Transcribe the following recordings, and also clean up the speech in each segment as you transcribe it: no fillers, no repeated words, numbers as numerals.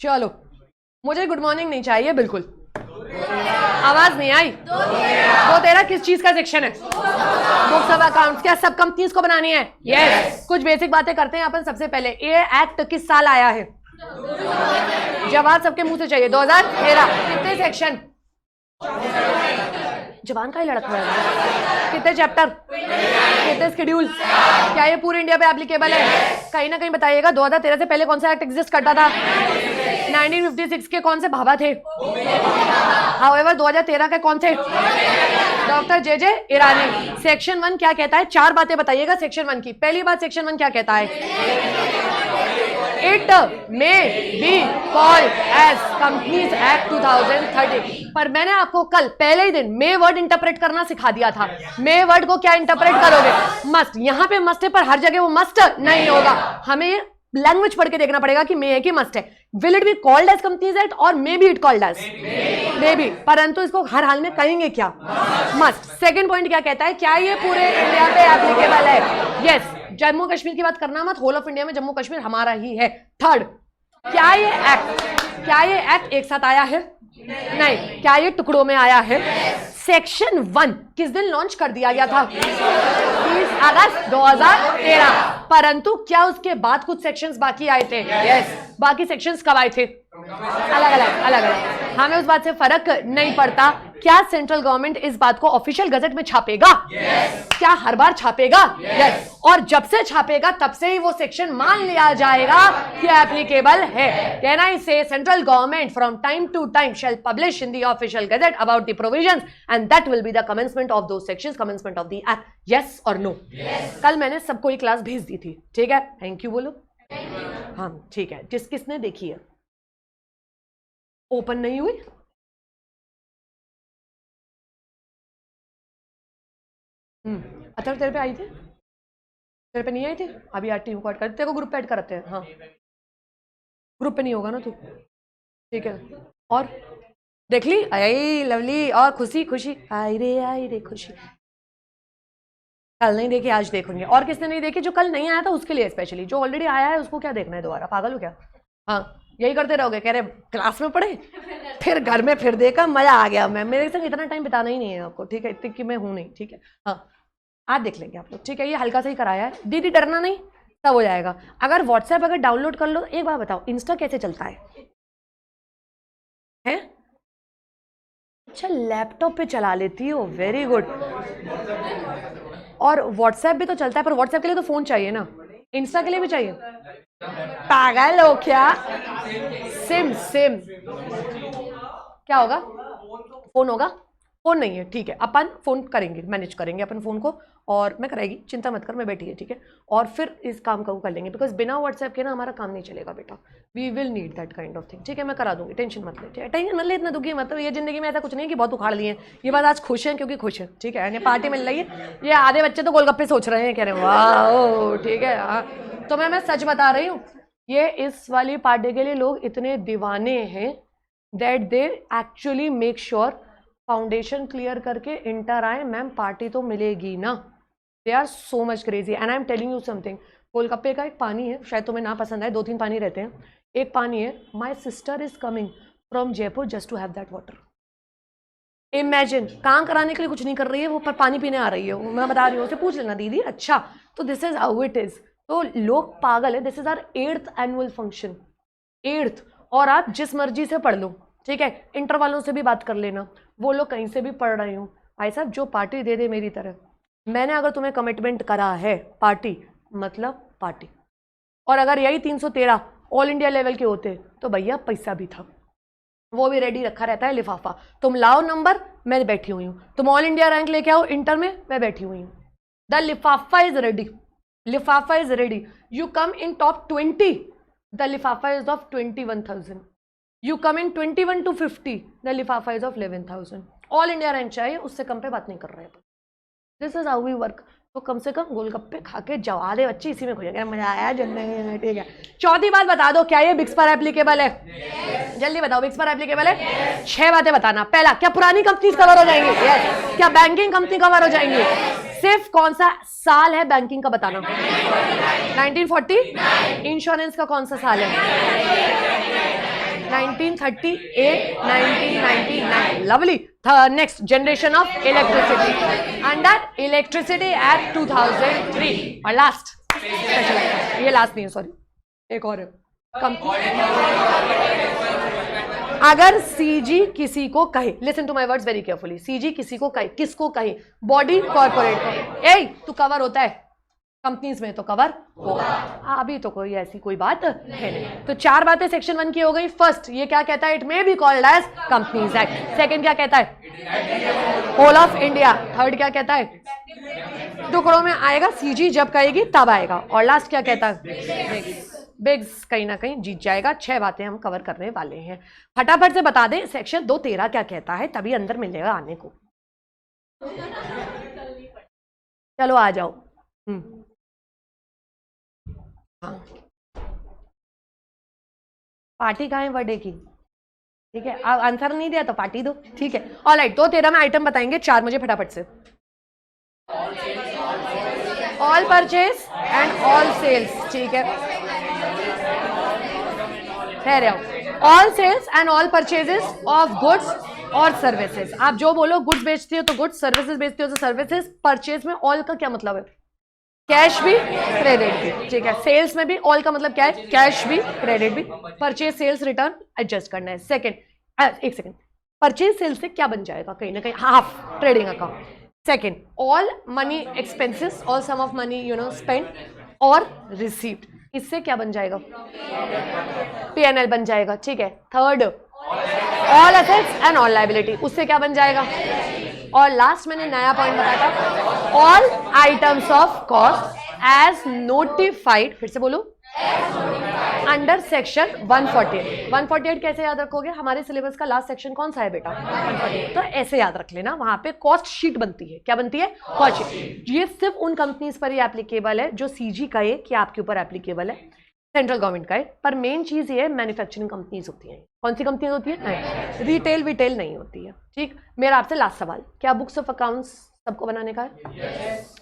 चलो, मुझे good morning नहीं चाहिए बिल्कुल। आवाज नहीं आई। 213 किस चीज का सेक्शन है? Books of accounts. क्या सब कंपनीज को बनानी है? यस। कुछ बेसिक बातें करते हैं अपन। सबसे पहले ये एक्ट किस साल आया है? जवाब सबके मुंह से चाहिए। 2013। कितने सेक्शन? जवान का ही लड़क हुआ है। कितने चैप्टर? कितने शेड्यूल? क्या ये पूरे इंडिया पे एप्लीकेबल है? कहीं ना कहीं बताइएगा। 2013 से पहले कौन सा एक्ट एग्जिस्ट करता था? 1956 के कौन से भाभा थे? हाउएवर 2013 के कौन थे? डॉक्टर जे ईरानी। सेक्शन 1 क्या कहता है? 4 बातें बताइएगा सेक्शन 1 की। पहली बात, सेक्शन 1 क्या कहता है? It may be called as Companies Act 2013। पर मैंने आपको कल पहले ही दिन मे वर्ड इंटरप्रेट करना सिखा दिया था। मे वर्ड को क्या इंटरप्रेट करोगे? मस्ट। यहाँ पे मस्ट है पर हर जगह वो मस्ट नहीं होगा। हमें लैंग्वेज पढ़ के देखना पड़ेगा कि मे है कि मस्ट है। Will it be called as companies act और maybe it called as? Maybe. परंतु इसको हर हाल में कहेंगे क्या? मस्ट। सेकंड पॉइंट क्या कहता है? क्या ये पूरे इंडिया पे एप्लीकेबल है? यस। जम्मू कश्मीर की बात करना मत, होल ऑफ इंडिया में जम्मू कश्मीर हमारा ही है। थर्ड, क्या ये एक्ट एक साथ आया है? नहीं। क्या ये टुकड़ों में आया है? सेक्शन 1 किस दिन लॉन्च कर दिया गया था? 30 अगस्त 2013। परंतु क्या उसके बाद कुछ सेक्शंस बाकी आए थे? यस। बाकी सेक्शंस कब आए थे? अलग अलग। हमें उस बात से फर्क नहीं पड़ता। क्या सेंट्रल गवर्नमेंट इस बात को ऑफिशियल गजट में छापेगा? क्या हर बार छापेगा? यस। और जब से छापेगा तब से ही वो सेक्शन मान लिया जाएगा कि एप्लीकेबल है। Can I say central government from time to time shall publish in the official gazette about the provisions and that will be the commencement of those sections, commencement of the act. Yes और no? कल मैंने सबको एक class भेज दी थी। ठीक है, thank you बोलो। हाँ ठीक है। किसने देखी है? ओपन नहीं हुई? अच्छा, तेरे पे आई थी? तेरे पे नहीं आई थी? अभी आर टीम को ऐड कर, तेरे को ग्रुप पे ऐड करते हैं। हाँ, ग्रुप पे नहीं होगा ना तू? ठीक है। और देख ली? आई लवली। और खुशी खुशी आई रे खुशी। कल नहीं देखी, आज देखूंगी। और किसने नहीं देखी? जो कल नहीं आया था उसके लिए स्पेशली। जो ऑलरेडी आया है उसको क्या देखना है दोबारा? पागल हो क्या? हाँ, यही करते रहोगे। कह रहे क्लास में पढ़े फिर घर में फिर देखा, मजा आ गया। मैं मेरे संग इतना टाइम बिताना ही नहीं है आपको। ठीक है, इतनी कि मैं हूं नहीं। ठीक है, हाँ आज देख लेंगे आप लोग। ठीक है, ये हल्का सा ही कराया है। दीदी डरना नहीं, सब हो जाएगा। अगर व्हाट्सएप अगर डाउनलोड कर लो, एक बार बताओ इंस्टा कैसे चलता है? अच्छा, लैपटॉप पे चला लेती हो, वेरी गुड। और व्हाट्सएप भी तो चलता है, पर व्हाट्सएप के लिए तो फोन चाहिए ना, इंस्टा के लिए भी चाहिए। पागल हो क्या? सिम क्या होगा? फोन होगा? फोन नहीं है। ठीक है, अपन फोन करेंगे, मैनेज करेंगे अपन फोन को। और मैं कराएगी, चिंता मत कर, मैं बैठी है। ठीक है, और फिर इस काम को कर लेंगे, बिकॉज बिना व्हाट्सएप के ना हमारा काम नहीं चलेगा बेटा। We will need that kind of thing. ठीक है, मैं करा दूंगी, टेंशन मत ले। ठीक है, टेंशन मत ले, इतना दुखी मतलब ये जिंदगी में ऐसा कुछ नहीं है कि बहुत उखाड़ लिए। ये बात आज खुश है क्योंकि खुश है। ठीक है, पार्टी मिल रही है। ये आधे बच्चे तो गोलगप्पे सोच रहे हैं, कह रहे हैं वाह। ठीक है, हाँ तो मैं सच बता रही हूँ, ये इस वाली पार्टी के लिए लोग इतने दीवाने हैं that they actually make sure foundation clear करके इंटर आए। मैम पार्टी तो मिलेगी ना। They are so much crazy and I am telling you something. Golgappe का एक पानी है, शायद तुम्हें ना पसंद आए, 2-3 पानी रहते हैं। एक पानी है, my sister is coming from Jaipur just to have that water. Imagine, काम कराने के लिए कुछ नहीं कर रही है वो, पर पानी पीने आ रही है। मैं बता रही हूँ, उसे पूछ लेना दीदी। अच्छा, तो this is how it is. तो लोग पागल है। This is our 8th annual function, 8th। और आप जिस मर्जी से पढ़ लो, ठीक है, इंटर वालों से भी बात कर लेना, वो लोग कहीं से भी पढ़ रहे हो। भाई साहब जो पार्टी दे दे मेरी तरह। मैंने अगर तुम्हें कमिटमेंट करा है पार्टी, मतलब पार्टी। और अगर यही 313 ऑल इंडिया लेवल के होते तो भैया पैसा भी था, वो भी रेडी रखा रहता है लिफाफा। तुम लाओ नंबर, मैं बैठी हुई हूँ। तुम ऑल इंडिया रैंक लेके आओ इंटर में, मैं बैठी हुई हूँ। The lifafa is ready, lifafa is ready. You come in top 20, the lifafa is of 21,000। You come in 21 to 50, the lifafa is of 11,000। All India rank चाहिए, उससे कम पे बात नहीं कर रहे हैं। This is how we work. तो कम से कम गोलगप्पे खा के जवा दे बच्चे, इसी में खुश है, मजा आया जिंदगी में। ठीक है, चौथी बात बता दो, क्या ये बिक्स पर एप्लीकेबल है? जल्दी बताओ, बिक्स पर एप्लीकेबल है? 6 बातें बताना। पहला, क्या पुरानी कंपनीज कवर हो जाएंगी? यस। क्या बैंकिंग कंपनी कवर हो जाएंगी? सिर्फ कौन सा साल है बैंकिंग का बताना? 1940। इंश्योरेंस का कौन सा साल है? 1938, 1999. Lovely. The next generation of electricity. Under electricity at 2003. और last special item. ये last नहीं है, sorry. एक और है. अगर सीजी किसी को कहे, listen to my words very carefully, सीजी किसी को कहे, किसको कहे? बॉडी कॉर्पोरेट को, ए तू कवर होता है कंपनीज में तो कवर होगा। अभी तो कोई ऐसी कोई बात है नहीं। तो 4 बातें सेक्शन 1 की हो गई। फर्स्ट ये क्या कहता है? It may be called as companies act. Second क्या कहता है? Whole of India. थर्ड क्या कहता है? टुकड़ों में आएगा, सीजी जब कहेगी तब आएगा। और लास्ट क्या कहता है? बिग्स कहीं ना कहीं जीत जाएगा। 6 बातें हम कवर करने वाले हैं। फटाफट से बता दें सेक्शन 213 क्या कहता है, तभी अंदर मिलेगा आने को। चलो आ जाओ। हाँ, पार्टी कहाँ है बर्थडे की? ठीक है, अब आंसर नहीं दिया तो पार्टी दो। ठीक है, ऑलराइट। 213 में आइटम बताएंगे 4 मुझे फटाफट से। All purchase and all sales. ठीक है, ठहरे आओ। All sales and all purchases of goods और सर्विसेज। आप जो बोलो, गुड्स बेचती हो तो गुड्स, सर्विसेज बेचती हो तो सर्विसेज। परचेज में ऑल का क्या मतलब है? कैश भी क्रेडिट भी। ठीक है, सेल्स में भी ऑल का मतलब क्या है? कैश भी क्रेडिट भी। परचेज सेल्स रिटर्न एडजस्ट करना है। सेकंड, एक सेकंड, परचेज सेल्स से क्या बन जाएगा? कहीं ना कहीं half trading account. Second, all money expenses, all sum of money spend और रिसीव्ड, इससे क्या बन जाएगा? पीएनएल बन जाएगा। ठीक है, third, all assets and all liability, उससे क्या बन जाएगा? और लास्ट मैंने नया पॉइंट बताया था, all items of cost as notified, फिर से बोलो, अंडर सेक्शन 148। 148 कैसे याद रखोगे? हमारे सिलेबस का लास्ट सेक्शन कौन सा है बेटा? 148। तो ऐसे याद रख लेना, वहां पे कॉस्ट शीट बनती है। क्या बनती है? Cost sheet. ये सिर्फ उन कंपनीज पर ही एप्लीकेबल है जो सीजी कहे कि आपके ऊपर एप्लीकेबल है, सेंट्रल गवर्नमेंट का है। पर मेन चीज ये मैन्युफैक्चरिंग कंपनीज होती हैं। कौन सी कंपनीज होती है? नहीं, रिटेल विटेल नहीं होती है। ठीक, मेरा आपसे लास्ट सवाल, क्या बुक्स ऑफ अकाउंट्स सबको बनाने का है?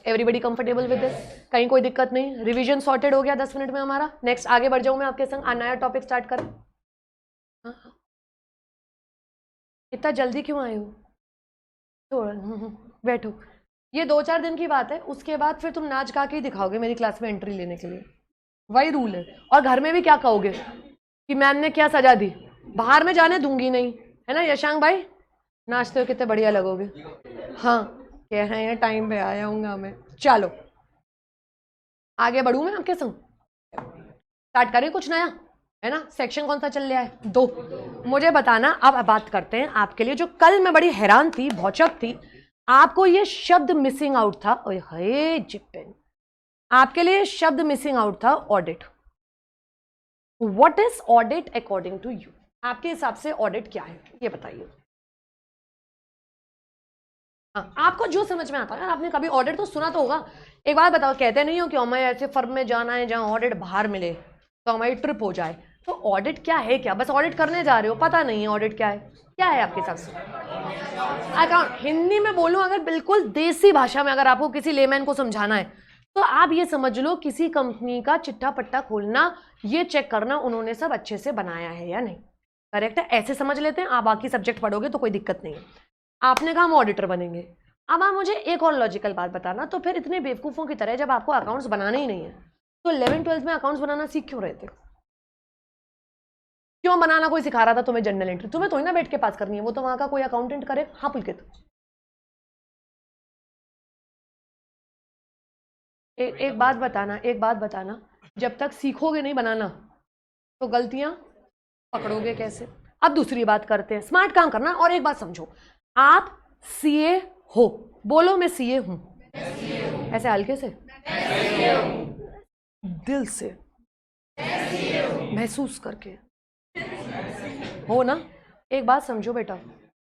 Everybody comfortable with this? कहीं कोई दिक्कत नहीं? रिवीजन सॉर्टेड हो गया 10 मिनट में हमारा। नेक्स्ट आगे बढ़ जाऊं मैं आपके संग, नया टॉपिक स्टार्ट करें। इतना जल्दी क्यों आए हो? बैठो। ये 2-4 दिन की बात है, उसके बाद फिर तुम नाच गा के ही दिखाओगे मेरी क्लास में एंट्री लेने के लिए। वही रूल है। और घर में भी क्या कहोगे कि मैम ने क्या सजा दी? बाहर में जाने दूंगी नहीं, है ना यशांक भाई? नाचते हो कितने बढ़िया लगोगे। हाँ, कह रहे हैं टाइम पे आया हूँगा मैं। चलो आगे बढ़ूँ मैं आपके संग, स्टार्ट करें कुछ नया, है ना? सेक्शन कौन सा चल रहा है? 2। मुझे बताना। अब बात करते हैं आपके लिए जो कल मैं बड़ी हैरान थी, भौचक थी, आपको ये शब्द मिसिंग आउट था। ओए हे जिप्पन, आपके लिए शब्द मिसिंग आउट था, audit. What is audit according to you? आपके हिसाब से ऑडिट क्या है, ये बताइए। हाँ, आपको जो समझ में आता है। आपने कभी ऑडिट तो सुना तो होगा। एक बात बताओ, कहते नहीं हो कि हमें ऐसे फर्म में जाना है जहां ऑडिट बाहर मिले तो हमारी ट्रिप हो जाए। तो ऑडिट क्या है? क्या बस ऑडिट करने जा रहे हो? पता नहीं है ऑडिट क्या है? क्या है आपके हिसाब से अकाउंट? हिंदी में बोलूं अगर, बिल्कुल देसी भाषा में अगर आपको किसी लेमैन को समझाना है तो आप ये समझ लो, किसी कंपनी का चिट्ठा पट्टा खोलना, ये चेक करना उन्होंने सब अच्छे से बनाया है या नहीं। करेक्ट है, ऐसे समझ लेते हैं। आप बाकी सब्जेक्ट पढ़ोगे तो कोई दिक्कत नहीं है। आपने कहा हम ऑडिटर बनेंगे। अब आप मुझे एक और लॉजिकल बात बताना, तो फिर इतने बेवकूफ़ों की तरह जब आपको अकाउंट्स बनाने ही नहीं है तो 11th-12th में अकाउंट्स बनाना सीख क्यों रहे थे? क्यों बनाना कोई सिखा रहा था तुम्हें? जनरल एंट्री तुम्हें थोड़ी ना बैठ के पास करनी है, वो तो वहां का कोई अकाउंटेंट करे। हाँ पुलकित, एक बात बताना, एक बात बताना, जब तक सीखोगे नहीं बनाना तो गलतियां पकड़ोगे कैसे? अब दूसरी बात करते हैं, स्मार्ट काम करना। और एक बात समझो, आप सीए हो, बोलो मैं सीए हूं, ऐसे हल्के से, दिल से, महसूस करके हो ना। एक बात समझो बेटा,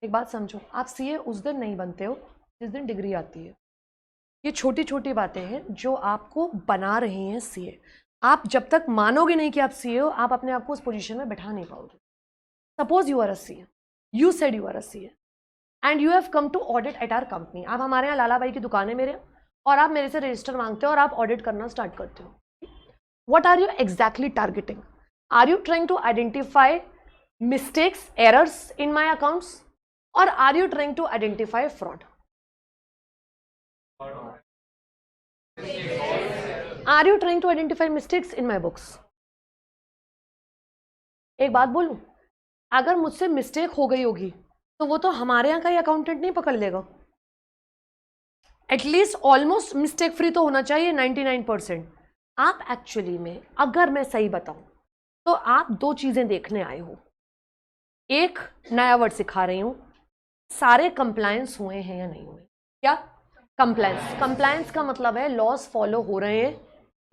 एक बात समझो, आप सीए उस दिन नहीं बनते हो जिस दिन डिग्री आती है। ये छोटी छोटी बातें हैं जो आपको बना रही हैं सीए। आप जब तक मानोगे नहीं कि आप सीए हो, आप अपने आप को उस पोजीशन में बैठा नहीं पाओगे। Suppose you are a CA, you said you are a CA and you have come to audit at our company. आप हमारे यहाँ लाला भाई की दुकान है मेरे, और आप मेरे से रजिस्टर मांगते हो और आप ऑडिट करना स्टार्ट करते हो। What are you exactly targeting? Are you trying to identify mistakes, errors in my accounts, or are you trying to identify fraud? Are you trying to identify mistakes in my books? एक बात बोलूं, अगर मुझसे mistake हो गई होगी तो वो तो हमारे यहाँ का ही अकाउंटेंट नहीं पकड़ लेगा. एटलीस्ट ऑलमोस्ट मिस्टेक फ्री तो होना चाहिए 99%. आप एक्चुअली में, अगर मैं सही बताऊं तो आप दो चीजें देखने आए हो. एक, नया वर्ड सिखा रही हूं, सारे कंप्लायंस हुए हैं या नहीं हुए. क्या कंप्लायंस? कंप्लायंस का मतलब है लॉस फॉलो हो रहे हैं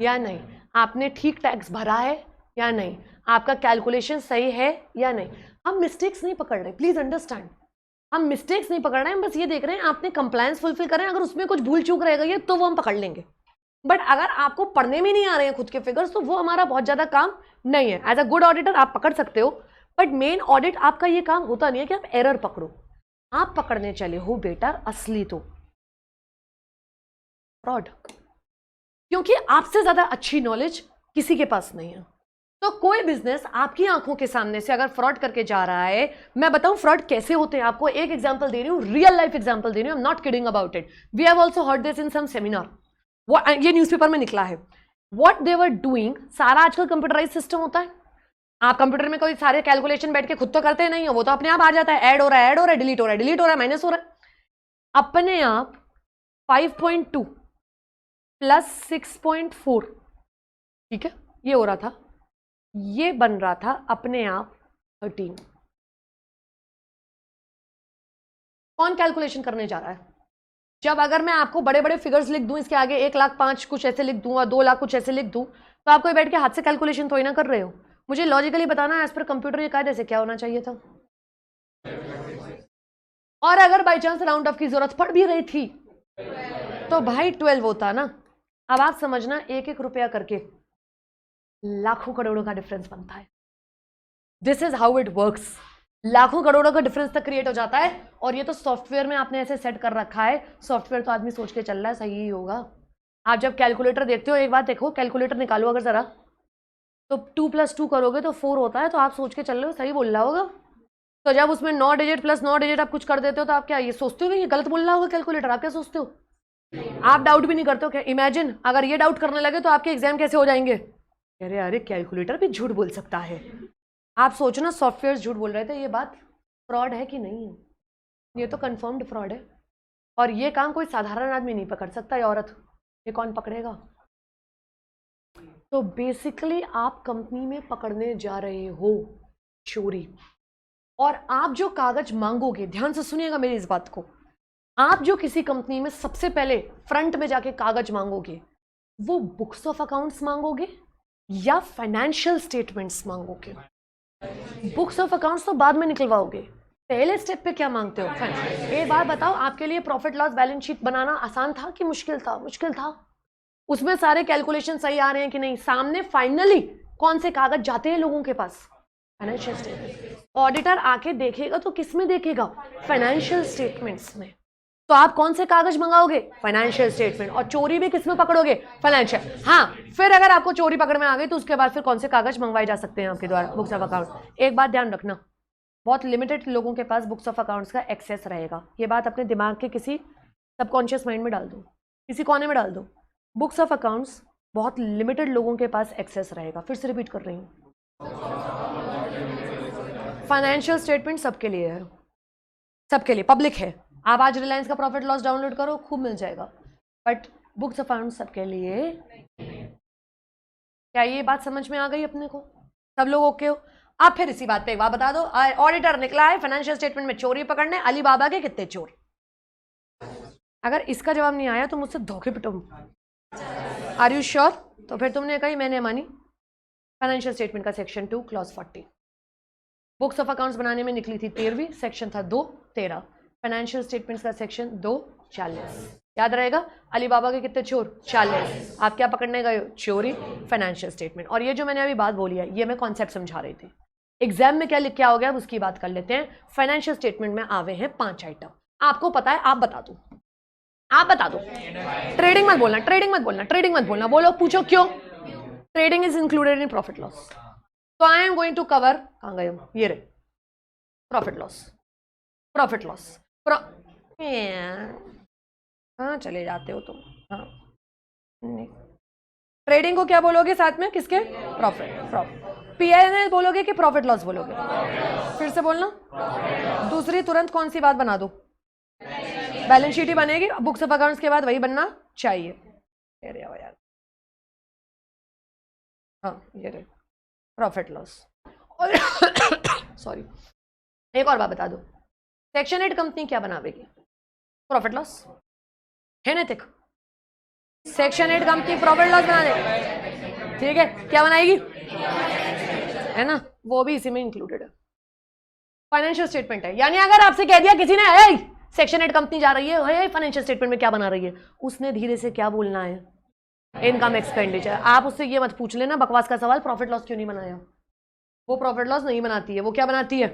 या नहीं, आपने ठीक टैक्स भरा है या नहीं, आपका कैलकुलेशन सही है या नहीं. हम मिस्टेक्स नहीं पकड़ रहे, प्लीज अंडरस्टैंड. हम मिस्टेक्स नहीं पकड़ रहे हैं, हम बस ये देख रहे हैं आपने कंप्लायंस फुलफिल कर रहे हैं. अगर उसमें कुछ भूल चूक रह गई है तो वो हम पकड़ लेंगे. बट अगर आपको पढ़ने में नहीं आ रहे हैं खुद के फिगर्स तो वो हमारा बहुत ज्यादा काम नहीं है. एज अ गुड ऑडिटर आप पकड़ सकते हो, बट मेन ऑडिट आपका ये काम होता नहीं है कि आप एरर पकड़ो. आप पकड़ने चले हो बेटा असली तो फ्रॉड, क्योंकि आपसे ज्यादा अच्छी नॉलेज किसी के पास नहीं है. तो कोई बिजनेस आपकी आंखों के सामने से अगर फ्रॉड करके जा रहा है, मैं बताऊं फ्रॉड कैसे होते हैं. आपको एक एग्जांपल दे रही हूं, रियल लाइफ एग्जांपल दे रही हूं. I am not kidding about it. We have also heard this in some seminar. ये न्यूज़पेपर में निकला है. व्हाट दे वर डूइंग, सारा आजकल कंप्यूटराइज सिस्टम होता है. आप कंप्यूटर में कोई सारे कैलकुलेशन बैठ के खुद तो करते नहीं हो, वो तो अपने आप आ जाता है. ऐड हो रहा है, ऐड हो रहा है, डिलीट हो रहा है, डिलीट हो रहा है, माइनस हो रहा है. अपने आप 5.2 प्लस 6.4, ठीक है, ये हो रहा था. ये बन रहा था अपने आप 13. कौन कैलकुलेशन करने जा रहा है? जब अगर मैं आपको बड़े बड़े फिगर्स लिख दूं, इसके आगे 1,05,000 कुछ ऐसे लिख दूं और 2 लाख कुछ ऐसे लिख दूं, तो आप कोई बैठ के हाथ से कैलकुलेशन तो ही ना कर रहे हो. मुझे लॉजिकली बताना है एज पर कंप्यूटर ये कायदे से क्या होना चाहिए था. और अगर बाई चांस राउंड ऑफ की जरूरत पड़ भी रही थी तो भाई 12 होता ना. अब आप समझना, एक एक रुपया करके लाखों करोड़ों का डिफरेंस बनता है. This is how it works. लाखों करोड़ों का डिफरेंस तक क्रिएट हो जाता है. और ये तो सॉफ्टवेयर में आपने ऐसे सेट कर रखा है. सॉफ्टवेयर तो आदमी सोच के चल रहा है सही ही होगा. आप जब कैलकुलेटर देखते हो, एक बात देखो, कैलकुलेटर निकालो अगर जरा, तो 2 + 2 करोगे तो 4 होता है. तो आप सोच के चल रहे हो सही बोल रहा होगा. तो जब उसमें 9 डिजिट प्लस 9 डिजिट आप कुछ कर देते हो तो आप क्या ये सोचते हो कि ये गलत बोल रहा होगा कैलकुलेटर? आप क्या सोचते हो? आप डाउट भी नहीं करते हो क्या? इमेजिन अगर ये डाउट करने लगे तो आपके एग्जाम कैसे हो जाएंगे. अरे अरे कैलकुलेटर भी झूठ बोल सकता है. आप सोचना सॉफ्टवेयर झूठ बोल रहे थे. ये बात फ्रॉड है कि नहीं है? ये तो कंफर्म्ड फ्रॉड है. और ये काम कोई साधारण आदमी नहीं पकड़ सकता. ये औरत, ये कौन पकड़ेगा? तो बेसिकली आप कंपनी में पकड़ने जा रहे हो चोरी. और आप जो कागज मांगोगे, ध्यान से सुनिएगा मेरी इस बात को, आप जो किसी कंपनी में सबसे पहले फ्रंट में जाके कागज मांगोगे, वो बुक्स ऑफ अकाउंट्स मांगोगे या फाइनेंशियल स्टेटमेंट्स मांगोगे? बुक्स ऑफ अकाउंट्स तो बाद में निकलवाओगे. पहले स्टेप पे क्या मांगते हो? एक बात बताओ, आपके लिए प्रॉफिट लॉस बैलेंस शीट बनाना आसान था कि मुश्किल था? मुश्किल था. उसमें सारे कैलकुलेशन सही आ रहे हैं कि नहीं? सामने फाइनली कौन से कागज जाते हैं लोगों के पास? Financial statement. ऑडिटर आके देखेगा तो किस में देखेगा? फाइनेंशियल स्टेटमेंट्स में. तो आप कौन से कागज मंगाओगे? Financial statement. और चोरी भी किस में पकड़ोगे? फाइनेंशियल. हाँ, फिर अगर आपको चोरी पकड़ में आ गई तो उसके बाद फिर कौन से कागज मंगवाए जा सकते हैं आपके द्वारा? Books of account. एक बात ध्यान रखना, बहुत लिमिटेड लोगों के पास बुक्स ऑफ अकाउंट्स का एक्सेस रहेगा. ये बात अपने दिमाग के किसी सबकॉन्शियस माइंड में डाल दो, किसी कोने में डाल दो. बुक्स ऑफ अकाउंट्स बहुत लिमिटेड लोगों के पास एक्सेस रहेगा. फिर से रिपीट कर रही हूँ, फाइनेंशियल स्टेटमेंट सबके लिए है, सबके लिए पब्लिक है. आप आज रिलायंस का प्रॉफिट लॉस डाउनलोड करो, खूब मिल जाएगा. बट बुक्स ऑफ अकाउंट सबके लिए. क्या ये बात समझ में आ गई अपने को? सब लोग ओके हो? आप फिर इसी बात पे एक बात बता दो. ऑडिटर निकला है फाइनेंशियल स्टेटमेंट में चोरी पकड़ने, अली बाबा के कितने चोर? अगर इसका जवाब नहीं आया तो मुझसे धोखे पिटो. Are you sure? तो फिर तुमने कही, मैंने मानी. फाइनेंशियल स्टेटमेंट का section 2 clause 40. Books of accounts बनाने में निकली थी 13वीं, सेक्शन था 2 13. फाइनेंशियल स्टेटमेंट्स का सेक्शन 2 40. याद रहेगा, अली बाबा के कितने चोर? 40. आप क्या पकड़ने गए हो? चोरी, फाइनेंशियल स्टेटमेंट. और ये जो मैंने अभी बात बोली है, ये मैं कॉन्सेप्ट समझा रही थी. एग्जाम में क्या लिख के आओगे, अब उसकी बात कर लेते हैं. फाइनेंशियल स्टेटमेंट में आवे हैं 5 आइटम. आपको पता है, आप बता दो, आप बता दो. ट्रेडिंग मत बोलना, ट्रेडिंग मत बोलना, ट्रेडिंग मत बोलना. बोलो, पूछो क्यों? Trading is included in profit loss. तो I am going to cover, कहाँ गए हम? ये रहे. प्रॉफिट लॉस, प्रॉफिट लॉस, हाँ चले जाते हो तुम। हाँ ट्रेडिंग को क्या बोलोगे साथ में, किसके? प्रॉफिट। पीएनएल बोलोगे कि प्रॉफिट लॉस बोलोगे? फिर से बोलना। दूसरी तुरंत कौन सी बात बना दो? बैलेंस शीट ही बनेगी, बुक्स ऑफ अकाउंट्स के बाद वही बनना चाहिए। अरे यार हाँ ये रहे प्रॉफिट लॉस। सॉरी एक और बात बता दो, सेक्शन 8 कंपनी क्या बनावेगी? प्रॉफिट लॉस है नैतिक? सेक्शन 8 कंपनी प्रॉफिट लॉस बना दे, ठीक है, क्या बनाएगी? है ना, वो भी इसी में इंक्लूडेड है। फाइनेंशियल स्टेटमेंट है, यानी अगर आपसे कह दिया किसी ने सेक्शन 8 कंपनी जा रही है, फाइनेंशियल स्टेटमेंट में क्या बना रही है, उसने धीरे से क्या बोलना है? Income expenditure. आप उससे ये मत पूछ लेना बकवास का सवाल, प्रॉफिट लॉस क्यों नहीं बनाया? वो प्रॉफिट लॉस नहीं बनाती है, वो क्या बनाती है?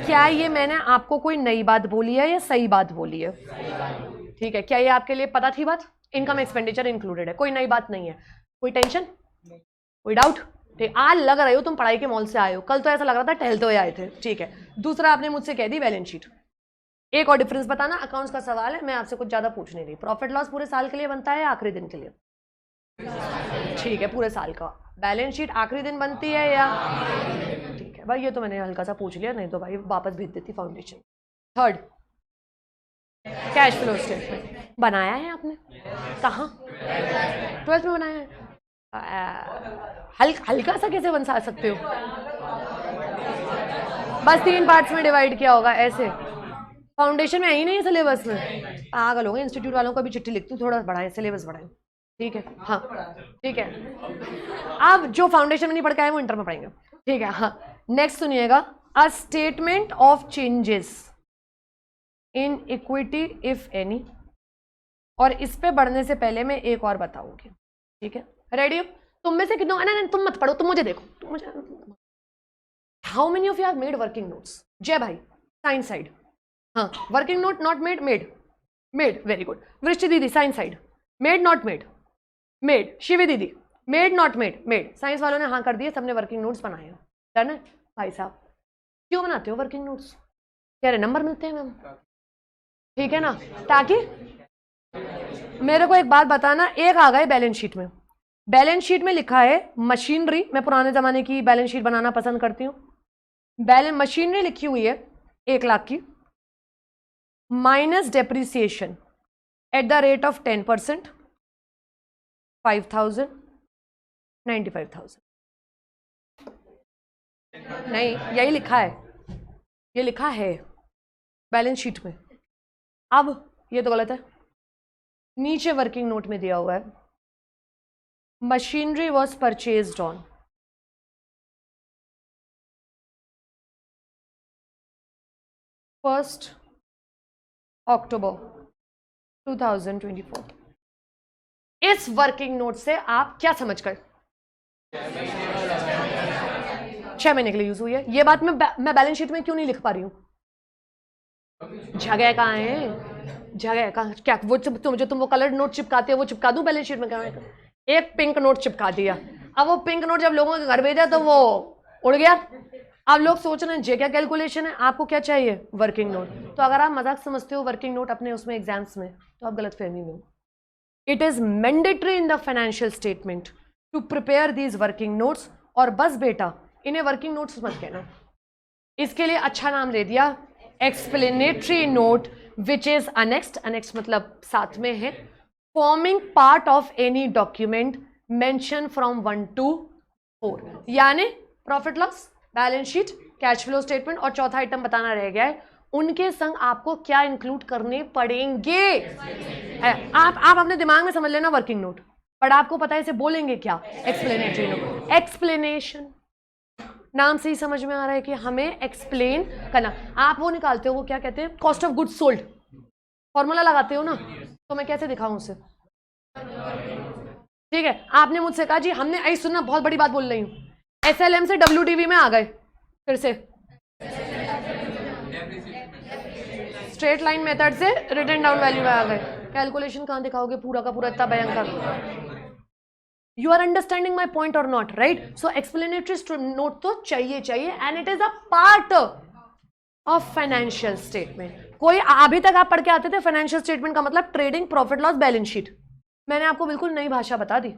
क्या ये मैंने आपको कोई नई बात बोली है या सही बात बोली है? ठीक है, क्या ये आपके लिए पता थी बात? इनकम एक्सपेंडिचर इंक्लूडेड है, कोई नई बात नहीं है, कोई टेंशन, कोई डाउट? ठीक, आज लग रहे हो तुम पढ़ाई के मॉल से आए हो, कल तो ऐसा लग रहा था टहलते हुए आए थे। ठीक है, दूसरा आपने मुझसे कह दी बैलेंस शीट। एक और डिफरेंस बताना, अकाउंट्स का सवाल है, मैं आपसे कुछ ज्यादा पूछ नहीं रही। प्रॉफिट लॉस पूरे साल के लिए बनता है या आखिरी दिन के लिए? ठीक है, पूरे साल का। बैलेंस शीट आखिरी दिन बनती है या? ठीक है भाई, ये तो मैंने हल्का सा पूछ लिया, नहीं तो भाई वापस भेज देती foundation. Third, cash flow statement बनाया है आपने? कहाँ? 12th में बनाया है। हल्का सा कैसे बना सकते हो? बस 3 पार्ट्स में डिवाइड किया होगा ऐसे। फाउंडेशन में आई नहीं है सिलेबस में, पागल हो गए। इंस्टीट्यूट वालों को भी चिट्ठी लिखती हूँ, थोड़ा बढ़ाएं सिलेबस, बढ़ाएं। ठीक है हाँ, ठीक है। अब जो फाउंडेशन में नहीं पढ़ के आए वो इंटर में पढ़ेंगे। ठीक है हाँ, नेक्स्ट सुनिएगा, a statement of changes in equity if any. और इस पे बढ़ने से पहले मैं एक और बताऊंगी, ठीक है? रेडी हो? तुम में से कितनों, नहीं तुम मत पढ़ो, तुम मुझे देखो, तुम मुझे। How many of you have made working notes? Jai भाई, साइन साइड। हाँ, working note not made, made, made, very good. Vrishti दीदी sign side, made not made, made. Shivi दीदी made not made, made. Science वालों ने हाँ कर दिए, सबने वर्किंग नोट्स बनाए हैं। डन है भाई साहब? क्यों बनाते हो वर्किंग नोट्स? कह रहे नंबर मिलते हैं मैम, ठीक है ना? ताकि मेरे को एक बात बताना, एक आ गए बैलेंस शीट में, बैलेंस शीट में लिखा है मशीनरी। मैं पुराने जमाने की बैलेंस शीट बनाना पसंद करती हूँ। बैलेंस मशीनरी लिखी हुई है 1 लाख की, minus depreciation at the rate of 10%, 5,000, 95,000। नहीं, यही लिखा है, ये लिखा है बैलेंस शीट में। अब ये तो गलत है, नीचे वर्किंग नोट में दिया हुआ है मशीनरी वॉज परचेज्ड ऑन 1 अक्टूबर 2024। इस वर्किंग नोट से आप क्या समझ गए? 6 महीने के लिए यूज हुई है। ये बात मैं बैलेंस शीट में क्यों नहीं लिख पा रही हूं? जगह कहाँ है? जगह कहाँ? क्या वो तुम वो कलर्ड नोट चिपकाते हो, वो चिपका दूं बैलेंस शीट में? कहाँ है? एक पिंक नोट चिपका दिया, अब वो पिंक नोट जब लोगों के घर भेजा तो वो उड़ गया। अब लोग सोच रहे हैं जे क्या कैलकुलेशन है, आपको क्या चाहिए? Working note. तो अगर आप मजाक समझते हो वर्किंग नोट अपने उसमें एग्जाम्स में, तो आप गलत फहमी में हो। It is mandatory in the financial statement to prepare these working notes. और बस बेटा, इन्हें वर्किंग नोट्स मत कहना, इसके लिए अच्छा नाम दे दिया explanatory note which is annexed. Annexed मतलब साथ में है। Forming part of any document mention from 1 to 4। यानी profit loss, balance sheet, cash flow statement, और चौथा आइटम बताना रह गया है, उनके संग आपको क्या इंक्लूड करने पड़ेंगे। आप अपने दिमाग में समझ लेना वर्किंग नोट, पर आपको पता है इसे बोलेंगे क्या? Explanatory note. एक्सप्लेनेशन नाम से ही समझ में आ रहा है कि हमें एक्सप्लेन करना। आप वो निकालते हो, वो क्या कहते हैं, cost of goods sold, formula लगाते हो ना, तो मैं कैसे दिखाऊं उसे? ठीक है, आपने मुझसे कहा जी हमने आई सुनना, बहुत बड़ी बात बोल रही हूं, SLM से WDV में आ गए, फिर से स्ट्रेट लाइन मेथड से रिटन डाउन वैल्यू में आ गए। कैलकुलेशन कहां दिखाओगे पूरा का पूरा इतना भयंकर? You are understanding my point or not, right? So explanatory note तो चाहिए, and it is a part of financial statement. कोई अभी तक आप पढ़ के आते थे फाइनेंशियल स्टेटमेंट का मतलब trading, profit loss, balance sheet. मैंने आपको बिल्कुल नई भाषा बता दी।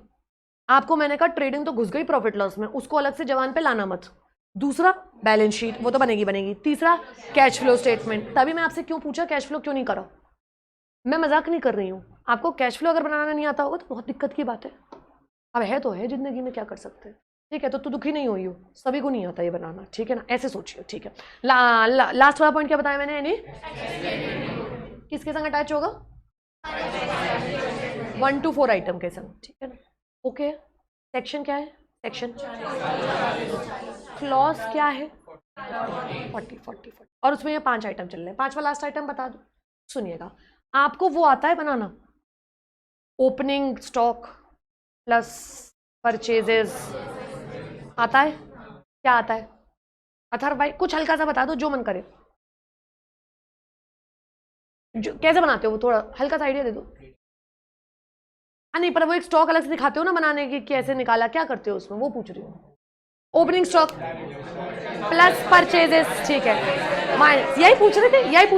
आपको मैंने कहा ट्रेडिंग तो घुस गई प्रॉफिट लॉस में, उसको अलग से जवान पे लाना मत। दूसरा बैलेंस शीट, वो तो बनेगी। तीसरा कैश फ्लो स्टेटमेंट। तभी मैं आपसे क्यों पूछा कैश फ्लो क्यों नहीं करा। मैं मजाक नहीं कर रही हूँ। आपको कैश फ्लो अगर बनाना नहीं आता होगा तो बहुत दिक्कत की बात है। अब है तो है जिंदगी में, क्या कर सकते हैं। ठीक है, तो दुखी नहीं हुई हो, सभी को नहीं आता ये बनाना, ठीक है ना, ऐसे सोचिए। ठीक है, लास्ट वाला पॉइंट क्या बताया मैंने, यानी किसके संग अटैच होगा, 1 to 4 आइटम के संग, ठीक है ना। ओके, सेक्शन क्या है, सेक्शन क्लॉज क्या है, 40 और उसमें ये 5 आइटम चल रहे हैं। 5वां लास्ट आइटम बता दो, सुनिएगा। आपको वो आता है बनाना, ओपनिंग स्टॉक प्लस परचेजेस आता है, क्या आता है अथर भाई, कुछ हल्का सा बता दो जो मन करे। कैसे बनाते हो वो, थोड़ा हल्का सा आइडिया दे दो। नहीं, पर वो एक स्टॉक अलग से दिखाते हो ना बनाने की, कैसे निकाला, क्या करते हो उसमें, वो पूछ रही हूँ। ओपनिंग स्टॉक प्लस परचेजेस, ठीक है, माइनस, यही पूछ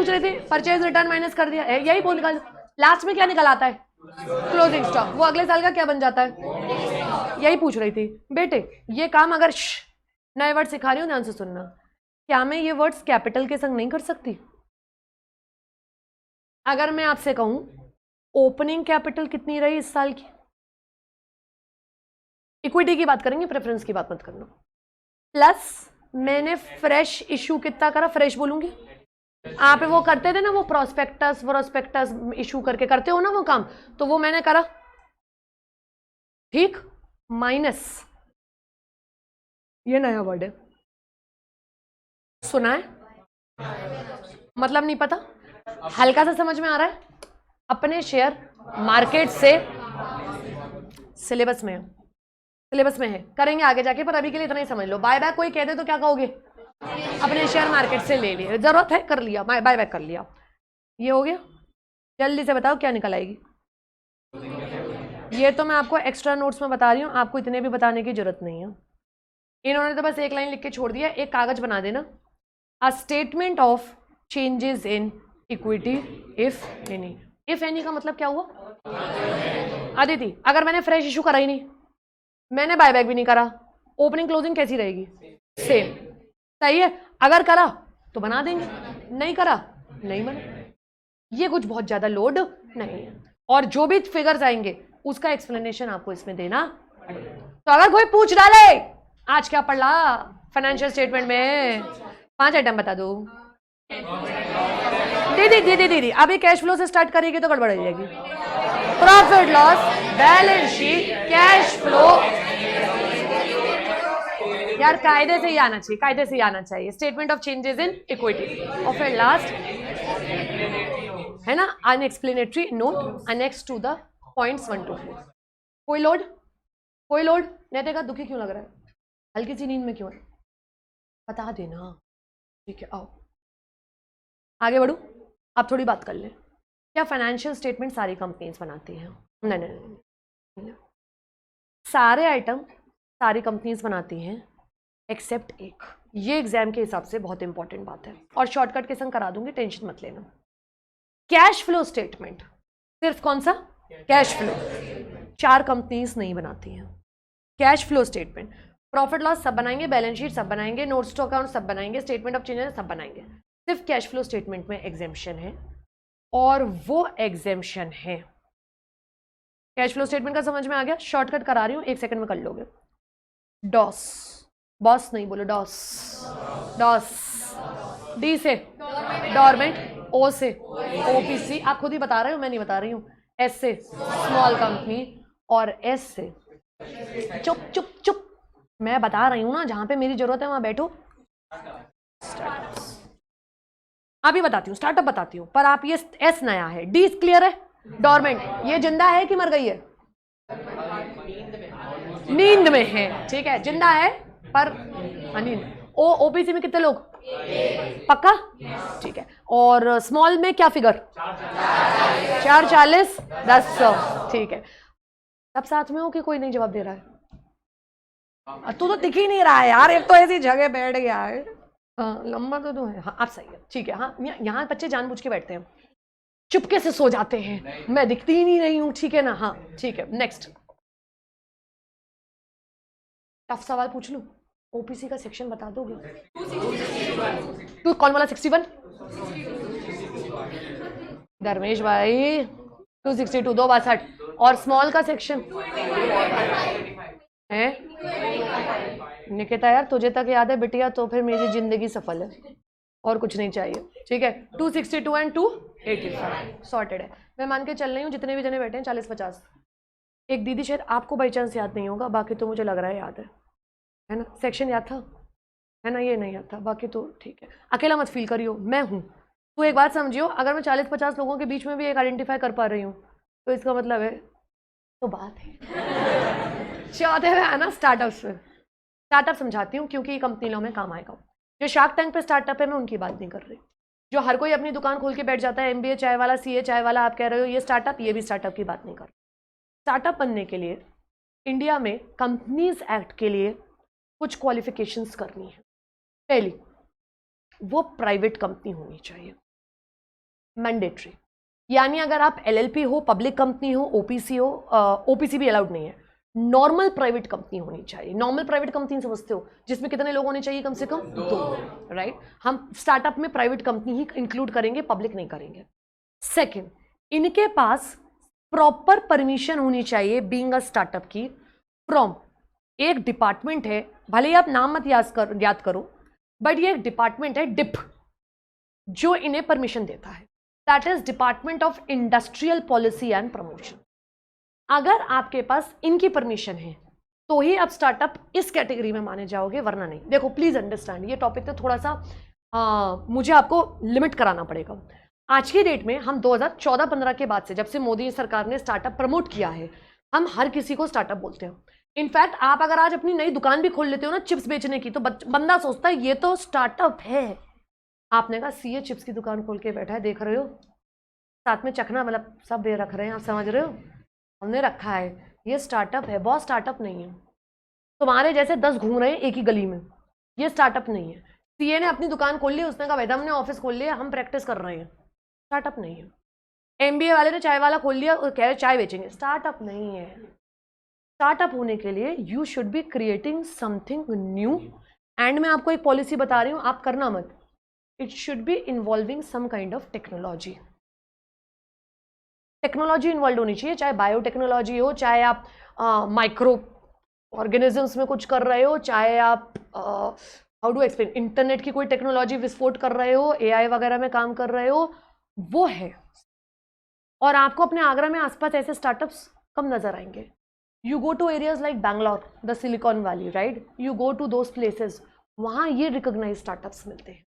रहे थे, परचेज रिटर्न माइनस कर दिया, यही बोल निकाल। लास्ट में क्या निकल आता है, क्लोजिंग स्टॉक, वो अगले साल का क्या बन जाता है, यही पूछ रही थी। बेटे ये काम, अगर नए वर्ड सिखा रही हूँ ध्यान से सुनना, क्या मैं ये वर्ड्स कैपिटल के संग नहीं कर सकती। अगर मैं आपसे कहूं ओपनिंग कैपिटल कितनी रही इस साल की, इक्विटी की बात करेंगे, प्रेफरेंस की बात मत करना, प्लस मैंने फ्रेश इशू कितना करा, फ्रेश बोलूंगी। आप वो करते थे ना, वो प्रोस्पेक्टस इशू करके करते हो ना वो काम, तो वो मैंने करा, ठीक, माइनस, ये नया वर्ड है, सुना है, मतलब नहीं पता, हल्का सा समझ में आ रहा है। अपने शेयर मार्केट से सिलेबस में है, करेंगे आगे जाके, पर अभी के लिए इतना ही समझ लो। बाय बैक कोई कह दे तो क्या कहोगे, अपने शेयर मार्केट से ले लिए, जरूरत है कर लिया, बाय बैक कर लिया, ये हो गया। जल्दी से बताओ क्या निकल आएगी। ये तो मैं आपको एक्स्ट्रा नोट्स में बता रही हूँ, आपको इतने भी बताने की जरूरत नहीं है। इन्होंने तो बस एक लाइन लिख के छोड़ दिया, एक कागज बना देना, a statement of changes in equity if any. If any का मतलब क्या हुआ, अदिति अगर मैंने फ्रेश इशू करा ही नहीं, मैंने बायबैक भी नहीं करा, ओपनिंग क्लोजिंग कैसी रहेगी, सेम, सही है। अगर करा तो बना देंगे, नहीं करा नहीं बना, ये कुछ बहुत ज्यादा लोड नहीं है। और जो भी फिगर्स आएंगे उसका एक्सप्लेनेशन आपको इसमें देना। तो अगर कोई पूछ डाले आज क्या पढ़ ला फाइनेंशियल स्टेटमेंट में, 5 आइटम बता दो। दीदी अभी कैश फ्लो से स्टार्ट करेगी तो गड़बड़ हो जाएगी। Profit loss, balance sheet, cash flow, यार कायदे से ही आना चाहिए, statement of changes in equity, और फिर लास्ट है ना unexplanatory note annex to the points 1 to 4। कोई लोड नहीं देगा, दुखी क्यों लग रहा है, हल्की सी नींद में क्यों है, बता देना, ठीक है। आओ आगे बढ़ू, आप थोड़ी बात कर लें। क्या फाइनेंशियल स्टेटमेंट सारी कंपनीज बनाती हैं, नहीं, सारे आइटम सारी कंपनीज बनाती हैं एक्सेप्ट एक। ये एग्जाम के हिसाब से बहुत इंपॉर्टेंट बात है, और शॉर्टकट के संग करा दूंगी, टेंशन मत लेना। कैश फ्लो स्टेटमेंट, सिर्फ कौन सा, कैश फ्लो, 4 कंपनीज नहीं बनाती हैं cash flow statement. Profit loss सब बनाएंगे, बैलेंस शीट सब बनाएंगे, नोट्स टू अकाउंट सब बनाएंगे, स्टेटमेंट ऑफ चेंजेस सब बनाएंगे, सिर्फ कैश फ्लो स्टेटमेंट में एग्जेम्पशन है, और वो एग्जेम्पशन है। कैश फ्लो स्टेटमेंट का समझ में आ गया, शॉर्टकट करा रही हूं, 1 सेकंड में कर लोगे। डॉस, बॉस नहीं बोलो, डॉस, डी से डॉर्मेंट, ओ से ओपीसी, आप खुद ही बता रहे हो, मैं नहीं बता रही हूं, एस से स्मॉल कंपनी, और एस से चुप, मैं बता रही हूं ना, जहां पे मेरी जरूरत है वहां बैठो। अभी बताती हूँ, स्टार्टअप बताती हूँ, पर आप ये एस नया है, डी क्लियर है, डॉर्मेंट, ये जिंदा है कि मर गई है, नींद में है, ठीक है, जिंदा है पर नींद। ओ ओपीसी में कितने लोग, पक्का, ठीक है। और स्मॉल में क्या फिगर, 4 40 10 ठीक है। सब साथ में हो कि कोई नहीं जवाब दे रहा है, तू तो दिख ही नहीं रहा है यार, एक तो ऐसी जगह बैठ गया है। लंबा तो है, हाँ आप सही है, ठीक है। हाँ यहाँ बच्चे जानबूझ के बैठते हैं, चुपके से सो जाते हैं, मैं दिखती ही नहीं रही हूँ, ठीक है ना। हाँ ठीक है, नेक्स्ट टफ सवाल पूछ लूँ। ओपीसी का सेक्शन बता दोगे? तू कौन वाला 61? धर्मेश भाई 262, 262। और स्मॉल का सेक्शन है निकिता यार, तुझे तक याद है बिटिया तो फिर मेरी जिंदगी सफल है, और कुछ नहीं चाहिए, ठीक है। 262 एंड 285 सॉर्टेड है। मैं मान के चल रही हूँ जितने भी जने बैठे हैं 40-50। एक दीदी शायद आपको बाई चांस याद नहीं होगा, बाकी तो मुझे लग रहा है याद है ना। सेक्शन याद था, है ना, ये नहीं याद था, बाकी तो ठीक है। अकेला मत फील करियो, मैं हूँ। तो एक बात समझियो, अगर मैं 40-50 लोगों के बीच में भी एक आइडेंटिफाई कर पा रही हूँ तो इसका मतलब है तो बात है। चौथे में है ना स्टार्टअप्स में। स्टार्टअप समझाती हूँ क्योंकि कंपनी लॉ में काम आएगा। जो शार्क टैंक पे स्टार्टअप है मैं उनकी बात नहीं कर रही। जो हर कोई अपनी दुकान खोल के बैठ जाता है, MBA चाय वाला, CA चाय वाला, आप कह रहे हो ये स्टार्टअप, ये भी स्टार्टअप की बात नहीं कर रही। स्टार्टअप बनने के लिए इंडिया में कंपनीज एक्ट के लिए कुछ क्वालिफिकेशंस करनी है। पहली, वो प्राइवेट कंपनी होनी चाहिए, मैंडेटरी। यानी अगर आप LLP हो, पब्लिक कंपनी हो, OPC हो, OPC भी अलाउड नहीं है, नॉर्मल प्राइवेट कंपनी होनी चाहिए। नॉर्मल प्राइवेट कंपनी समझते हो जिसमें कितने लोग होने चाहिए? कम से कम 2, राइट। हम स्टार्टअप में प्राइवेट कंपनी ही इंक्लूड करेंगे, पब्लिक नहीं करेंगे। सेकंड, इनके पास प्रॉपर परमिशन होनी चाहिए बीइंग अ स्टार्टअप की फ्रॉम एक डिपार्टमेंट है, भले ही आप नाम मत याद करो, बट ये एक डिपार्टमेंट है डिप, जो इन्हें परमिशन देता है। That is department of industrial policy and promotion. अगर आपके पास इनकी परमिशन है तो ही आप स्टार्टअप इस कैटेगरी में माने जाओगे, वरना नहीं। देखो प्लीज अंडरस्टैंड, ये टॉपिक तो थोड़ा सा मुझे आपको लिमिट कराना पड़ेगा। आज की डेट में हम 2014-15 के बाद से, जब से मोदी सरकार ने स्टार्टअप प्रमोट किया है, हम हर किसी को स्टार्टअप बोलते हैं। इनफैक्ट आप अगर आज अपनी नई दुकान भी खोल लेते हो ना चिप्स बेचने की, तो बंदा सोचता है ये तो स्टार्टअप है। आपने कहा CA चिप्स की दुकान खोल के बैठा है, देख रहे हो, साथ में चखना, मतलब सब रख रहे हैं, आप समझ रहे हो, हमने रखा है, ये स्टार्टअप है। बहुत स्टार्टअप नहीं है। तुम्हारे जैसे 10 घूम रहे हैं एक ही गली में, ये स्टार्टअप नहीं है। CA ने अपनी दुकान खोल ली, उसने कहा भाई हमने ऑफिस खोल लिया, हम प्रैक्टिस कर रहे हैं, स्टार्टअप नहीं है। MBA वाले ने चाय वाला खोल लिया और कह रहे चाय बेचेंगे, स्टार्टअप नहीं है। स्टार्टअप होने के लिए you should be creating something new. And मैं आपको एक पॉलिसी बता रही हूँ, आप करना मत, it should be involving some kind of technology. Technology involve होनी चाहिए, चाहे बायोटेक्नोलॉजी हो, चाहे आप माइक्रो ऑर्गेनिजम्स में कुछ कर रहे हो, चाहे आप हाउ डू एक्सप्लेन, इंटरनेट की कोई टेक्नोलॉजी विस्फोट कर रहे हो, AI वगैरह में काम कर रहे हो, वो है। और आपको अपने आगरा में आसपास ऐसे स्टार्टअप्स कम नजर आएंगे। You go to areas like Bangalore, the Silicon Valley, right, you go to those places, वहाँ ये रिकॉग्नाइज स्टार्टअप्स मिलते हैं।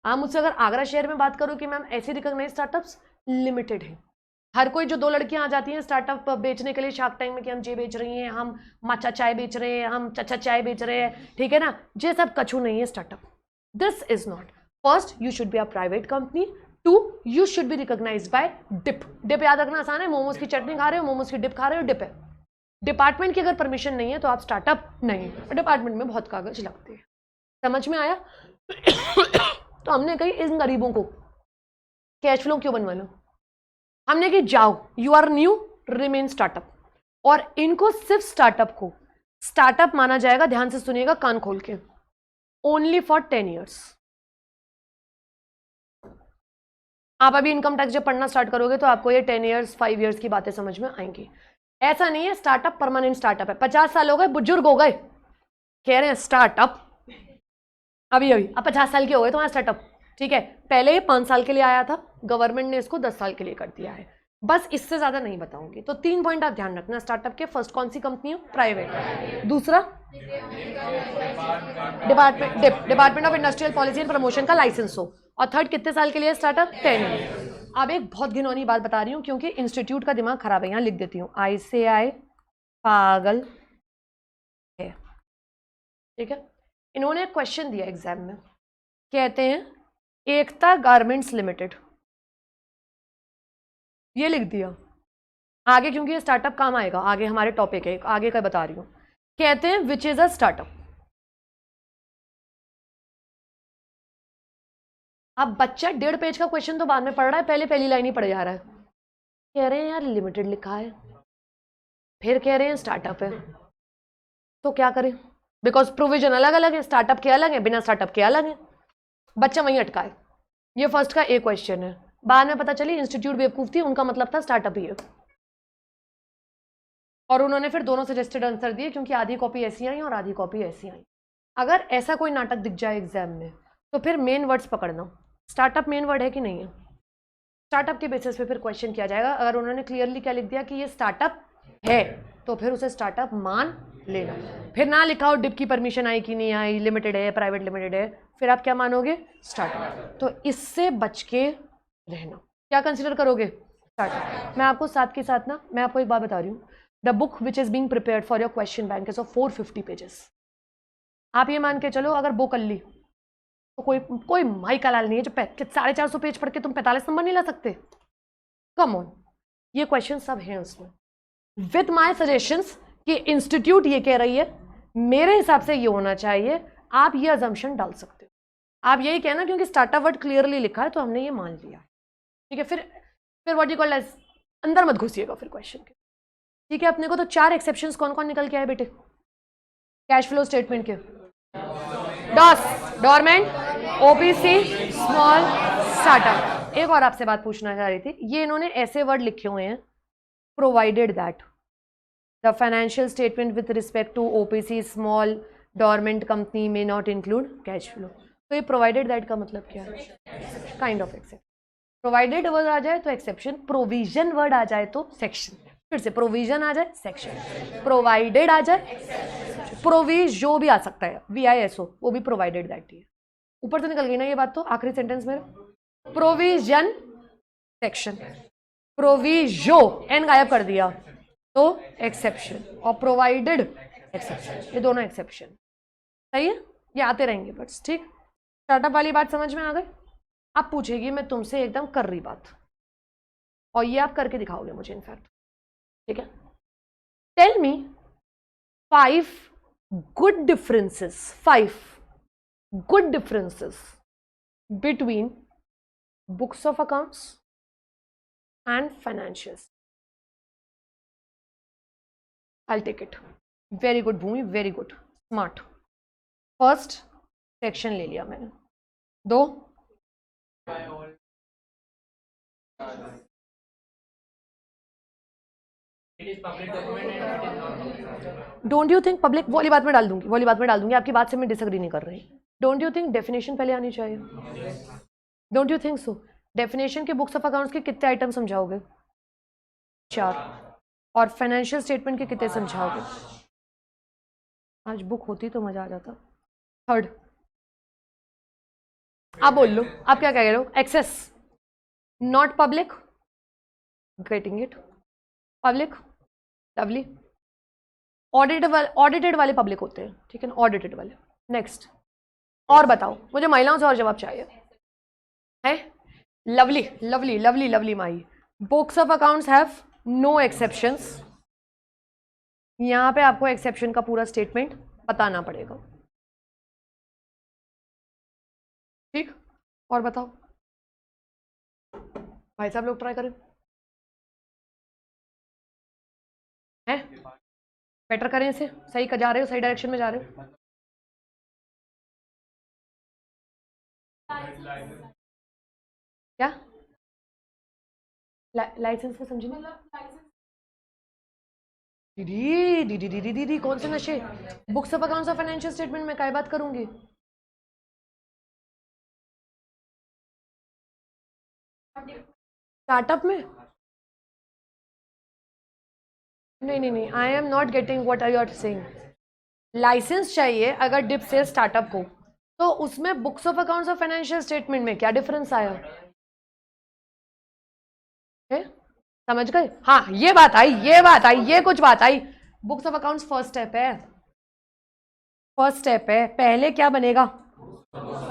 आप मुझसे अगर आगरा शहर में बात करो कि मैम ऐसे रिकॉग्नाइज स्टार्टअप्स लिमिटेड है। हर कोई जो 2 लड़कियां आ जाती हैं स्टार्टअप बेचने के लिए शार्क टैंक में कि हम ये बेच रही हैं, हम माचा चाय बेच रहे हैं, हम चचा चाय बेच रहे हैं, ठीक है ना, ये सब कछू नहीं है startup. This is not. First, you should be a private company. 2, you should be recognise by DIPP. DIPP याद रखना आसान है, मोमोज की चटनी खा रहे हो, मोमोज की डिप खा रहे हो, डिप है। डिपार्टमेंट की अगर परमिशन नहीं है तो आप स्टार्टअप नहीं। डिपार्टमेंट में बहुत कागज लगते हैं। समझ में आया? तो हमने कही इन गरीबों को कैश फ्लो क्यों बनवा लो, हमने कि जाओ, you are new, remain startup. और इनको सिर्फ स्टार्टअप को स्टार्टअप माना जाएगा, ध्यान से सुनिएगा कान खोल के, ओनली फॉर 10 ईयर्स। आप अभी इनकम टैक्स जब पढ़ना स्टार्ट करोगे तो आपको ये 10 ईयर्स 5 ईयर्स की बातें समझ में आएंगी। ऐसा नहीं है स्टार्टअप परमानेंट स्टार्टअप है। 50 साल हो गए, बुजुर्ग हो गए, कह रहे हैं स्टार्टअप, अभी अब 50 साल के हो गए तुम्हारा स्टार्टअप, ठीक है। पहले ये 5 साल के लिए आया था, गवर्नमेंट ने इसको 10 साल के लिए कर दिया है, बस इससे ज्यादा नहीं बताऊंगी। तो 3 पॉइंट आप ध्यान रखना स्टार्टअप के। फर्स्ट, कौन सी कंपनी है? प्राइवेट। दूसरा, department of industrial policy and promotion का लाइसेंस हो। और थर्ड, कितने साल के लिए स्टार्टअप? 10। अब एक बहुत घिनौनी बात बता रही हूँ क्योंकि इंस्टीट्यूट का दिमाग खराब है, यहाँ लिख देती हूँ, ICAI पागल है, ठीक है। इन्होंने एक क्वेश्चन दिया एग्जाम में, कहते हैं एकता गारमेंट्स लिमिटेड, ये लिख दिया आगे, क्योंकि ये स्टार्टअप काम आएगा, आगे हमारे टॉपिक है, आगे का बता रही हूँ। कहते हैं विच इज अ स्टार्टअप, अब बच्चा 1.5 पेज का क्वेश्चन तो बाद में पढ़ रहा है, पहले पहली लाइन ही पढ़ जा रहा है। कह रहे हैं यार लिमिटेड लिखा है, फिर कह रहे हैं स्टार्टअप है, तो क्या करें? बिकॉज प्रोविजन अलग अलग है, स्टार्टअप के अलग है, बिना स्टार्टअप के अलग है। बच्चा वहीं अटका है। ये फर्स्ट का एक क्वेश्चन है। बाद में पता चली इंस्टीट्यूट बेवकूफ थी, उनका मतलब था स्टार्टअप ही है, और उन्होंने फिर दोनों सजेस्टेड आंसर दिए, क्योंकि आधी कॉपी ऐसी आई और आधी कॉपी ऐसी आई। अगर ऐसा कोई नाटक दिख जाए एग्जाम में, तो फिर मेन वर्ड्स पकड़ना। स्टार्टअप मेन वर्ड है कि नहीं है? स्टार्टअप के बेसिस पे फिर क्वेश्चन किया जाएगा। अगर उन्होंने क्लियरली क्या लिख दिया कि ये स्टार्टअप है, तो फिर उसे स्टार्टअप मान लेना। फिर ना लिखा हो डिप की परमिशन आई कि नहीं आई, लिमिटेड है, प्राइवेट लिमिटेड है, फिर आप क्या मानोगे? स्टार्टअप। तो इससे बच के रहना। क्या कंसिडर करोगे? स्टार्टअप। मैं आपको साथ के साथ ना, मैं आपको एक बात बता रही हूँ, the book which is being prepared for your question bank is of 450 pages. आप ये मान के चलो अगर बुक कर ली तो कोई माई का लाल नहीं है जो 450 पेज पढ़ के तुम 45 नंबर नहीं ला सकते। कम ऑन, ये क्वेश्चन सब हैं उसमें, विद माई सजेशंस कि इंस्टीट्यूट ये कह रही है, मेरे हिसाब से ये होना चाहिए। आप ये अजम्पशन डाल सकते हो। आप यही कहना क्योंकि स्टार्टअप वर्ड क्लियरली लिखा है तो हमने ये मान लिया, ठीक है। फिर व्हाट यू कॉल एज, अंदर मत घुसिएगा फिर क्वेश्चन के, ठीक है। अपने को तो 4 एक्सेप्शंस कौन कौन निकल के आए बेटे कैश फ्लो स्टेटमेंट के? डॉस, डोरमेंट, ओपीसी, स्मॉल, स्टार्टअप। एक और आपसे बात पूछना चाह रही थी, ये इन्होंने ऐसे वर्ड लिखे हुए हैं, provided that the financial statement with respect to OPC, small, dormant company में नॉट इंक्लूड कैश फ्लो। तो ये प्रोवाइडेड दैट का मतलब क्या है? Kind of exception. Provided word आ जाए तो एक्सेप्शन, प्रोविजन वर्ड आ जाए तो सेक्शन। फिर से प्रोविजन आ जाए सेक्शन, प्रोवाइडेड आ जाए, प्रोविज जो भी आ सकता है, VISO, वो भी प्रोवाइडेड दैट ही है। ऊपर से निकल गई ना ये बात? तो आखिरी सेंटेंस में प्रोविजन सेक्शन, प्रोविजो एन गायब कर दिया तो एक्सेप्शन, और प्रोवाइडेड एक्सेप्शन, ये दोनों एक्सेप्शन। सही है, ये आते रहेंगे बट्स, ठीक। स्टार्टअप वाली बात समझ में आ गई? अब पूछेगी मैं तुमसे एकदम कर रही बात, और ये आप करके दिखाओगे मुझे इनफैक्ट, ठीक है। Tell me 5 good differences, 5 good differences between books of accounts and financials. I'll take it. Very good Bhumi, very good, smart. First section ले लिया मैंने। 2, डोंट यू थिंक पब्लिक, वाली बात में डाल दूंगी, आपकी बात से मैं डिसएग्री नहीं कर रही। डोंट यू थिंक डेफिनेशन पहले आनी चाहिए? Don't you think so? Definition के बुक्स ऑफ अकाउंट्स के कितने आइटम समझाओगे? 4। और फाइनेंशियल स्टेटमेंट के कितने समझाओगे? आज बुक होती तो मजा आ जाता। 3rd, आप बोल लो, आप क्या कह रहे हो? Access, not public, getting it, public, lovely. Audited वाले पब्लिक होते हैं, ठीक है ना, ऑडिटेड वाले। नेक्स्ट, और बताओ मुझे, महिलाओं से और जवाब चाहिए है? Lovely lovely lovely lovely my, books of accounts have no exceptions. यहां पे आपको एक्सेप्शन का पूरा स्टेटमेंट बताना पड़ेगा, ठीक। और बताओ भाई साहब, लोग ट्राई करें हैं, बेटर करें इसे, सही कर जा रहे हो, सही डायरेक्शन में जा रहे हो। क्या लाइसेंस को समझी नहीं? दीदी कौन से नशे? बुक्स ऑफ अकाउंट्स और फाइनेंशियल स्टेटमेंट में क्या बात करूंगी? स्टार्टअप में नहीं, I am not getting what are you are saying. Licence चाहिए अगर डिप से स्टार्टअप को, तो उसमें बुक्स ऑफ अकाउंट्स और फाइनेंशियल स्टेटमेंट में क्या डिफरेंस आया है? समझ गए? हाँ, ये बात आई, ये कुछ बात आई। Books of accounts first step है, पहले क्या बनेगा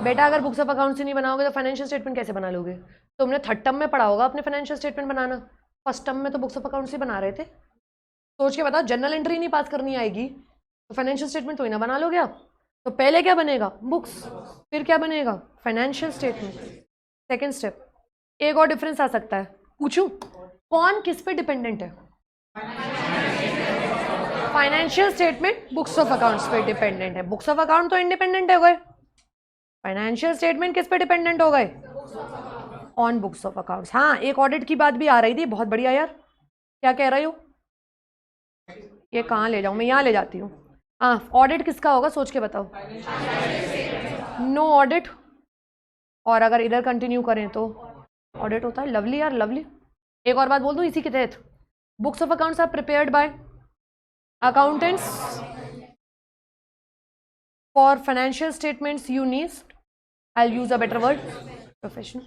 बेटा? अगर बुक्स ऑफ अकाउंट्स ही नहीं बनाओगे तो फाइनेंशियल स्टेटमेंट कैसे बना लोगे? तुमने 3rd टर्म में पढ़ा होगा अपने फाइनेंशियल स्टेटमेंट बनाना, 1st टर्म में तो बुक्स ऑफ अकाउंट्स ही बना रहे थे। सोच के बताओ, जनरल एंट्री नहीं पास करनी आएगी तो फाइनेंशियल स्टेटमेंट तो ही ना बना लोगे आप। तो पहले क्या बनेगा? बुक्स, फिर क्या बनेगा? Financial statement. सेकेंड स्टेप, एक और डिफरेंस आ सकता है, पूछूं कौन किस पे डिपेंडेंट है? Financial statement books of accounts पे डिपेंडेंट है, बुक्स ऑफ अकाउंट तो इंडिपेंडेंट हो गए, फाइनेंशियल स्टेटमेंट किस पे डिपेंडेंट हो गए? On books of accounts. हाँ, एक ऑडिट की बात भी आ रही थी, बहुत बढ़िया यार, क्या कह रही हो? ये कहाँ ले जाऊं मैं, यहाँ ले जाती हूँ। हाँ, ऑडिट किसका होगा सोच के बताओ। नो ऑडिट, और अगर इधर कंटिन्यू करें तो ऑडिट होता है। लवली यार, लवली। एक और बात बोल दूं इसी के तहत, books of accounts are prepared by accountants, for financial statements you need, I use a better word, professional.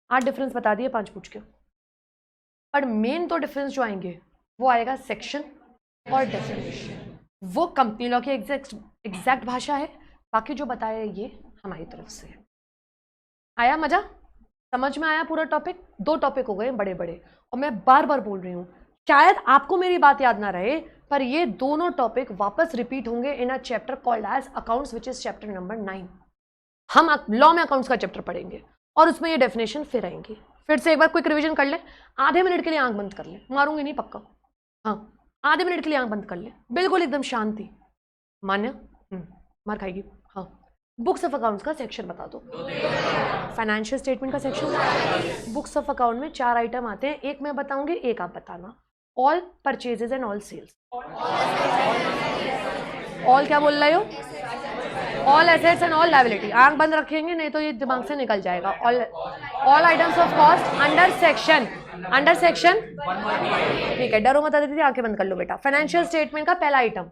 8 difference बता दिए 5 पूछ के, पर मेन तो डिफरेंस जो आएंगे वो आएगा सेक्शन और डेफिनेशन। वो कंपनी लॉ की एग्जैक्ट भाषा है, बाकी जो बताया है ये हमारी तरफ से है। आया मजा? समझ में आया पूरा टॉपिक? 2 टॉपिक हो गए बड़े बड़े, और मैं बार बार बोल रही हूँ, शायद आपको मेरी बात याद ना रहे, पर ये दोनों टॉपिक वापस रिपीट होंगे in a chapter called as accounts, which is chapter number 9। हम लॉ में अकाउंट्स का चैप्टर पढ़ेंगे और उसमें ये डेफिनेशन फिर आएंगी। फिर से एक बार क्विक रिवीजन कर ले, आधे मिनट के लिए आंख बंद कर ले, मारूंगी नहीं पक्का। हाँ, आधे मिनट के लिए आंख बंद कर ले, बिल्कुल एकदम शांति। मान्य? मार खाएगी। हाँ, बुक्स ऑफ अकाउंट्स का सेक्शन बता दो। फाइनेंशियल स्टेटमेंट का सेक्शन, बुक्स ऑफ अकाउंट में 4 आइटम आते हैं, एक मैं बताऊंगी, एक आप बताना। All purchases and all sales. All क्या बोल रहे हो? All assets and all liability. आंख बंद रखेंगे नहीं तो ये दिमाग से निकल जाएगा। All items of cost under section, under section, ठीक है, डरो मत दीदी, आंखें बंद कर लो बेटा। फाइनेंशियल स्टेटमेंट का पहला आइटम,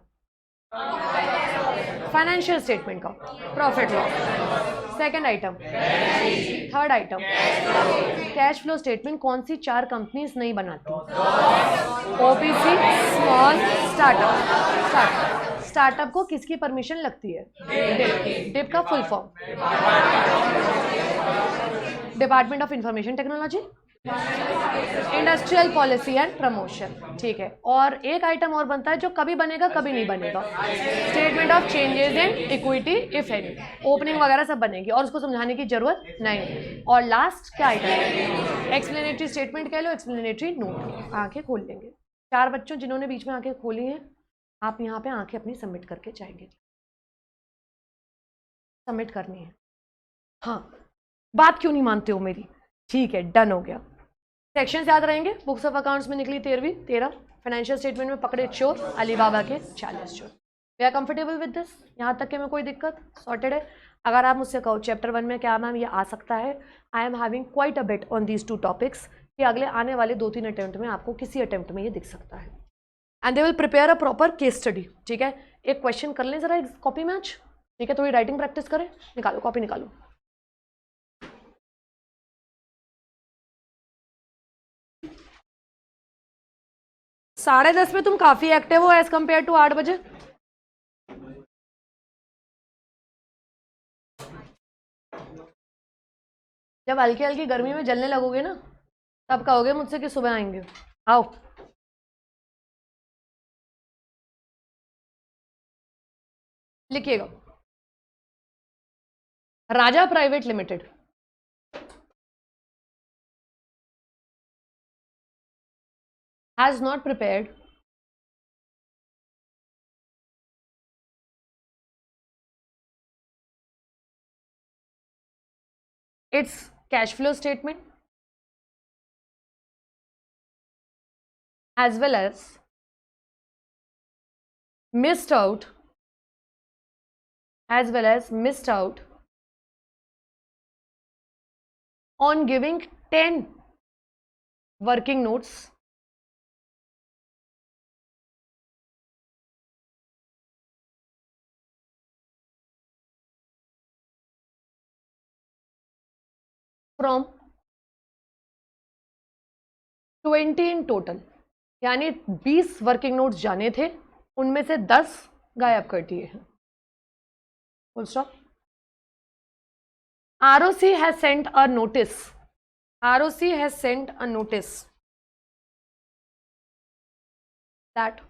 फाइनेंशियल स्टेटमेंट का profit loss. Second item, third item, cash flow statement कौन सी 4 कंपनीज नहीं बनाती? OPC, small, startup. स्टार्टअप को किसकी परमिशन लगती है? डिप। डिप का full form, department of information technology, industrial policy and promotion. ठीक है, और एक आइटम और बनता है जो कभी बनेगा कभी नहीं बनेगा, statement of changes in equity if any. Opening वगैरह सब बनेगी और उसको समझाने की जरूरत नहीं। और लास्ट क्या आइटम है? एक्सप्लेनेटरी स्टेटमेंट कह लो, एक्सप्लेनेटरी नोट। आंखें खोल लेंगे 4 बच्चों जिन्होंने बीच में आंखें खोली हैं, आप यहाँ पे आंखें अपनी सबमिट करके जाएंगे, सबमिट करनी है। हाँ, बात क्यों नहीं मानते हो मेरी? ठीक है, डन हो गया। सेक्शंस याद रहेंगे, बुक्स ऑफ अकाउंट्स में निकली 13, फाइनेंशियल स्टेटमेंट में पकड़े चोर, अलीबाबा के 40 चोर। We are comfortable with this? यहाँ तक के में कोई दिक्कत? सॉर्टेड है। अगर आप मुझसे कहो चैप्टर 1 में क्या मैम ये आ सकता है, I am having quite a bit on these 2 topics, कि अगले आने वाले 2-3 अटेम्प्ट में आपको किसी अटेम्प्ट में ये दिख सकता है, and they will prepare a proper case study. ठीक है, एक क्वेश्चन कर लें जरा एक कॉपी में आज, ठीक है, थोड़ी राइटिंग प्रैक्टिस करें। निकालो कॉपी, निकालो। साढ़े 10 में तुम काफी एक्टिव हो एज कंपेयर टू 8 बजे। जब हल्की हल्की गर्मी में जलने लगोगे ना, तब कहोगे मुझसे कि सुबह आएंगे। आओ, लिखिएगा, Raja private limited has not prepared its cash flow statement as well as missed out on giving 10 working notes from 20 in total। यानी 20 वर्किंग नोट्स जाने थे, उनमें से 10 गायब कर दिए हैं। Full stop. ROC has sent a notice, ROC has sent a notice that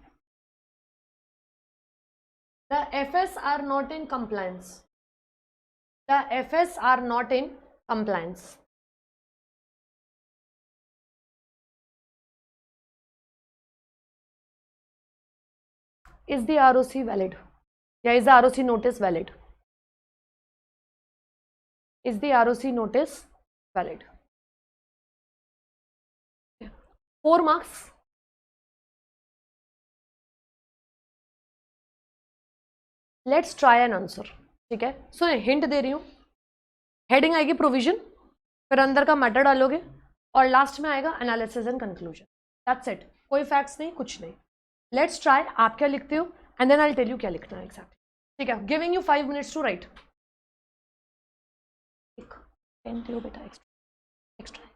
the FS are not in compliance, the FS are not in Compliance. Is the ROC valid? Yeah, is the ROC notice valid? Is the ROC notice valid? 4 marks. Let's try an answer. ठीक है, सुने hint दे रही हूं. Heading आएगी provision, फिर अंदर का matter डालोगे और लास्ट में आएगा analysis and conclusion. That's it. कोई फैक्ट्स नहीं, कुछ नहीं. Let's try. आप क्या लिखते हो and then I tell you क्या लिखना है एग्जैक्टली. ठीक है, giving you 5 minutes to write. Pen दो बेटा एक्स्ट्रा.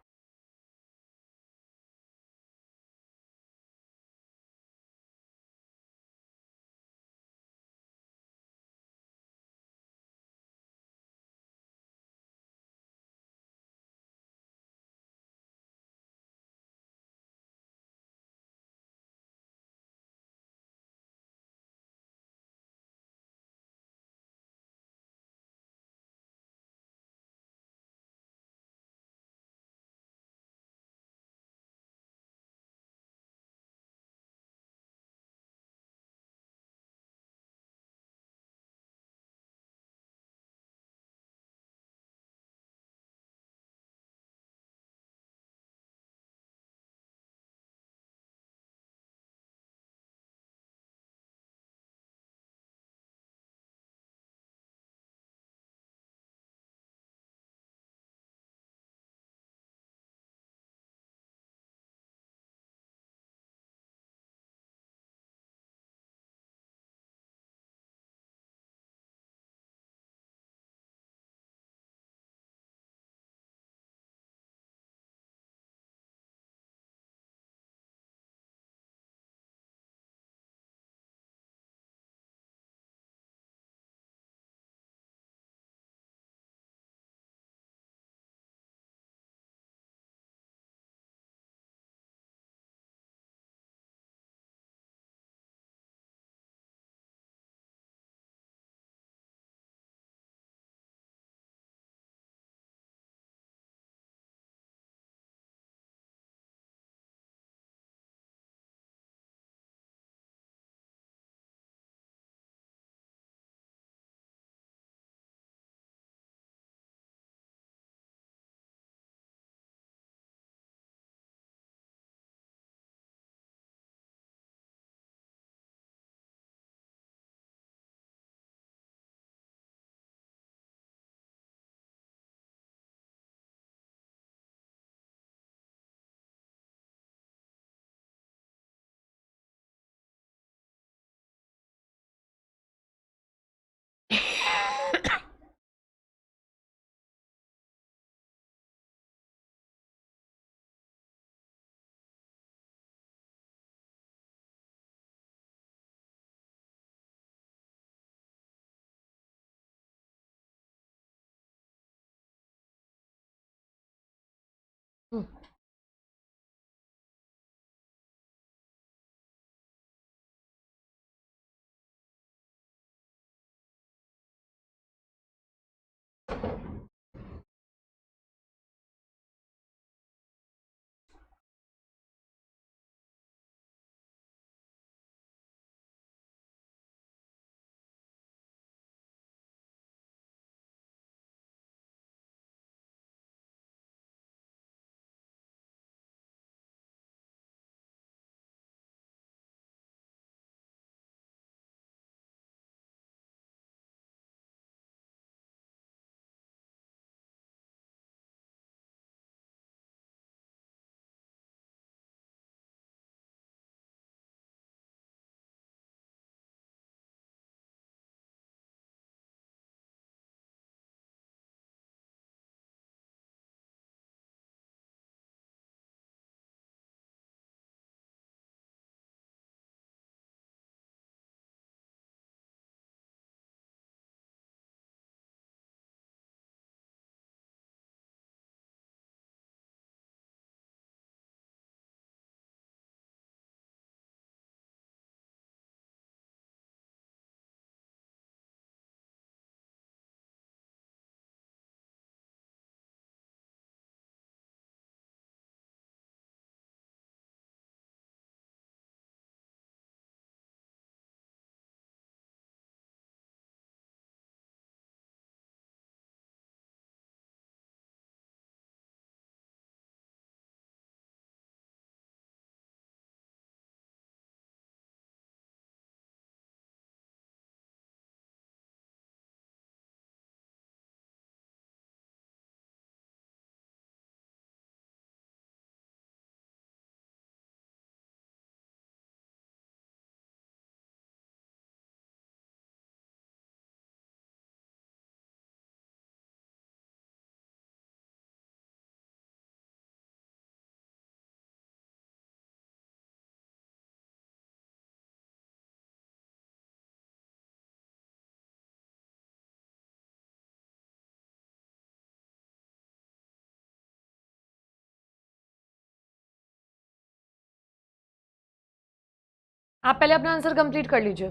आप पहले अपना आंसर कंप्लीट कर लीजिए,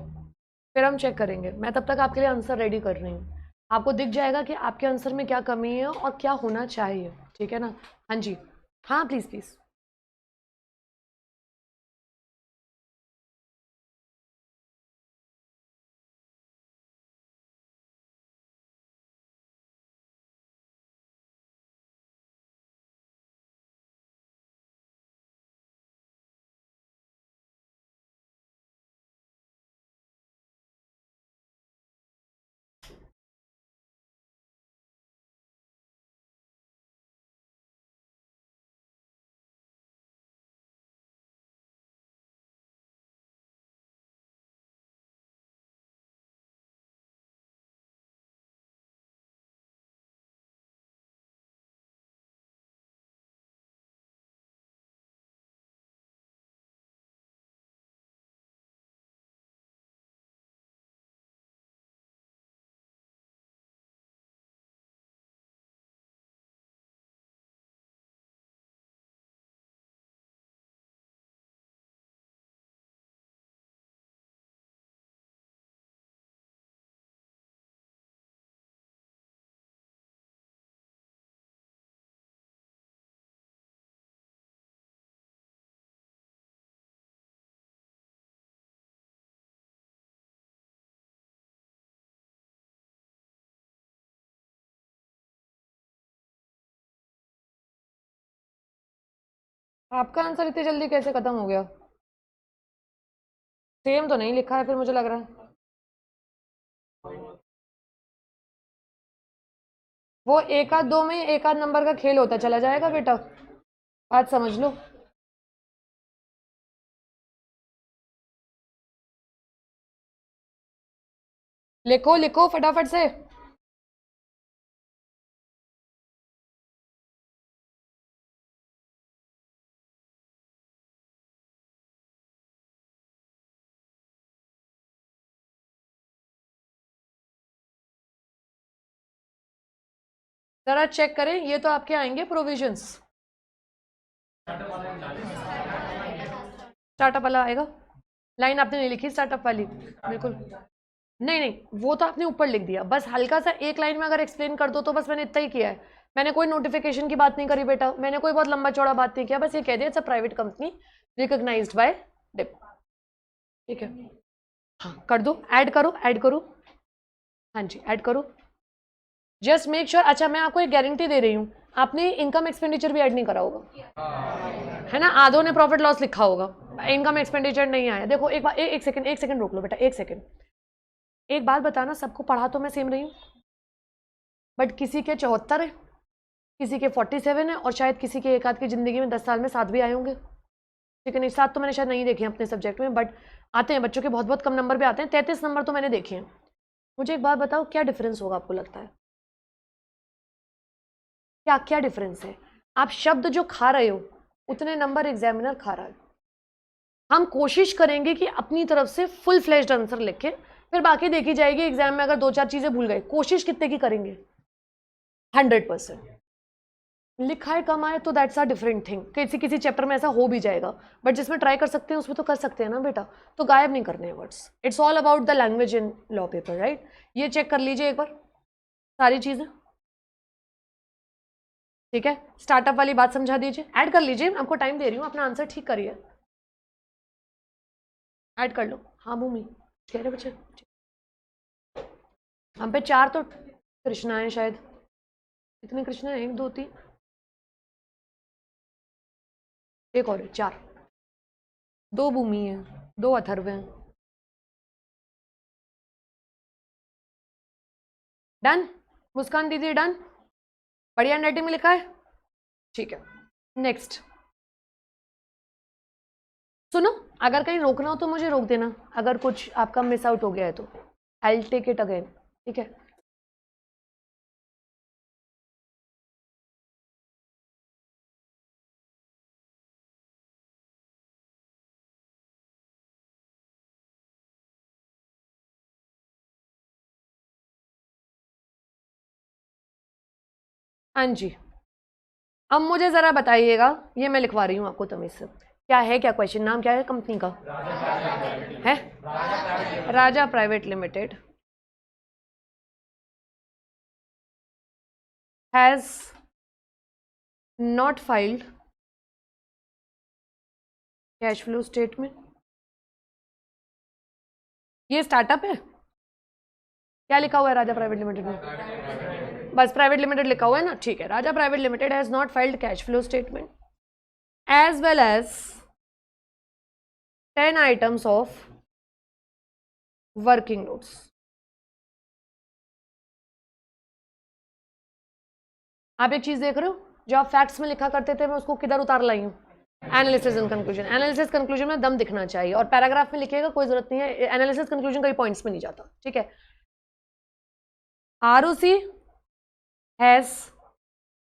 फिर हम चेक करेंगे। मैं तब तक आपके लिए आंसर रेडी कर रही हूँ। आपको दिख जाएगा कि आपके आंसर में क्या कमी है और क्या होना चाहिए, ठीक है ना? हाँ जी, हाँ प्लीज़ प्लीज़। आपका आंसर इतनी जल्दी कैसे खत्म हो गया? सेम तो नहीं लिखा है फिर, मुझे लग रहा है वो एक आध दो में एक आध नंबर का खेल होता चला जाएगा बेटा, बात समझ लो। लिखो लिखो फटाफट से। जरा चेक करें, ये तो आपके आएंगे प्रोविजंस। स्टार्टअप वाला आएगा, लाइन आपने नहीं लिखी स्टार्टअप वाली, बिल्कुल। नहीं नहीं, वो तो आपने ऊपर लिख दिया, बस हल्का सा एक लाइन में अगर एक्सप्लेन कर दो तो बस मैंने इतना ही किया है। मैंने कोई नोटिफिकेशन की बात नहीं करी बेटा, मैंने कोई बहुत लंबा चौड़ा बात नहीं किया, बस ये कह दिया it's a private company recognised by DIPP, ठीक है? हाँ कर दो, ऐड करो ऐड करो। हाँ जी ऐड करो, जस्ट मेक श्योर। अच्छा मैं आपको एक गारंटी दे रही हूँ, आपने इनकम एक्सपेंडिचर भी ऐड नहीं करा होगा, है ना? आधों ने प्रॉफिट लॉस लिखा होगा, इनकम एक्सपेंडिचर नहीं आया। देखो एक बार, एक सेकंड रोक लो बेटा, एक सेकंड। एक बात बताना, सबको पढ़ा तो मैं सेम रही हूँ, बट किसी के 74 है, किसी के 47 है, और शायद किसी के एक आध की ज़िंदगी में 10 साल में 7 भी आए होंगे, ठीक है? नहीं 7 तो मैंने शायद नहीं देखे हैं अपने सब्जेक्ट में, बट आते हैं बच्चों के, बहुत बहुत कम नंबर पे आते हैं। 33 नंबर तो मैंने देखे हैं। मुझे एक बात बताओ, क्या डिफरेंस होगा आपको लगता है? क्या क्या डिफरेंस है? आप शब्द जो खा रहे हो उतने नंबर एग्जामिनर खा रहा है। हम कोशिश करेंगे कि अपनी तरफ से फुल फ्लेश्ड आंसर लिखें, फिर बाकी देखी जाएगी एग्जाम में। अगर दो चार चीजें भूल गए, कोशिश कितने की करेंगे? 100%। लिखा है कम आए तो दैट्स अ डिफरेंट थिंग, किसी किसी चैप्टर में ऐसा हो भी जाएगा, बट जिसमें ट्राई कर सकते हैं उसमें तो कर सकते हैं ना बेटा, तो गायब नहीं करने हैं words. It's all about the language in law paper, right? ये चेक कर लीजिए एक बार सारी चीजें, ठीक है? स्टार्टअप वाली बात समझा दीजिए, ऐड कर लीजिए, आपको टाइम दे रही हूँ, अपना आंसर ठीक करिए, ऐड कर लो। हाँ भूमि कह रहे बच्चे, हम पे 4 तो कृष्णा है शायद, कितने कृष्णा है? 1 2 3, एक और है, 4। 2 भूमि है, 2 अथर्व हैं। डन? मुस्कान दीदी डन? बढ़िया हैंडराइटिंग में लिखा है, ठीक है। नेक्स्ट सुनो, अगर कहीं रोकना हो तो मुझे रोक देना, अगर कुछ आपका मिस आउट हो गया है तो I will take it again, ठीक है? हाँ जी, अब मुझे ज़रा बताइएगा, ये मैं लिखवा रही हूँ आपको तमीज़ से, क्या है, क्या क्वेश्चन, नाम क्या है कंपनी का? है Raja private limited has not filed cash flow statement. ये स्टार्टअप है, क्या लिखा हुआ है राजा प्राइवेट लिमिटेड में? बस प्राइवेट लिमिटेड लिखा हुआ है ना, ठीक है। Raja private limited has not filed cash flow statement as well as 10 items of working notes. आप एक चीज देख रहे हो, जो आप फैक्ट्स में लिखा करते थे मैं उसको किधर उतार लाई हूं? Analysis and conclusion. Analysis conclusion में दम दिखना चाहिए, और पैराग्राफ में लिखिएगा कोई जरूरत नहीं है, एनालिसिस कंक्लूजन कई पॉइंट्स में नहीं जाता, ठीक है। ROC has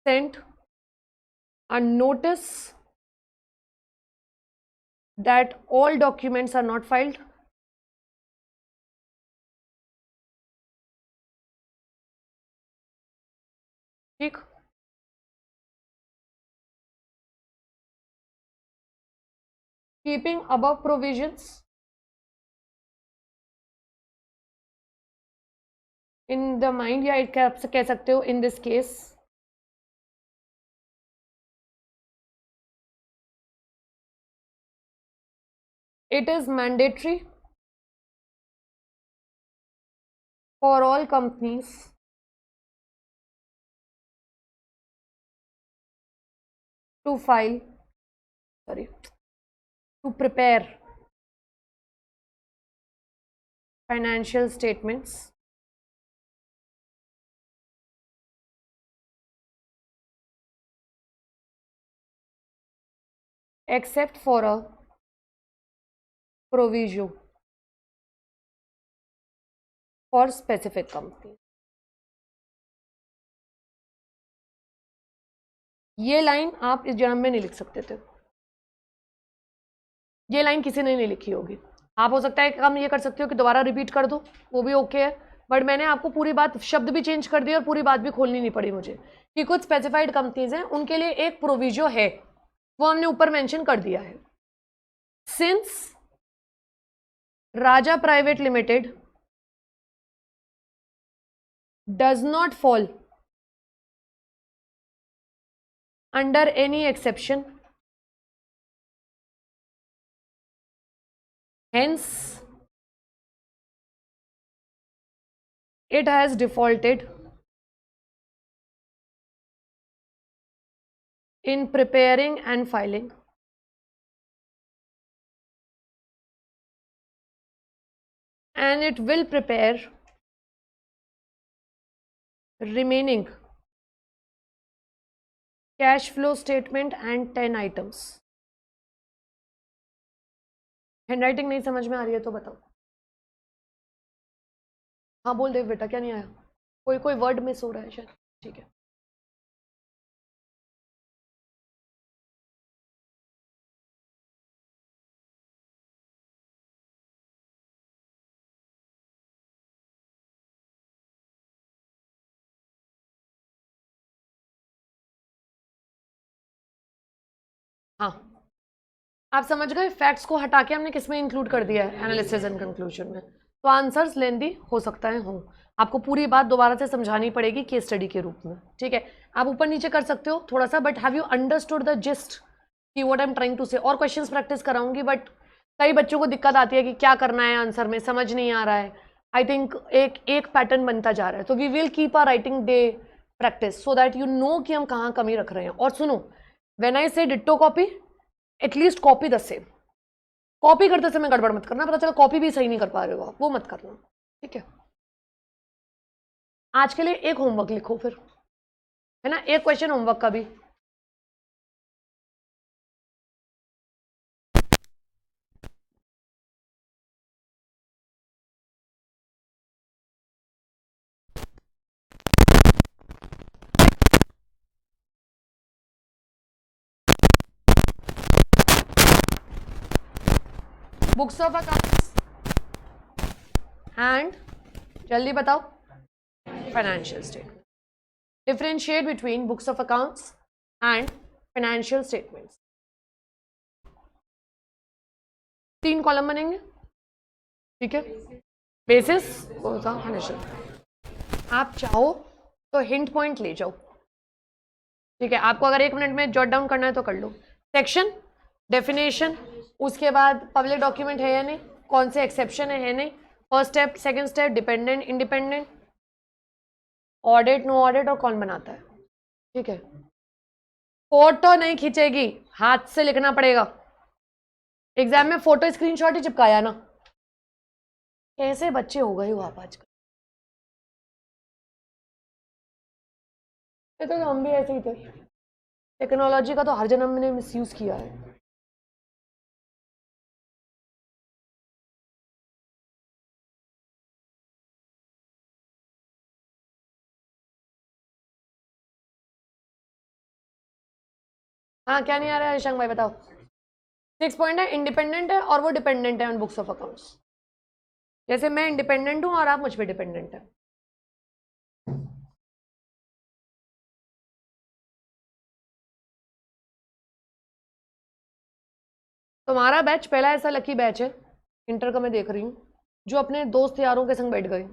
sent a notice that all documents are not filed. ठीक, keeping above provisions in the mind, या कह सकते हो in this case it is mandatory for all companies to prepare financial statements except for a proviso for specific company। ये line आप इस जन्म में नहीं लिख सकते थे, ये लाइन किसी ने नहीं लिखी होगी। आप हो सकता है काम ये कर सकते हो कि दोबारा रिपीट कर दो, वो भी ओके है, बट मैंने आपको पूरी बात, शब्द भी चेंज कर दिया और पूरी बात भी खोलनी नहीं पड़ी मुझे, कि कुछ स्पेसिफाइड कंपनीज हैं उनके लिए एक प्रोविजो है, वो हमने ऊपर मेंशन कर दिया है। Since Raja private limited does not fall under any exception, hence it has defaulted in preparing and filing and it will prepare remaining cash flow statement and 10 items। Handwriting नहीं समझ में आ रही है तो बताओ। हाँ बोल दे बेटा, क्या नहीं आया? कोई वर्ड मिस हो रहा है शायद, ठीक है। हाँ आप समझ गए, फैक्ट्स को हटा के हमने किस में इंक्लूड कर दिया है? एनालिसिस एंड कंक्लूजन में। तो आंसर्स लेंदी हो सकता है हो, आपको पूरी बात दोबारा से समझानी पड़ेगी केस स्टडी के रूप में, ठीक है। आप ऊपर नीचे कर सकते हो थोड़ा सा, but have you understood the gist कि what I am trying to say. और क्वेश्चंस प्रैक्टिस कराऊंगी, बट कई बच्चों को दिक्कत आती है कि क्या करना है आंसर में, समझ नहीं आ रहा है। आई थिंक एक पैटर्न बनता जा रहा है, तो we will keep a writing day practice so that you know कि हम कहाँ कमी रख रहे हैं। और सुनो, व्हेन आई से ditto copy, at least copy the same. Copy करते समय गड़बड़ मत करना, पता चला कॉपी भी सही नहीं कर पा रहे हो आप, वो मत करना, ठीक है। आज के लिए एक होमवर्क लिखो फिर, है ना, एक क्वेश्चन होमवर्क का भी। बुक्स ऑफ अकाउंट्स एंड, जल्दी बताओ, financial statement. Differentiate between books of accounts and financial statements. 3 column बनेंगे, ठीक है। बेसिस होता फाइनेंशियल। आप चाहो तो हिंट पॉइंट ले जाओ, ठीक है। आपको अगर 1 मिनट में जॉट डाउन करना है तो कर लो। सेक्शन, डेफिनेशन, उसके बाद पब्लिक डॉक्यूमेंट है या नहीं, कौन से एक्सेप्शन है नहीं, first step, second step, dependent, independent, audit, no audit, और कौन बनाता है, ठीक है। फोटो नहीं खींचेगी, हाथ से लिखना पड़ेगा। एग्जाम में फोटो स्क्रीनशॉट ही चिपकाया ना, कैसे बच्चे हो गए हो आप आजकल। ये तो हम भी ऐसे ही थे, टेक्नोलॉजी का तो हर जन्म ने मिसयूज किया है। हाँ, क्या नहीं आ रहा है शंक भाई, बताओ। 6 पॉइंट है, इंडिपेंडेंट है और वो डिपेंडेंट है ऑन बुक्स ऑफ अकाउंट्स। जैसे मैं इंडिपेंडेंट हूं और आप मुझ पे डिपेंडेंट है। तुम्हारा बैच पहला ऐसा लकी बैच है इंटर का, मैं देख रही हूँ, जो अपने दोस्त यारों के संग बैठ गए।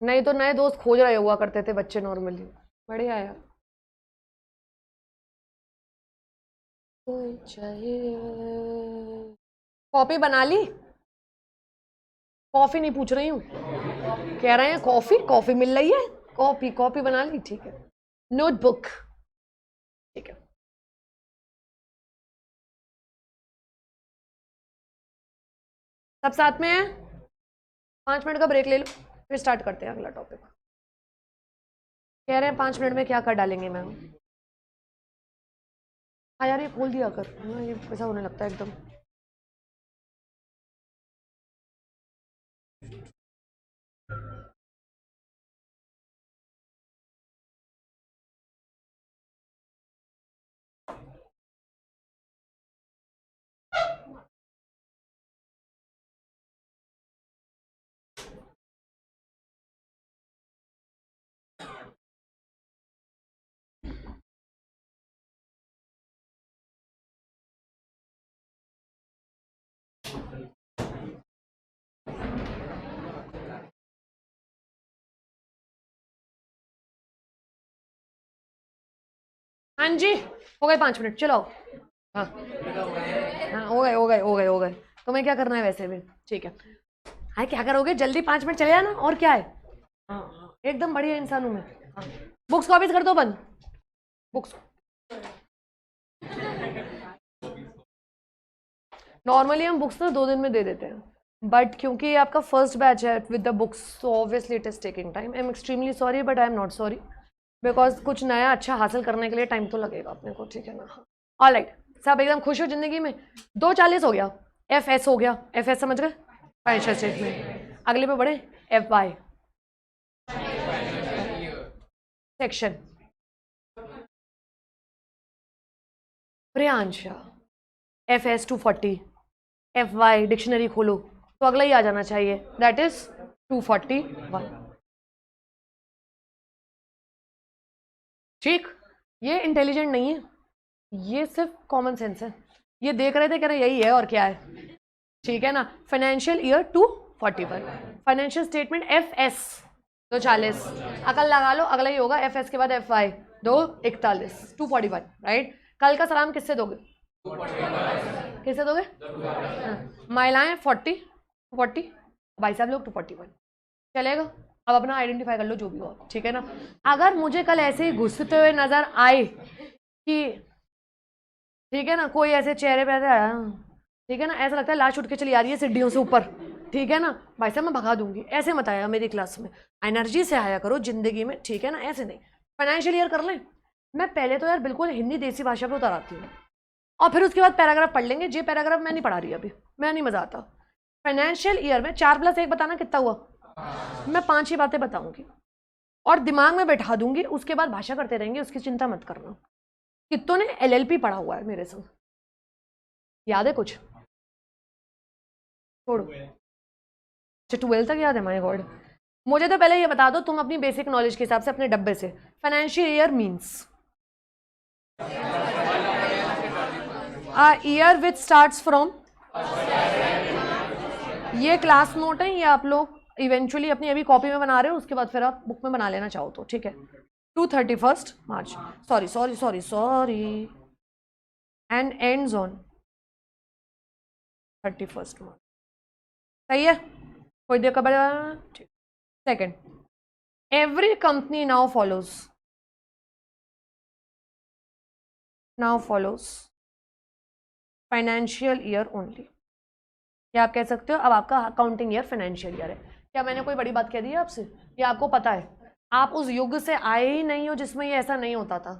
नहीं तो नए दोस्त खोज रहे हुआ करते थे बच्चे नॉर्मली। बढ़िया यार। चाहिए कॉपी बना ली, कॉफी नहीं पूछ रही हूँ, कह रहे हैं कॉफी, कॉफी मिल रही है, कॉपी, कॉपी बना ली, ठीक है। नोटबुक, ठीक है। सब साथ में है, 5 मिनट का ब्रेक ले लो, फिर स्टार्ट करते हैं अगला टॉपिक। कह रहे हैं 5 मिनट में क्या कर डालेंगे मैम। हाँ यार, ये खोल दिया कर, ये ऐसा होने लगता है एकदम। हाँ जी, हो गए 5 मिनट, चलो। हाँ हाँ, हो गए हो गए हो गए हो गए। तुम्हें क्या करना है वैसे भी, ठीक है। हाँ, क्या करोगे, जल्दी 5 मिनट चले जाना, और क्या है। हाँ हाँ, एकदम बढ़िया इंसान हूँ मैं। हाँ, बुक्स कॉपीज कर दो बंद, बुक्स। नॉर्मली हम बुक्स ना 2 दिन में दे देते हैं, बट क्योंकि ये आपका फर्स्ट बैच है with the books, so obviously it is taking time. I am extremely sorry, but I am not sorry, because कुछ नया अच्छा हासिल करने के लिए टाइम तो लगेगा अपने को, ठीक है ना। ऑलराइट, सब एकदम खुश हो जिंदगी में। 2:40 हो गया, एफ एस हो गया, एफ एस समझ गए, फाइनेंशियल स्टेटमेंट। अगले पे बढ़े, F Y section. Priyansha, F S 240, F Y dictionary खोलो तो अगला ही आ जाना चाहिए, दैट इज 241। ठीक, ये इंटेलिजेंट नहीं है, ये सिर्फ कॉमन सेंस है। ये देख रहे थे, कह रहे यही है और क्या है, ठीक है ना। Financial year 241, financial statement F S 240, अकल लगा लो, अगला ही होगा। एफ एस के बाद एफ वाई 241, 241, राइट। कल का सलाम किससे दोगे, किससे दोगे। महिलाएं 40, भाई साहब लोग 241, चलेगा। अब अपना आइडेंटिफाई कर लो जो भी हो, ठीक है ना। अगर मुझे कल ऐसे ही घुसते हुए नजर आए कि, ठीक है ना, कोई ऐसे चेहरे पे ऐसे आया, ठीक है ना, ऐसा लगता है लाश उठ के चली आ रही है सीढ़ियों से ऊपर, ठीक है ना, भाई साहब मैं भगा दूंगी, ऐसे मत आया मेरी क्लास में। एनर्जी से आया करो जिंदगी में, ठीक है ना, ऐसे नहीं। फाइनेंशियल ईयर कर लें, मैं पहले तो यार बिल्कुल हिंदी देसी भाषा पे उतर आती हूँ, और फिर उसके बाद पैराग्राफ पढ़ लेंगे। जे पैराग्राफ मैं नहीं पढ़ा रही अभी, मैं नहीं मजा आता। फाइनेंशियल ईयर में 4+1 बताना कितना हुआ, मैं 5 ही बातें बताऊंगी और दिमाग में बैठा दूंगी, उसके बाद भाषा करते रहेंगे, उसकी चिंता मत करना। कितनों ने LLP पढ़ा हुआ है मेरे संग, याद है कुछ, छोड़ो। अच्छा 12 तक याद है, माय गॉड। मुझे तो पहले ये बता दो तुम अपनी बेसिक नॉलेज के हिसाब से अपने डब्बे से, financial year means a year which starts from ये क्लास नोट है, ये आप लोग इवेंचुअली अपनी अभी कॉपी में बना रहे हो, उसके बाद फिर आप बुक में बना लेना चाहो तो, ठीक है। To 31 March, sorry and ends on 31 March, सही है। कोई देखा बड़ा, ठीक। Second, every company now follows financial year only, या आप कह सकते हो अब आपका अकाउंटिंग ईयर फाइनेंशियल ईयर है। क्या मैंने कोई बड़ी बात कह दी है आपसे? ये आपको पता है, आप उस युग से आए ही नहीं हो जिसमें ये ऐसा नहीं होता था।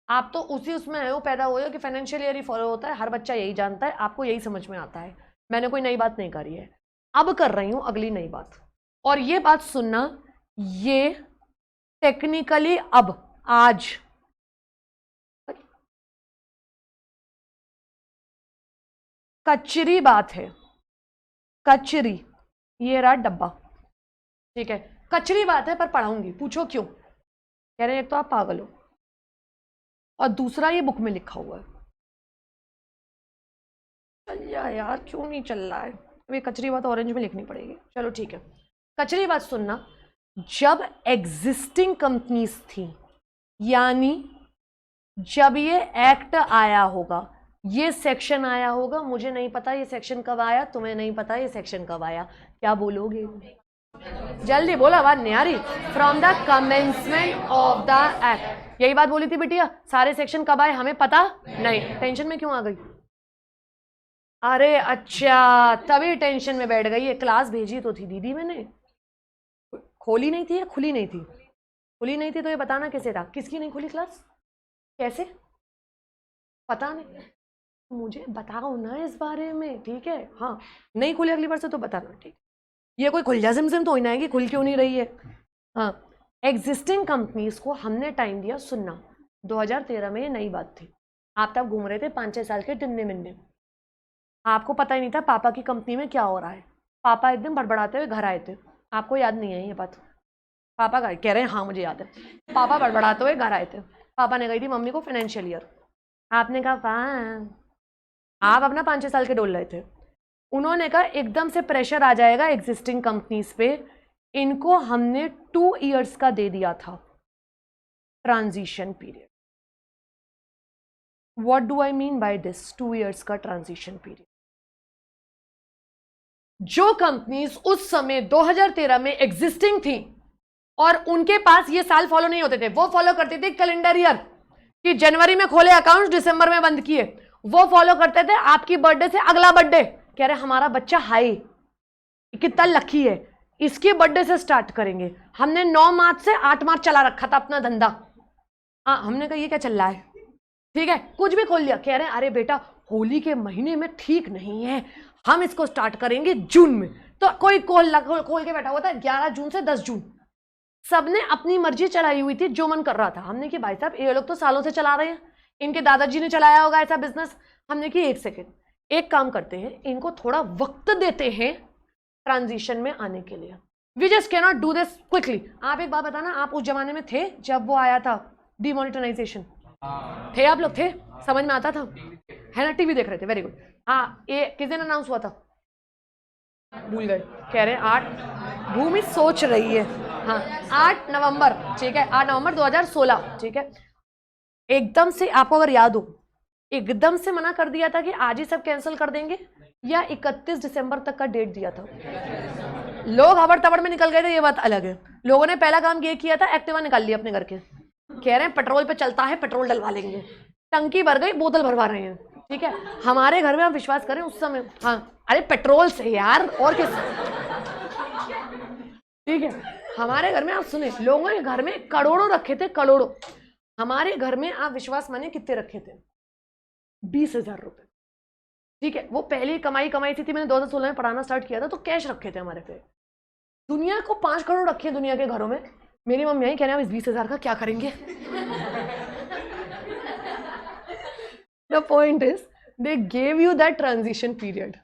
आप तो उसी उसमें आए हो, पैदा हुए हो कि फाइनेंशियल ईयर ही फॉलो होता है, हर बच्चा यही जानता है, आपको यही समझ में आता है। मैंने कोई नई बात नहीं करी है, अब कर रही हूं अगली नई बात। और ये बात सुनना, ये टेक्निकली अब आज कचरी बात है, कचरी, ये रहा डब्बा, ठीक है, कचरी बात है पर पढ़ाऊंगी। पूछो क्यों? कह रहे हैं एक तो आप पागल हो और दूसरा ये बुक में लिखा हुआ है। चल जा यार, क्यों नहीं चल रहा है? अभी कचरी बात ऑरेंज में लिखनी पड़ेगी। चलो ठीक है, कचरी बात सुनना, जब एग्जिस्टिंग कंपनीज थी, यानी जब ये एक्ट आया होगा, ये सेक्शन आया होगा, मुझे नहीं पता ये सेक्शन कब आया, तुम्हें नहीं पता ये सेक्शन कब आया, क्या बोलोगे? जल्दी बोलो, आवाज नहीं आ रही। From the commencement of the act, यही बात बोली थी बिटिया, सारे सेक्शन कब आए हमें पता नहीं। टेंशन में क्यों आ गई? अरे अच्छा, तभी टेंशन में बैठ गई है। क्लास भेजी तो थी दीदी, मैंने खोली नहीं थी या खुली नहीं थी? खुली नहीं थी तो ये बताना कैसे था? किसकी नहीं खुली क्लास? कैसे पता नहीं, मुझे बताओ ना इस बारे में, ठीक है? हाँ, नहीं खुली अगली बार से तो बताना, ठीक। ये कोई खुल सिम तो ही ना है कि खुल क्यों नहीं रही है। हाँ, एग्जिस्टिंग कंपनीज को हमने टाइम दिया, सुनना, 2013 में ये नई बात थी। आप तब घूम रहे थे 5-6 साल के टिन्ने मिन्ने, आपको पता ही नहीं था पापा की कंपनी में क्या हो रहा है। पापा एकदम बड़बड़ाते हुए घर आए थे, आपको याद नहीं है ये बात? पापा कह रहे हैं हाँ मुझे याद है। पापा बड़बड़ाते हुए घर आए थे, पापा ने कही थी मम्मी को फाइनेंशियल ईयर, आपने कहा आप अपना 5-6 साल के डोल रहे थे। उन्होंने कहा एकदम से प्रेशर आ जाएगा एग्जिस्टिंग कंपनीज पे, इनको हमने 2 इयर्स का दे दिया था transition period. What do I mean by this 2 years का ट्रांजिशन पीरियड? जो कंपनीज उस समय 2013 में एग्जिस्टिंग थी और उनके पास ये साल फॉलो नहीं होते थे, वो फॉलो करते थे कैलेंडर ईयर, कि जनवरी में खोले अकाउंट्स, दिसंबर में बंद किए, वो फॉलो करते थे आपकी बर्थडे से अगला बर्थडे। कह रहे हमारा बच्चा हाई कितना लकी है, इसके बर्थडे से स्टार्ट करेंगे। हमने 9 मार्च से 8 मार्च चला रखा था अपना धंधा। हाँ, हमने कहा ये क्या चल रहा है, ठीक है, कुछ भी खोल लिया। कह रहे हैं अरे बेटा होली के महीने में ठीक नहीं है, हम इसको स्टार्ट करेंगे जून में। तो कोई खोल के बैठा हुआ था 11 जून से 10 जून, सबने अपनी मर्जी चलाई हुई थी, जो मन कर रहा था। हमने कि भाई साहब ये लोग तो सालों से चला रहे हैं, इनके दादाजी ने चलाया होगा ऐसा बिजनेस। हमने कि एक सेकेंड, एक काम करते हैं, इनको थोड़ा वक्त देते हैं ट्रांजिशन में आने के लिए। We just can not do this quickly. आप एक बात बताना, आप उस जमाने में थे जब वो आया था डिमोनेटाइजेशन? थे आप लोग? थे, समझ में आता था, है ना? टीवी देख रहे थे, वेरी गुड। हाँ, ये किस दिन अनाउंस हुआ था? भूल गए, कह रहे हैं 8, भूमि सोच रही है, हाँ 8 नवंबर, ठीक है, 8 नवंबर 2016, ठीक है। एकदम से आपको अगर याद हो, एकदम से मना कर दिया था कि आज ही सब कैंसिल कर देंगे, या 31 दिसंबर तक का डेट दिया था? लोग हबड़ तबड़ में निकल गए थे, ये बात अलग है। लोगों ने पहला काम ये किया था, एक्टिवा निकाल लिया अपने घर के, कह रहे हैं पेट्रोल पे चलता है, पेट्रोल डलवा लेंगे। टंकी भर गई, बोतल भरवा रहे हैं, ठीक है। हमारे घर में आप विश्वास करें उस समय, हाँ अरे पेट्रोल से यार, और किस, ठीक है। हमारे घर में आप सुने, लोगों ने घर में करोड़ों रखे थे, करोड़ों। हमारे घर में आप विश्वास मानिए कितने रखे थे? 20,000 रुपए, ठीक है। वो पहली कमाई सी थी, मैंने 2016 में पढ़ाना स्टार्ट किया था, तो कैश रखे थे हमारे पे। दुनिया को 5 करोड़ रखे हैं दुनिया के घरों में। मेरी मम्मी यही कह रहे हैं, इस 20,000 का क्या करेंगे? The point is, they gave you that transition period.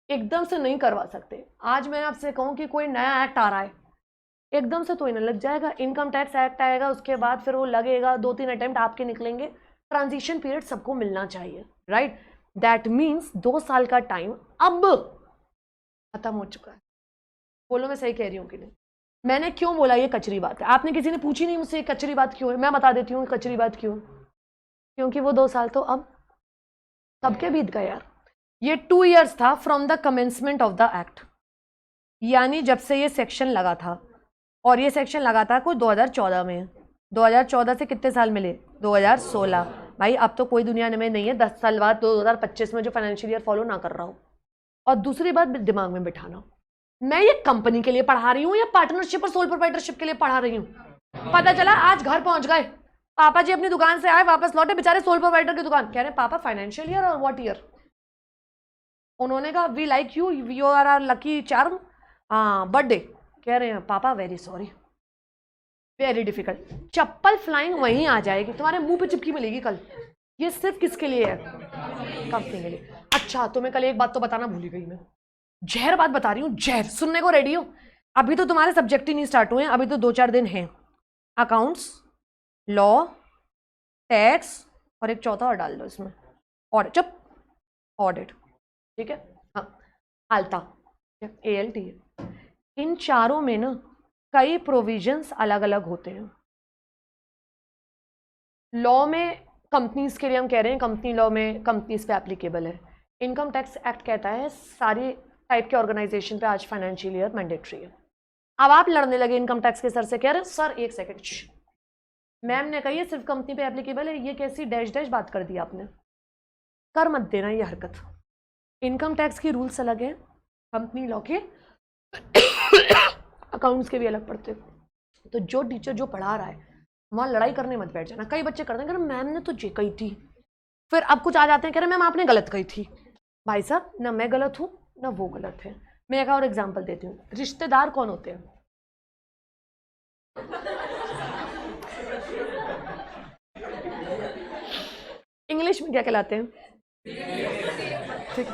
एकदम से नहीं करवा सकते। आज मैं आपसे कहूं कि कोई नया एक्ट आ रहा है, एकदम से तो ही ना लग जाएगा। इनकम टैक्स एक्ट आएगा, उसके बाद फिर वो लगेगा, 2-3 अटेम्प्ट आपके निकलेंगे। ट्रांजिशन पीरियड सबको मिलना चाहिए, राइट? दैट मीन्स 2 साल का टाइम अब खत्म हो चुका है। बोलो मैं सही कह रही हूँ कि नहीं? मैंने क्यों बोला ये कचरी बात है? आपने किसी ने पूछी नहीं मुझसे कचरी बात क्यों है? मैं बता देती हूँ कचरी बात क्यों है। क्योंकि वो 2 साल तो अब सबके बीत गए यार। ये 2 years था from the commencement of the act, यानी जब से ये सेक्शन लगा था, और ये सेक्शन लगा था कुछ 2014 में। 2014 से कितने साल मिले? 2016। भाई अब तो कोई दुनिया में नहीं है 10 साल बाद 2025 में जो फाइनेंशियल ईयर फॉलो ना कर रहा हो। और दूसरी बात दिमाग में बिठाना, मैं ये कंपनी के लिए पढ़ा रही हूँ या पार्टनरशिप और सोल प्रोप्राइटरशिप के लिए पढ़ा रही हूँ? पता चला आज घर पहुंच गए, पापा जी अपनी दुकान से आए, वापस लौटे, बेचारे सोल प्रोप्राइटर की दुकान, कह रहे पापा फाइनेंशियल ईयर और व्हाट ईयर? उन्होंने कहा we like you, you are are lucky charm, हाँ बर्थडे। कह रहे हैं पापा वेरी सॉरी, वेरी डिफिकल्ट। चप्पल फ्लाइंग वहीं आ जाएगी, तुम्हारे मुंह पे चिपकी मिलेगी कल। ये सिर्फ किसके लिए है? कंपनी के लिए। अच्छा तुम्हें कल एक बात तो बताना भूल गई मैं, जहर बात बता रही हूँ, जहर। सुनने को रेडी हो? अभी तो तुम्हारे सब्जेक्ट ही नहीं स्टार्ट हुए हैं, अभी तो 2-4 दिन हैं। अकाउंट्स, लॉ, टैक्स और एक चौथा और डाल दो इसमें, ऑडिट। चुप, ऑडिट, ठीक है। हाँ, आल्ता, ALT है। इन चारों में ना कई प्रोविजंस अलग अलग होते हैं। लॉ में कंपनीज के लिए हम कह रहे हैं, कंपनी लॉ में कंपनीज पे एप्लीकेबल है। इनकम टैक्स एक्ट कहता है सारी टाइप के ऑर्गेनाइजेशन पे आज फाइनेंशियल ईयर मैंडेटरी है। अब आप लड़ने लगे इनकम टैक्स के सर से, कह रहे सर एक सेकेंड, मैम ने कही है सिर्फ कंपनी पे एप्लीकेबल है, ये कैसी डैश डैश बात कर दी आपने? कर मत देना ये हरकत। इनकम टैक्स की रूल्स अलग है, कंपनी लॉ के अकाउंट्स के भी अलग पड़ते हैं। तो जो टीचर जो पढ़ा रहा है वहाँ लड़ाई करने मत बैठ जाना। कई बच्चे करते हैं, कह रहे मैम ने तो ये कही थी, फिर अब कुछ आ जाते हैं कह रहे मैम आपने गलत कही थी। भाई साहब ना मैं गलत हूँ ना वो गलत है। मैं एक और एग्जाम्पल देती हूँ, रिश्तेदार कौन होते हैं? इंग्लिश में क्या कहलाते हैं? ठीक।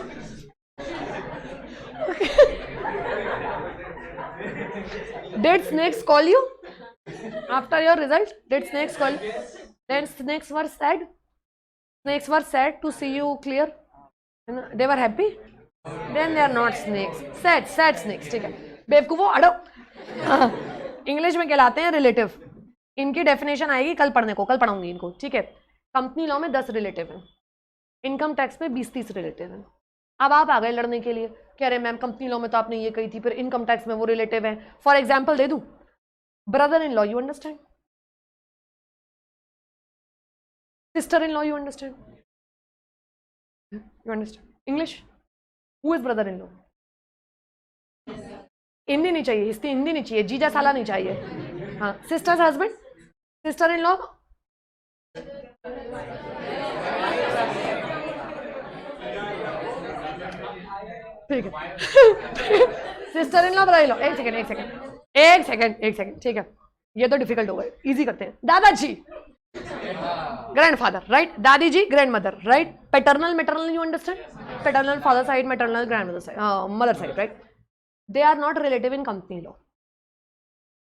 Did snakes call you after your result? Did snakes call you? Then snakes were sad. Snakes were sad to see you clear. They were happy. Then they are not snakes. Sad, sad snakes. ठीक है। बेवकूफो अड़ो। English में कहलाते हैं relative. इनकी definition आएगी कल पढ़ने को, कल पढ़ाऊंगी इनको, ठीक है। कंपनी लॉ में 10 रिलेटिव हैं, इनकम टैक्स में 20-30 रिलेटिव हैं। अब आप आ गए लड़ने के लिए, कह रहे मैम कंपनी लॉ में तो आपने ये कही थी, फिर इनकम टैक्स में वो रिलेटिव है। फॉर एग्जाम्पल दे दूं, brother in law, you understand? Sister in law, you understand? You understand English? Who is brother in law? Hindi नहीं चाहिए, हिस्ट्री हिंदी नहीं चाहिए, जीजा साला नहीं चाहिए। हाँ, sisters husband, sister in law, ठीक है। Sister in law, brother in law. एक सेकेंड एक सेकेंड एक सेकेंड एक सेकेंड, ठीक है। ये तो डिफिकल्ट हो गए, इजी करते हैं। दादाजी, ग्रैंडफादर, राइट? दादी जी, grandmother, right? Paternal maternal, you understand? Paternal father side, maternal grandmother side, mother side, right? They are not relative in company law.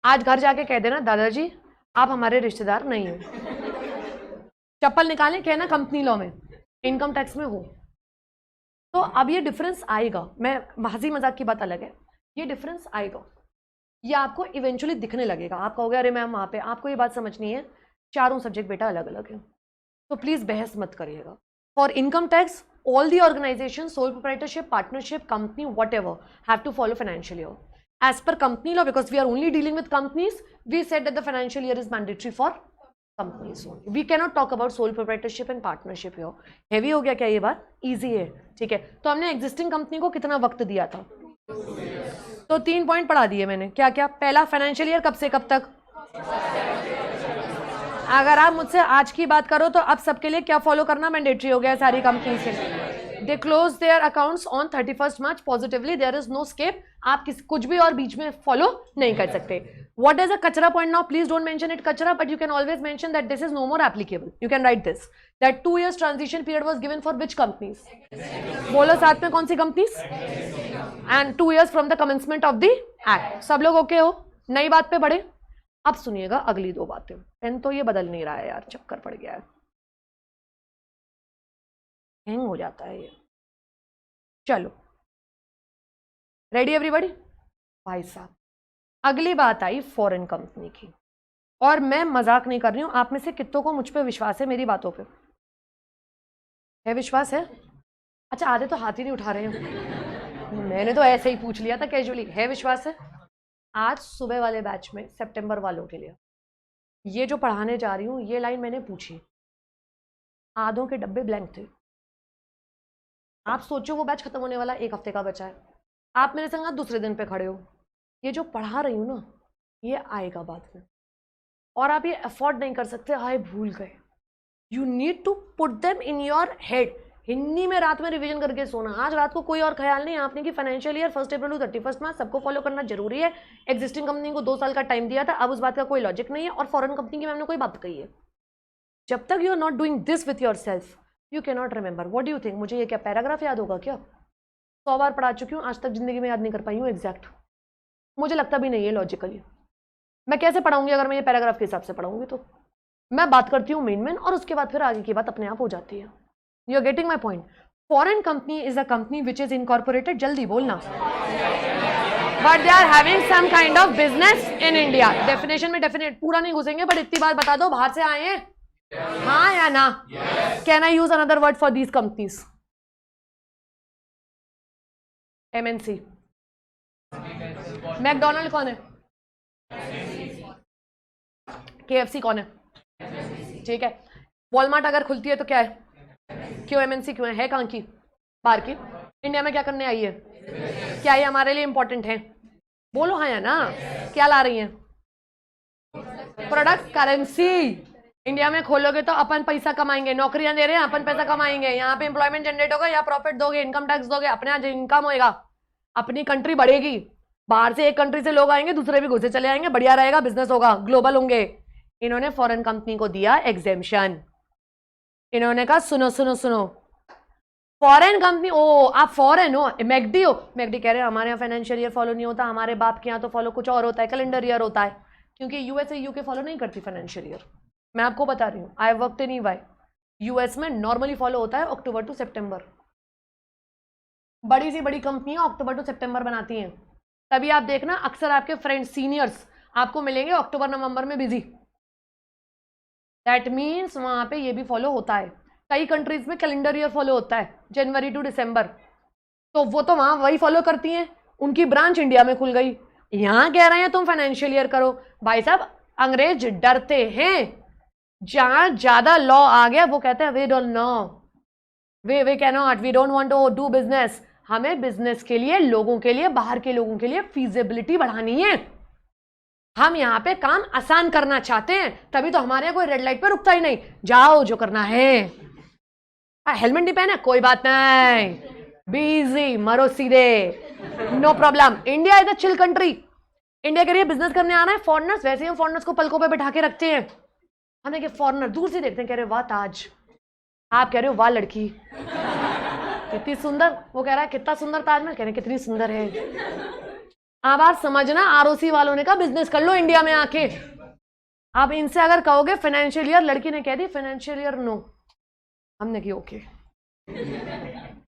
आज घर जाके कह देना दादाजी आप हमारे रिश्तेदार नहीं हो, चप्पल निकालें, कहना कंपनी लॉ में, इनकम टैक्स में हो। तो अब ये डिफरेंस आएगा, मैं हंसी मजाक की बात अलग है, ये डिफरेंस आएगा, ये आपको इवेंचुअली दिखने लगेगा। आप कहोगे अरे मैम वहाँ पे, आपको ये बात समझनी है चारों सब्जेक्ट बेटा अलग अलग है, तो प्लीज बहस मत करिएगा। For income tax all the organizations, sole proprietorship, partnership, company, whatever, have to follow financial year. As per company law, because we are only dealing with companies, we said that the financial year is mandatory for companies only. We cannot talk about sole proprietorship and partnership here. Heavy हो गया क्या ये बात? Easy है, ठीक है। तो हमने existing company को कितना वक्त दिया था? तो 3 पॉइंट पढ़ा दिए मैंने, क्या क्या? पहला, फाइनेंशियल ईयर कब से कब तक? अगर आप मुझसे आज की बात करो तो अब सबके लिए क्या फॉलो करना मैंडेटरी हो गया है सारी कंपनीज के लिए? They close their accounts on 31 March positively, there is no escape. आप कुछ भी और बीच में फॉलो नहीं कर सकते। व्हाट इज अ कचरा point now? Please don't mention it कचरा, but you can always mention that this is no more applicable. You can write this, that 2 years transition period was given for which companies? बोलो साथ में, कौन सी companies? And 2 years from the commencement of the act. सब लोग okay हो? नई बात पे बढ़े। अब सुनिएगा अगली 2 बातें। पेन तो ये बदल नहीं रहा है यार, चक्कर पड़ गया है, हैंग हो जाता है ये। चलो रेडी एवरीबॉडी? भाई साहब, अगली बात आई फॉरेन कंपनी की, और मैं मजाक नहीं कर रही हूं। आप में से कितनों को मुझ पे विश्वास है, मेरी बातों पे है विश्वास है? अच्छा, आधे तो हाथ ही नहीं उठा रहे हैं। मैंने तो ऐसे ही पूछ लिया था कैजुअली। है विश्वास है? आज सुबह वाले बैच में सितंबर वालों के लिए ये जो पढ़ाने जा रही हूँ, ये लाइन मैंने पूछी, आधों के डब्बे ब्लैंक थे। आप सोचो वो बैच खत्म होने वाला 1 हफ्ते का बचा है, आप मेरे संग दूसरे दिन पे खड़े हो। ये जो पढ़ा रही हूँ ना, ये आएगा बाद में, और आप ये अफोर्ड नहीं कर सकते। हाय भूल गए, you need to put them in your head. Hindi में रात में रिवीजन करके सोना। आज रात को कोई और ख्याल नहीं आपने कि फाइनेंशियल ईयर 1 अप्रैल टू 31 मार्च सबको फॉलो करना जरूरी है। एग्जिस्टिंग कंपनी को 2 साल का टाइम दिया था, अब उस बात का कोई लॉजिक नहीं है। और फॉरेन कंपनी की मैंने कोई बात कही है, जब तक you are not doing this with yourself you can not remember. What do you think, मुझे ये क्या पैराग्राफ याद होगा क्या? 100 बार पढ़ा चुकी हूँ, आज तक जिंदगी में याद नहीं कर पाई हूँ एग्जैक्ट। मुझे लगता भी नहीं है लॉजिकली। मैं कैसे पढ़ाऊंगी अगर मैं ये पैराग्राफ के हिसाब से पढ़ाऊंगी? तो मैं बात करती हूँ मेन और उसके बाद फिर आगे की बात अपने आप हो जाती है। You are getting my point? Foreign company is a company which is incorporated, जल्दी बोलना, but they are having some kind of business in India. Definition में डेफिनेट पूरा नहीं घुसेंगे, बट इतनी बात बता दो, बाहर से आए हैं, हाँ या ना? Can I use another word for these companies? MNC. McDonald कौन है? केएफसी कौन है? ठीक है। वॉलमार्ट अगर खुलती है तो क्या है? क्यों एमएनसी क्यों है कहाँ की? बाहर की। इंडिया में क्या करने आई है? क्या ये हमारे लिए इंपॉर्टेंट है? बोलो हाँ या ना। क्या ला रही है? Product, currency. इंडिया में खोलोगे तो अपन पैसा कमाएंगे, नौकरियां दे रहे हैं, अपन पैसा कमाएंगे, यहाँ पे एम्प्लॉयमेंट जनरेट होगा, या प्रॉफिट दोगे, इनकम टैक्स दोगे, अपने यहाँ इनकम होएगा, अपनी कंट्री बढ़ेगी। बाहर से एक कंट्री से लोग आएंगे, दूसरे भी घुसे चले आएंगे, बढ़िया रहेगा, बिजनेस होगा, ग्लोबल होंगे। इन्होंने फॉरेन कंपनी को दिया एग्जेम्पशन। इन्होंने कहा सुनो सुनो सुनो, फॉरेन कंपनी, ओ आप फॉरेन हो, मैकडी हो। मैकडी कह रहे हैं हमारे यहाँ फाइनेंशियल ईयर फॉलो नहीं होता, हमारे बाप के यहाँ तो फॉलो कुछ और होता है, कैलेंडर ईयर होता है, क्योंकि यूएसए यूके फॉलो नहीं करती फाइनेंशियल ईयर। मैं आपको बता रही हूँ, I worked in EY. US में नॉर्मली फॉलो होता है अक्टूबर टू सितंबर। बड़ी सी बड़ी कंपनियां अक्टूबर टू सितंबर बनाती हैं, तभी आप देखना अक्सर आपके फ्रेंड्स सीनियर्स आपको मिलेंगे अक्टूबर नवंबर में बिजी। दैट मीन्स वहां पे ये भी फॉलो होता है। कई कंट्रीज में कैलेंडर ईयर फॉलो होता है, जनवरी टू दिसंबर, तो वो तो वहां वही फॉलो करती हैं, उनकी ब्रांच इंडिया में खुल गई। यहां कह रहे हैं तुम फाइनेंशियल ईयर करो। भाई साहब, अंग्रेज डरते हैं, जहां ज्यादा लॉ आ गया वो कहते हैं we don't know, we can not, we don't want to do business. हमें बिजनेस के लिए, लोगों के लिए, बाहर के लोगों के लिए फीजिबिलिटी बढ़ानी है। हम यहाँ पे काम आसान करना चाहते हैं, तभी तो हमारे यहाँ कोई रेड लाइट पे रुकता ही नहीं। जाओ जो करना है। हेलमेट नहीं पहना, कोई बात नहीं, बिजी, मरो सीधे, no problem. India is a chill country. India के लिए बिजनेस करने आना है फॉरनर्स, वैसे ही हम फॉरनर्स को पलकों पे बैठा के रखते हैं। हमने कि फॉरनर दूर से देखते हैं, कह रहे वाह ताज, आप कह रहे हो वाह लड़की कितनी सुंदर, वो कह रहा है कितना सुंदर ताजमहल, कह रहे कितनी सुंदर है। अब आप समझना, आरओसी वालों ने कहा बिजनेस कर लो इंडिया में आके। आप इनसे अगर कहोगे फाइनेंशियल ईयर, लड़की ने कह दी फाइनेंशियल ईयर नो, हमने की ओके,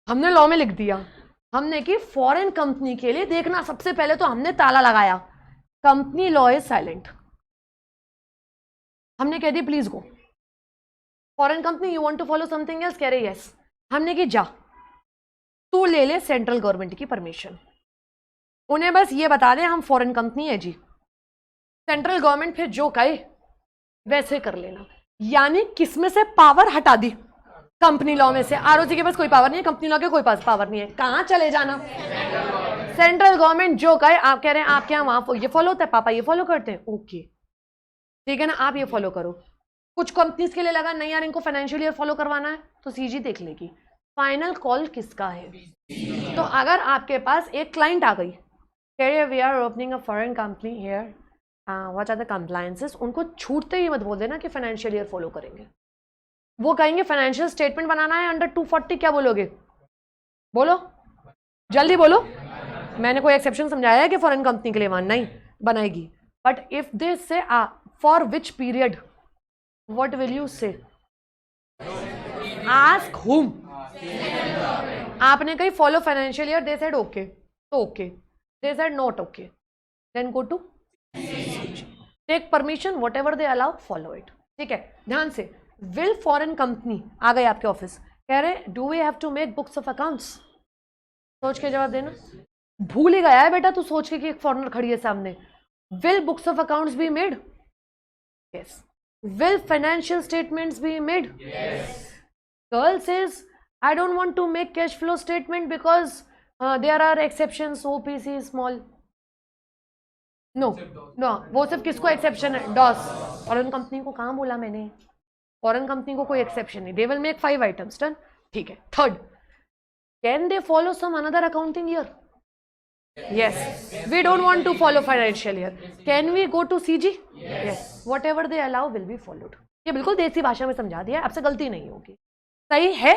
हमने लॉ में लिख दिया। हमने की फॉरेन कंपनी के लिए देखना, सबसे पहले तो हमने ताला लगाया, कंपनी लॉ इज साइलेंट। हमने कह दी please go. Foreign company you want to follow something else, कह रहे यस। हमने की जा तू ले ले सेंट्रल गवर्नमेंट की परमिशन। उन्हें बस ये बता दें हम फॉरेन कंपनी है जी, सेंट्रल गवर्नमेंट फिर जो कहे वैसे कर लेना। यानी किसमें से पावर हटा दी? कंपनी लॉ में से। आरओसी के पास कोई पावर नहीं है, कंपनी लॉ के कोई पास पावर नहीं है। कहां चले जाना? सेंट्रल गवर्नमेंट जो कहे। आप कह रहे हैं आपके यहाँ वहां ये फॉलो होता है, पापा ये फॉलो करते हैं, ओके ठीक है ना, आप ये फॉलो करो। कुछ कंपनीज के लिए लगा नहीं यार इनको फाइनेंशियल ईयर फॉलो करवाना है, तो सीजी देख लेगी फाइनल कॉल किसका है। तो अगर आपके पास एक क्लाइंट आ गई, कह रहे we are opening a foreign company here, what are the compliances, उनको छूटते ही मत बोल देना कि फाइनेंशियल ईयर फॉलो करेंगे। वो कहेंगे फाइनेंशियल स्टेटमेंट बनाना है अंडर 240, क्या बोलोगे? बोलो जल्दी बोलो। मैंने कोई एक्सेप्शन समझाया है कि फॉरेन कंपनी के लिए वन नहीं बनाएगी, बट इफ दे से for which period, what will you से? आस्क हुम। आपने कही follow financial year, they said okay, तो okay. They said not okay. Then go to take permission, whatever they allow, follow it. ठीक है, ध्यान से. Will foreign company आ गए आपके ऑफिस, कह रहे do we have to make books of accounts? सोच के जवाब देना. भूल ही गया है बेटा तू सोच के कि एक फॉरेनर खड़ी है सामने. Will books of accounts be made? Yes. Will financial statements be made? Yes. Girl says I don't want to make cash flow statement because there are exceptions, OPC small. No no, वो सिर्फ किसको exception है? DOS. Foreign company को कहाँ बोला मैंने? Foreign company को कोई एक्सेप्शन नहीं. They will make 5 items. Done. ठीक है. Third, can they follow some another accounting year? Yes. We don't want to follow financial year. Can we go to CG? Yes. Whatever they allow will be followed. ये बिल्कुल देसी भाषा में समझा दिया, आपसे गलती नहीं होगी. सही है?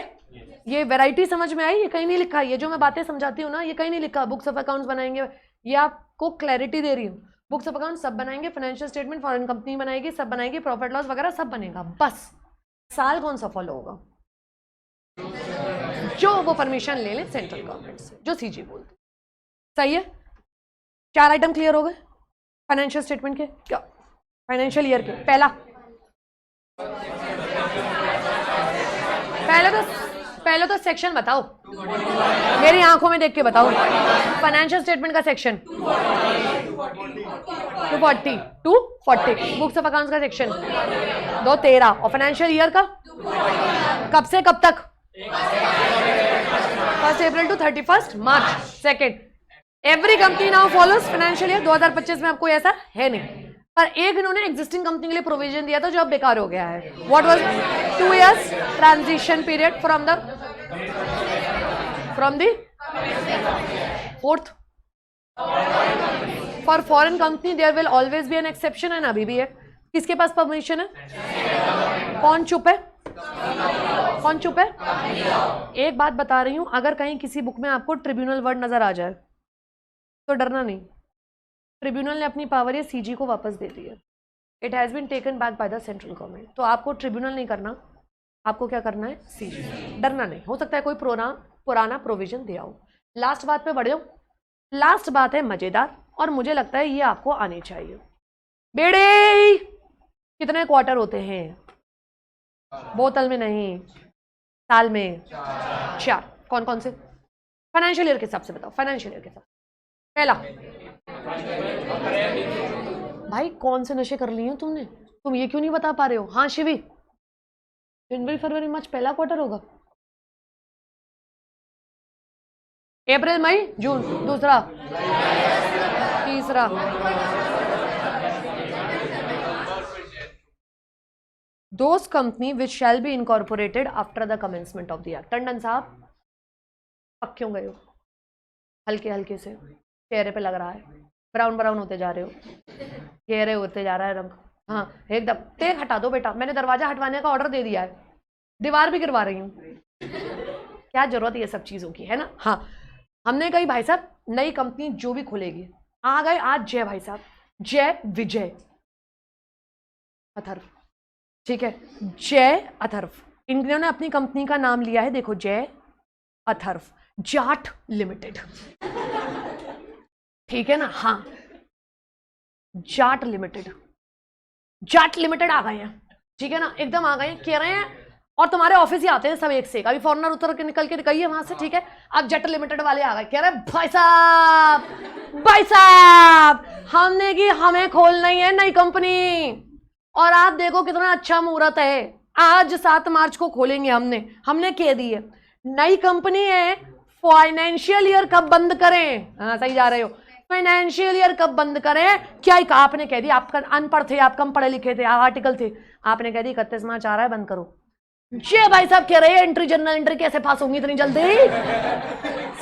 ये वैरायटी समझ में आई? ये कहीं नहीं लिखा. ये जो मैं बातें समझाती हूँ ना, ये कहीं नहीं लिखा. बुक्स ऑफ अकाउंट्स बनाएंगे, ये आपको क्लैरिटी दे रही हूँ. बुक्स ऑफ अकाउंट सब बनाएंगे, फाइनेंशियल स्टेटमेंट फॉरेन कंपनी बनाएगी, सब बनाएगी, प्रॉफिट लॉस वगैरह सब बनेगा. बस साल कौन सा फॉलो होगा? जो वो परमिशन ले ले सेंट्रल गवर्नमेंट से, जो सीजी बोलते. सही है? 4 आइटम क्लियर हो गए फाइनेंशियल स्टेटमेंट के, क्या फाइनेंशियल ईयर के. पहले तो सेक्शन बताओ, मेरी आंखों में देख के बताओ. फाइनेंशियल स्टेटमेंट का सेक्शन 240 बुक्स ऑफ अकाउंट्स का सेक्शन 213 और फाइनेंशियल ईयर का कब से कब तक? 1 April to 31 March. Second, every company now follows financial year. 2025 में आपको ऐसा है नहीं, पर एक इन्होंने एग्जिस्टिंग कंपनी के लिए प्रोविजन दिया था जो अब बेकार हो गया है. What was 2 years transition period from the fourth. For foreign company there will always be an exception. And अभी भी है. किसके पास परमिशन है? कौन चुप है? कौन चुप है? एक बात बता रही हूं, अगर कहीं किसी बुक में आपको ट्रिब्यूनल वर्ड नजर आ जाए तो डरना नहीं. ट्रिब्यूनल ने अपनी पावर ये सीजी को वापस दे दी है. It has been taken back by the central government. तो आपको ट्रिब्यूनल नहीं करना, आपको क्या करना है? सीजी. डरना नहीं. हो सकता है कोई पुराना प्रोविजन दिया हो. लास्ट बात पे बढ़ जाओ. लास्ट बात है मजेदार, और मुझे लगता है ये आपको आनी चाहिए. बेड़े कितने क्वार्टर होते हैं? बोतल में नहीं, साल में 4. कौन कौन से? फाइनेंशियल ईयर के हिसाब से बताओ. फाइनेंशियल ईयर के हिसाब. पहला, भाई कौन से नशे कर लिए हैं तुमने? तुम ये क्यों नहीं बता पा रहे हो? हाँ शिवी, जनवरी फरवरी मार्च पहला क्वार्टर होगा. अप्रैल मई जून दूसरा, तीसरा. Those company which shall be incorporated after the commencement of the act. Tandon साहब पक क्यों गए हो? हल्के हल्के से चेहरे पे लग रहा है, ब्राउन ब्राउन होते जा रहे हो, गहरे होते जा रहा है रंग. हाँ एकदम. टेक हटा दो बेटा, मैंने दरवाजा हटवाने का ऑर्डर दे दिया है, दीवार भी गिरवा रही हूँ. क्या जरूरत है ये सब चीज़ों की, है ना? हाँ, हमने कही भाई साहब नई कंपनी जो भी खुलेगी, आ गए आज जय भाई साहब, जय विजय अथर्व. ठीक है, जय अथर्व. इन्होंने अपनी कंपनी का नाम लिया है, देखो, जय अथर्व जाट लिमिटेड. ठीक है ना? हाँ, जाट लिमिटेड. जाट लिमिटेड आ गए हैं. ठीक है ना? एकदम आ गए हैं. कह रहे हैं, और तुम्हारे ऑफिस ही आते हैं सब एक से एक. अभी फॉरनर उतर के निकल के गई है वहां से. ठीक है, अब जट लिमिटेड वाले आ गए. कह रहे हैं भाई साहब हमने की हमें खोलना ही है नई कंपनी, और आप देखो कितना अच्छा मुहूर्त है, आज 7 मार्च को खोलेंगे. हमने कह दी है नई कंपनी है. फाइनेंशियल ईयर कब बंद करें? हाँ सही जा रहे हो. फाइनेंशियल ईयर कब बंद करें? क्या आपने कह दिया, आप अनपढ़ थे, आप कम पढ़े लिखे थे, आर्टिकल थे, आपने कह दी 31 मार्च आ रहा है बंद करो. ये भाई साहब कह रहे हैं एंट्री जनरल एंट्री कैसे पास होंगी इतनी जल्दी?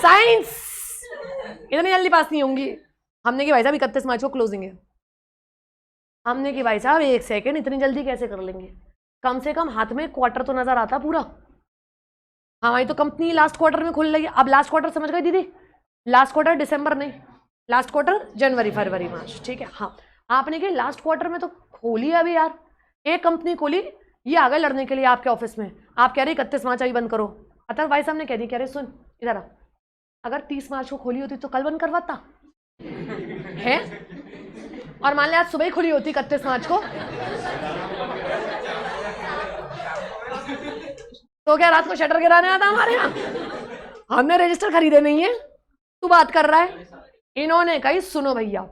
साइंस इतनी जल्दी पास नहीं होंगी. हमने कि भाई साहब 31 मार्च को क्लोजिंग है. हमने कि भाई साहब 1 सेकेंड, इतनी जल्दी कैसे कर लेंगे? कम से कम हाथ में क्वार्टर तो नजर आता पूरा. हमारी तो कंपनी लास्ट क्वार्टर में खुल रही है. अब लास्ट क्वार्टर समझ गई दीदी? लास्ट क्वार्टर दिसंबर नहीं, लास्ट क्वार्टर जनवरी फरवरी मार्च. ठीक है. हाँ, आपने कि लास्ट क्वार्टर में तो खोली है अभी यार. एक कंपनी खोली, ये आ गए लड़ने के लिए आपके ऑफिस में. आप कह रहे 31 मार्च अभी बंद करो. अतर भाई साहब ने कह दी, कह रहे सुन इधर आ, अगर 30 मार्च को खोली होती तो कल बंद करवाता. है। और मान लिया आज सुबह ही खुली होती 31 मार्च को, तो क्या रात को शटर गिराने आता हमारे यहाँ? हमने रजिस्टर खरीदे नहीं है, तू बात कर रहा है। इन्होंने कही सुनो भैया,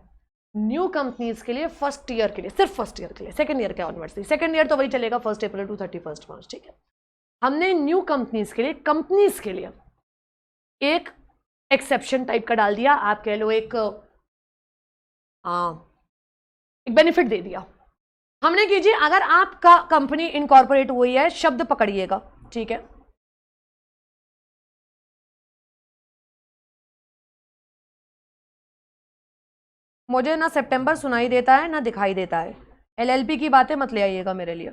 न्यू कंपनीज के लिए फर्स्ट ईयर के लिए, सिर्फ फर्स्ट ईयर के लिए, सेकंड ईयर के ऑनवर्ड्स नहीं, सेकंड ईयर तो वही चलेगा 1 अप्रैल टू 31 मार्च, ठीक है। हमने न्यू कंपनीज के लिए एक एक्सेप्शन टाइप का डाल दिया, आप कह लो एक बेनिफिट दे दिया हमने। कीजिए अगर आपका कंपनी इनकॉर्पोरेट हुई है, शब्द पकड़िएगा, ठीक है। मुझे ना सितंबर सुनाई देता है ना दिखाई देता है, एलएलपी की बातें मत ले आइएगा मेरे लिए।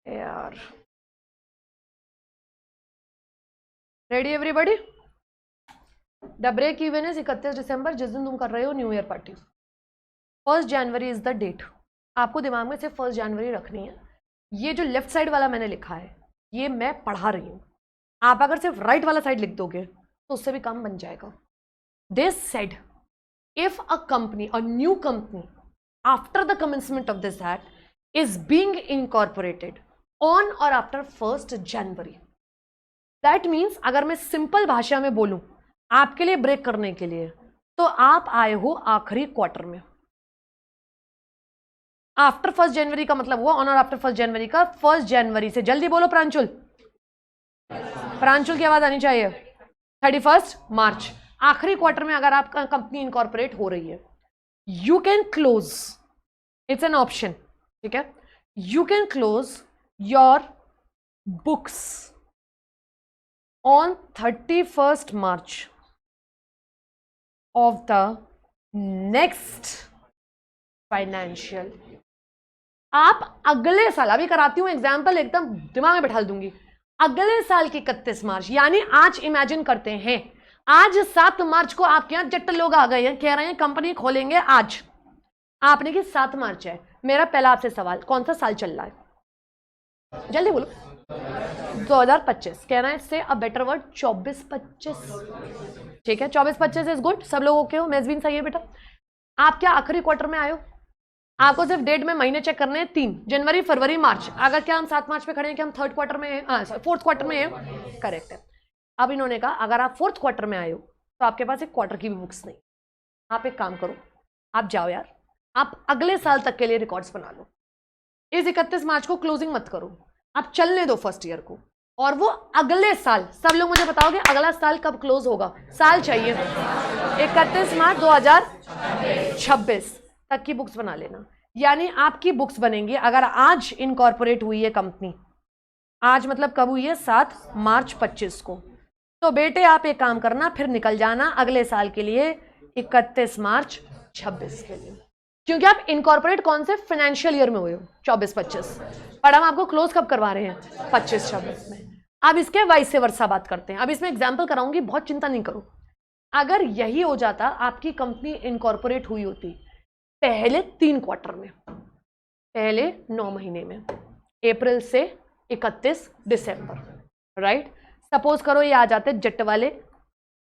यार ready everybody? The break even is 31 December, जिस दिन तुम कर रहे हो new year party. 1 January is the date, आपको दिमाग में सिर्फ 1 जनवरी रखनी है। ये जो लेफ्ट साइड वाला मैंने लिखा है ये मैं पढ़ा रही हूं, आप अगर सिर्फ राइट वाला साइड लिख दोगे तो उससे भी काम बन जाएगा। This said if a company, a new company after the commencement of this act is being incorporated on और आफ्टर 1 जनवरी, दैट मीन्स अगर मैं सिंपल भाषा में बोलूं आपके लिए ब्रेक करने के लिए, तो आप आए हो आखिरी क्वार्टर में। आफ्टर 1 जनवरी का मतलब हुआ ऑन और आफ्टर 1 जनवरी का 1 जनवरी से, जल्दी बोलो प्रांशुल, प्रांशुल की आवाज आनी चाहिए, 31 मार्च, आखिरी क्वार्टर में अगर आपका कंपनी इनकॉर्पोरेट हो रही है, you can close, it's an option, ठीक है, you can close your books on 31 March of the next financial। आप अगले साल, अभी कराती हूं एग्जाम्पल, एकदम दिमाग में बैठा दूंगी, अगले साल की 31 मार्च, यानी आज इमेजिन करते हैं आज 7 मार्च को आपके यहां जट्ट लोग आ गए हैं, कह रहे हैं कंपनी खोलेंगे आज, आपने की 7 मार्च है। मेरा पहला आपसे सवाल, कौन सा साल चल रहा है, जल्दी बोलो। 2025, कहना है इससे अ बेटर वर्ड 24-25, ठीक है, 24-25 इज गुड, सब लोग ओके हो, मेजबीन सही है बेटा। आप क्या आखिरी क्वार्टर में आए हो, आपको सिर्फ डेट में महीने चेक करने हैं, 3 जनवरी फरवरी मार्च, अगर क्या हम 7 मार्च पे खड़े हैं कि हम 3rd क्वार्टर में हैं, 4th क्वार्टर में हैं, करेक्ट है। अब इन्होंने कहा अगर आप 4th क्वार्टर में आए हो तो आपके पास एक क्वार्टर की भी बुक्स नहीं, आप एक काम करो, आप जाओ यार, आप अगले साल तक के लिए रिकॉर्ड्स बना लो, इस 31 मार्च को क्लोजिंग मत करो, आप चलने दो फर्स्ट ईयर को, और वो अगले साल, सब लोग मुझे बताओगे अगला साल कब क्लोज होगा, साल चाहिए, 31 मार्च 2026 तक की बुक्स बना लेना। यानी आपकी बुक्स बनेंगी, अगर आज इनकॉर्पोरेट हुई है कंपनी, आज मतलब कब हुई है, 7 मार्च 25 को, तो बेटे आप एक काम करना, फिर निकल जाना अगले साल के लिए 31 मार्च 26 के लिए, क्योंकि आप इनकॉर्पोरेट कौन से फाइनेंशियल ईयर में हुए हो, 24-25, पर हम आपको क्लोज कब करवा रहे हैं, 25-26 में। अब इसके वाइस से वर्षा बात करते हैं, अब इसमें एग्जाम्पल कराऊंगी, बहुत चिंता नहीं करो। अगर यही हो जाता, आपकी कंपनी इनकॉर्पोरेट हुई होती पहले 3 क्वार्टर में, पहले 9 महीने में, अप्रैल से 31 दिसंबर, राइट। सपोज करो ये आ जाते जट वाले,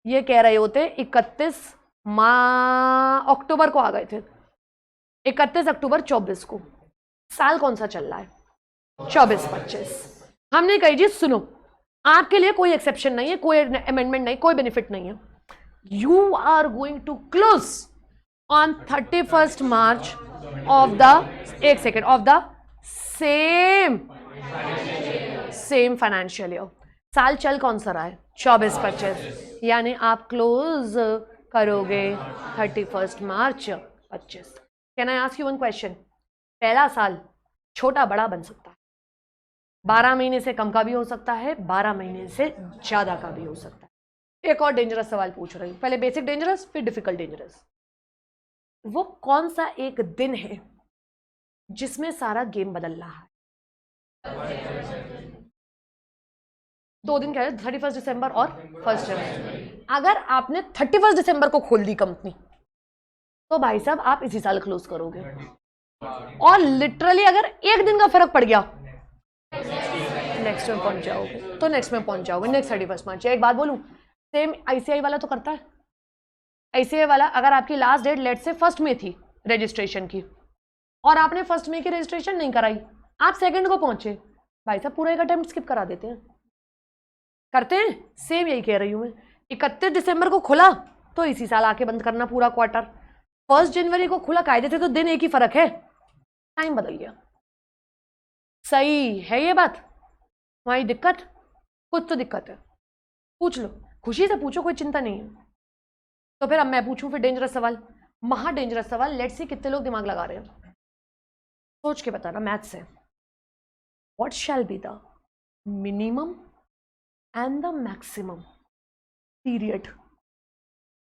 ये कह रहे होते 31 अक्टूबर को आ गए थे, 31 अक्टूबर 24 को, साल कौन सा चल रहा है, 24-25। हमने कही जी सुनो, आपके लिए कोई एक्सेप्शन नहीं है, कोई अमेंडमेंट नहीं, कोई बेनिफिट नहीं है, you are going to close on 31 March of the, एक second, of the same financial year. साल चल कौन सा रहा है, 24-25, यानी आप क्लोज करोगे 31 मार्च 25। Can I ask you one question, पहला साल छोटा बड़ा बन सकता है, 12 महीने से कम का भी हो सकता है, 12 महीने से ज्यादा का भी हो सकता है। एक और डेंजरस सवाल पूछ रही हूं, पहले बेसिक डेंजरस फिर डिफिकल्ट डेंजरस। वो कौन सा एक दिन है जिसमें सारा गेम बदल रहा है, 2 दिन क्या है, 31 दिसंबर और 1 जनवरी। अगर आपने 31 दिसंबर को खोल दी कंपनी तो भाई साहब आप इसी साल क्लोज करोगे। और लिटरली अगर एक दिन का फर्क पड़ गया नेक्स्ट में पहुंच जाओगे, तो नेक्स्ट में पहुंच जाओगे, नेक्स्ट 31 मार्च। एक बात बोलूं, सेम आईसीआई वाला तो करता है। आईसीआई वाला अगर आपकी लास्ट डेट लेट से 1 मई थी रजिस्ट्रेशन की और आपने 1 मई की रजिस्ट्रेशन नहीं कराई, आप 2 को पहुंचे, भाई साहब पूरा एक अटेम्प्ट स्किप करा देते हैं। करते हैं, सेम यही कह रही हूं मैं। 31 दिसंबर को खुला तो इसी साल आके बंद करना पूरा क्वार्टर। 1 जनवरी को खुला, कायदे थे तो दिन एक ही फर्क है, टाइम बदल गया। सही है ये बात? तुम्हारी दिक्कत, कुछ तो दिक्कत है, पूछ लो, खुशी से पूछो, कोई चिंता नहीं है। तो फिर अब मैं पूछूं फिर डेंजरस सवाल, महा डेंजरस सवाल। लेट्स सी कितने लोग दिमाग लगा रहे हैं, सोच के बताना मैथ से। What shall be the minimum and the maximum period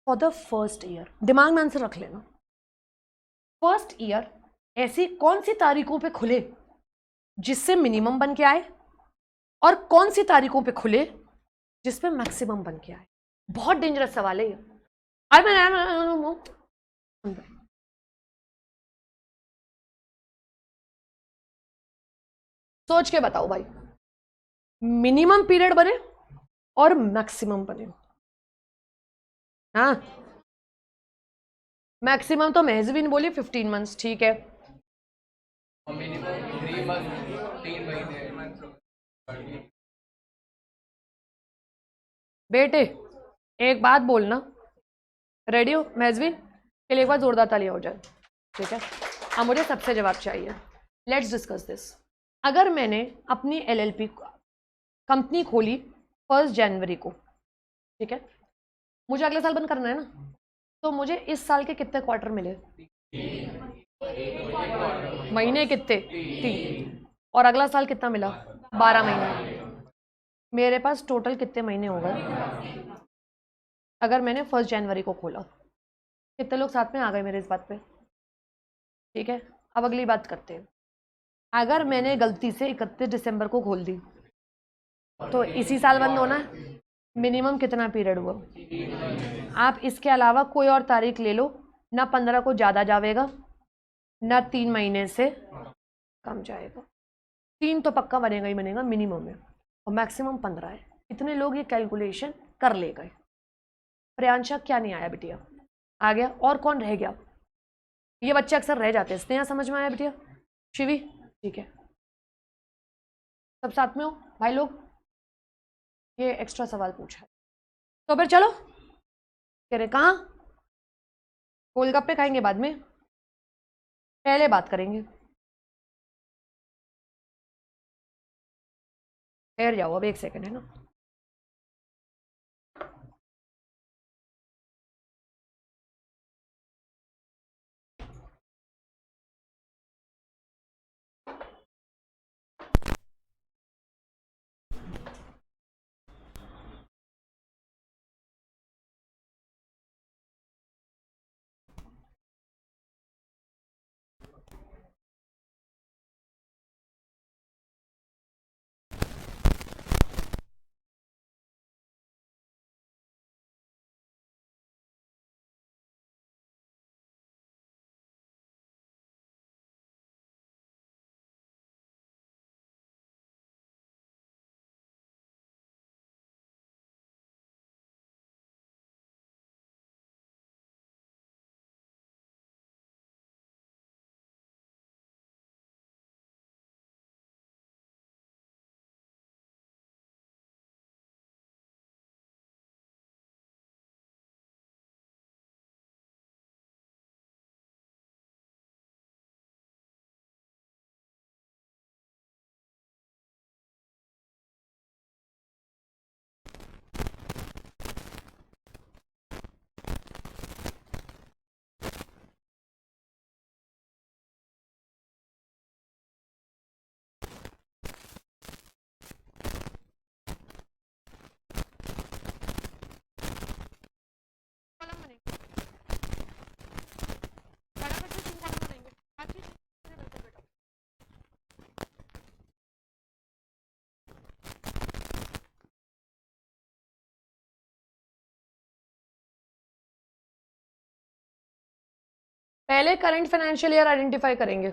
for the first year? दिमाग में आंसर रख लेना। फर्स्ट ईयर ऐसी कौन सी तारीखों पे खुले जिससे मिनिमम बन के आए, और कौन सी तारीखों पे खुले जिसपे मैक्सिमम बन के आए? बहुत डेंजरस सवाल है ये। सोच के बताओ भाई, मिनिमम पीरियड बने और मैक्सिमम बने। हाँ, मैक्सिमम तो महजबीन बोली 15 मंथ्स, ठीक है। बेटे एक बात बोलना, रेडी हो महजबीन के लिए? एक बार जोरदार तालियां हो जाए, ठीक है। अब मुझे सबसे जवाब चाहिए, लेट्स डिस्कस दिस। अगर मैंने अपनी एलएलपी कंपनी खोली 1 जनवरी को, ठीक है, मुझे अगले साल बंद करना है ना, तो मुझे इस साल के कितने क्वार्टर मिले? महीने कितने? 3। और अगला साल कितना मिला? 12 महीने। मेरे पास टोटल कितने महीने हो गए अगर मैंने 1 जनवरी को खोला? कितने लोग साथ में आ गए मेरे इस बात पे? ठीक है, अब अगली बात करते हैं। अगर मैंने गलती से 31 दिसंबर को खोल दी तो इसी साल बंद होना है। मिनिमम कितना पीरियड हुआ? आप इसके अलावा कोई और तारीख ले लो, ना 15 को ज़्यादा जाएगा ना 3 महीने से कम जाएगा। 3 तो पक्का बनेगा ही बनेगा मिनिमम में, और मैक्सिमम 15 है। इतने लोग ये कैलकुलेशन कर ले गए। प्रियांशा क्या नहीं आया बिटिया? आ गया। और कौन रह गया? ये बच्चे अक्सर रह जाते हैं। स्नेहा समझ में आया बिटिया? शिवी ठीक है, सब साथ में हो भाई लोग? ये एक्स्ट्रा सवाल पूछा है तो फिर चलो, कह रहे कहाँ? गोलगप्पे खाएंगे बाद में, पहले बात करेंगे। ठहर जाओ अब 1 सेकंड, है ना। पहले करंट फाइनेंशियल ईयर आइडेंटिफाई करेंगे।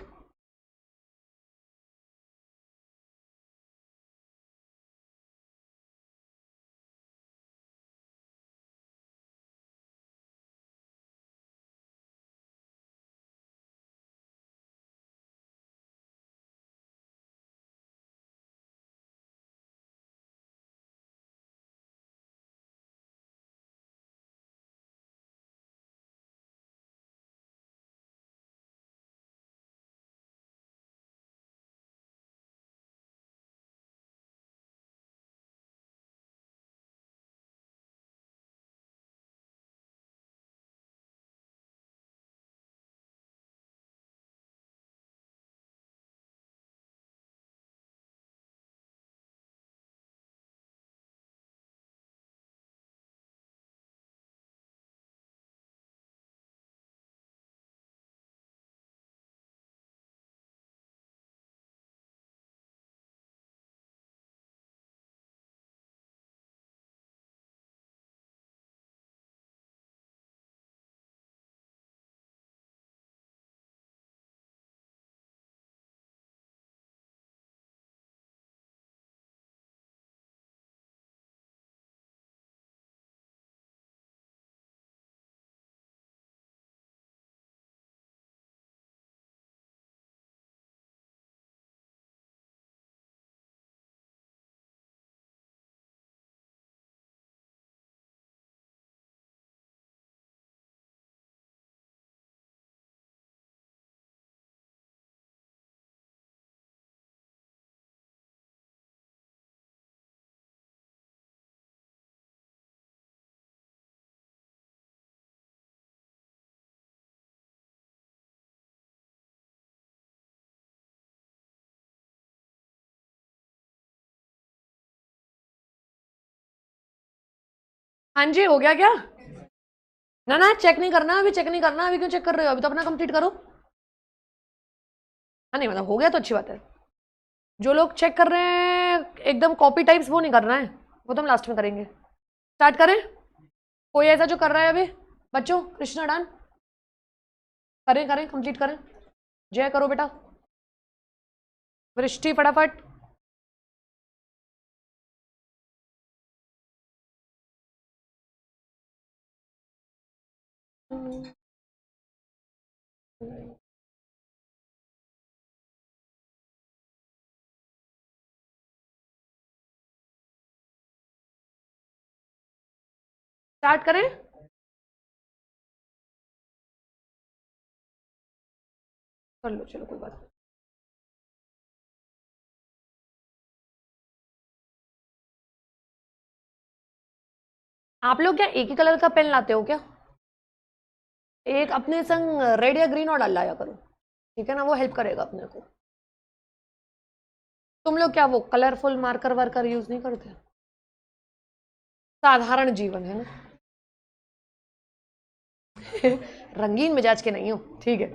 हाँ जी, हो गया क्या? ना ना, चेक नहीं करना अभी, चेक नहीं करना अभी। क्यों चेक कर रहे हो? अभी तो अपना कंप्लीट करो। हाँ नहीं, मतलब हो गया तो अच्छी बात है। जो लोग चेक कर रहे हैं एकदम कॉपी टाइप्स, वो नहीं करना है, वो तो हम लास्ट में करेंगे। स्टार्ट करें? कोई ऐसा जो कर रहा है अभी? बच्चों, कृष्णा डान करें करें, कंप्लीट करें। जय करो बेटा। वृष्टि फटाफट। स्टार्ट करें? कर लो, चलो कोई बात नहीं। आप लोग क्या एक ही कलर का पेन लाते हो क्या? एक अपने संग रेड या ग्रीन और डाल लाया करो, ठीक है ना? वो हेल्प करेगा अपने को। तुम लोग क्या वो कलरफुल मार्कर वार्कर यूज नहीं करते? साधारण जीवन है ना। रंगीन मिजाज के नहीं हो, ठीक है।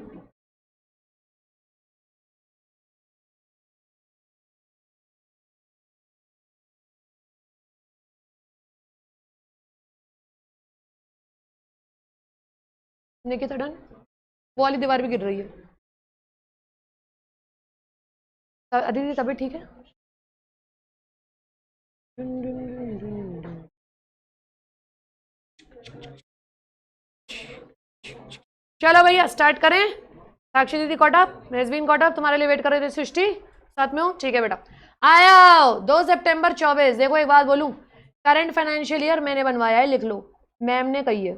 निकिता डन। वो वाली दीवार भी गिर रही है। अदिति तबीयत ठीक है? चलो भैया स्टार्ट करें। साक्षी दीदी कॉटअप, मेजबीन कॉटअप, तुम्हारे लिए वेट कर रहे थे। सृष्टि साथ में हो? ठीक है बेटा। आया 2 सितंबर 24। देखो एक बात बोलूं, करंट फाइनेंशियल ईयर मैंने बनवाया है, लिख लो, मैम ने कही है।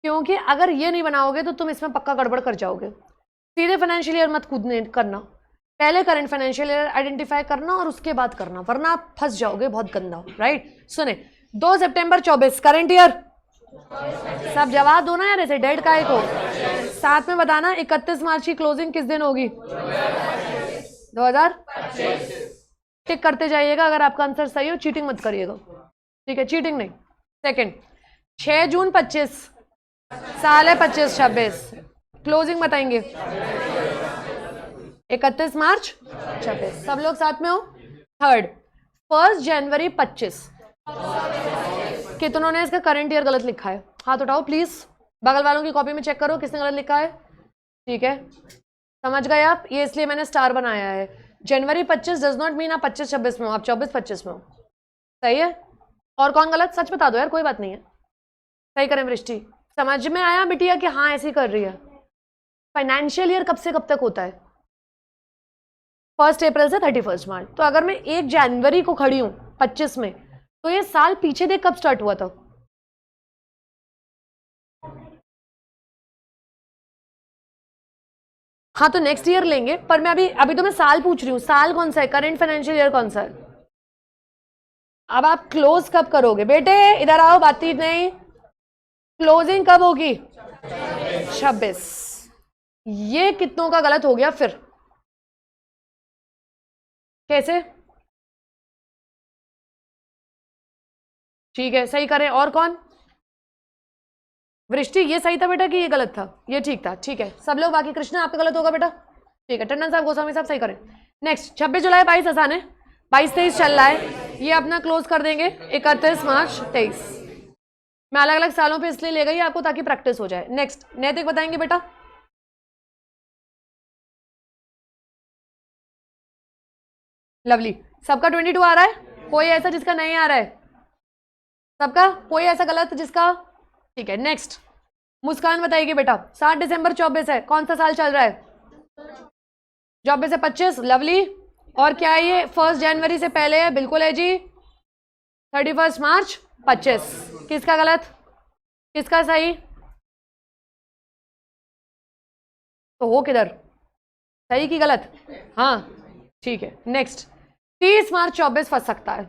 क्योंकि अगर ये नहीं बनाओगे तो तुम इसमें पक्का गड़बड़ कर जाओगे। सीधे फाइनेंशियल ईयर मत कूदने करना, पहले करंट फाइनेंशियल ईयर आइडेंटिफाई करना और उसके बाद करना, वरना आप फंस जाओगे बहुत गंदा। राइट, सुने 2 सितंबर 24 करंट ईयर। सब जवाब दो ना यार, ऐसे डेड काय को। साथ में बताना 31 मार्च की क्लोजिंग किस दिन होगी? 2025। टिक करते जाइएगा अगर आपका आंसर सही हो, चीटिंग मत करिएगा, ठीक है? चीटिंग नहीं। सेकंड, 6 जून 25, साल है 25-26, क्लोजिंग बताएंगे 31 मार्च 26। सब लोग साथ में हो? थर्ड, 1 जनवरी 25। कितनों ने इसका करंट ईयर गलत लिखा है? हाथ उठाओ प्लीज। बगल वालों की कॉपी में चेक करो किसने गलत लिखा है। ठीक है, समझ गए आप, ये इसलिए मैंने स्टार बनाया है। जनवरी 25 डज नॉट मीन आप 25-26 में हो, आप 24-25 में हो। सही है। और कौन गलत, सच बता दो यार, कोई बात नहीं है। सही करें वृष्टि। समझ में आया बिटिया कि हाँ ऐसी कर रही है। फाइनेंशियल ईयर कब से कब तक होता है? 1 अप्रैल से 31 मार्च। तो अगर मैं 1 जनवरी को खड़ी हूं 25 में, तो ये साल पीछे देख कब स्टार्ट हुआ था? हाँ तो नेक्स्ट ईयर लेंगे, पर मैं अभी तो मैं साल पूछ रही हूँ। साल कौन सा है? करंट फाइनेंशियल ईयर कौन सा है? अब आप क्लोज कब करोगे बेटे? इधर आओ, बातचीत नहीं। क्लोजिंग कब होगी? 26। ये कितनों का गलत हो गया फिर? कैसे? ठीक है, सही करें। और कौन? वृष्टि, ये सही था बेटा कि ये गलत था? ये ठीक था। ठीक है, सब लोग बाकी। कृष्णा आपका गलत होगा बेटा। ठीक है, टंडन साहब, गोस्वामी साहब, सही करें। नेक्स्ट 26 जुलाई 22 आसान है, 22-23 चल रहा है, ये अपना क्लोज कर देंगे 31 मार्च 23। मैं अलग अलग सालों पे इसलिए ले गई आपको ताकि प्रैक्टिस हो जाए। नेक्स्ट नैतिक बताएंगे बेटा। लवली, सबका 22 आ रहा है? कोई ऐसा जिसका नहीं आ रहा है? सबका? कोई ऐसा गलत जिसका? ठीक है, नेक्स्ट मुस्कान बताइएगी बेटा। 7 दिसंबर 24 है, कौन सा साल चल रहा है? 24 से 25। लवली, और क्या है ये? 1 जनवरी से पहले है, बिल्कुल है जी। 31 मार्च 25। किसका गलत, किसका सही? तो हो किधर, सही की गलत? हाँ ठीक है, नेक्स्ट 30 मार्च 24 फंस सकता है।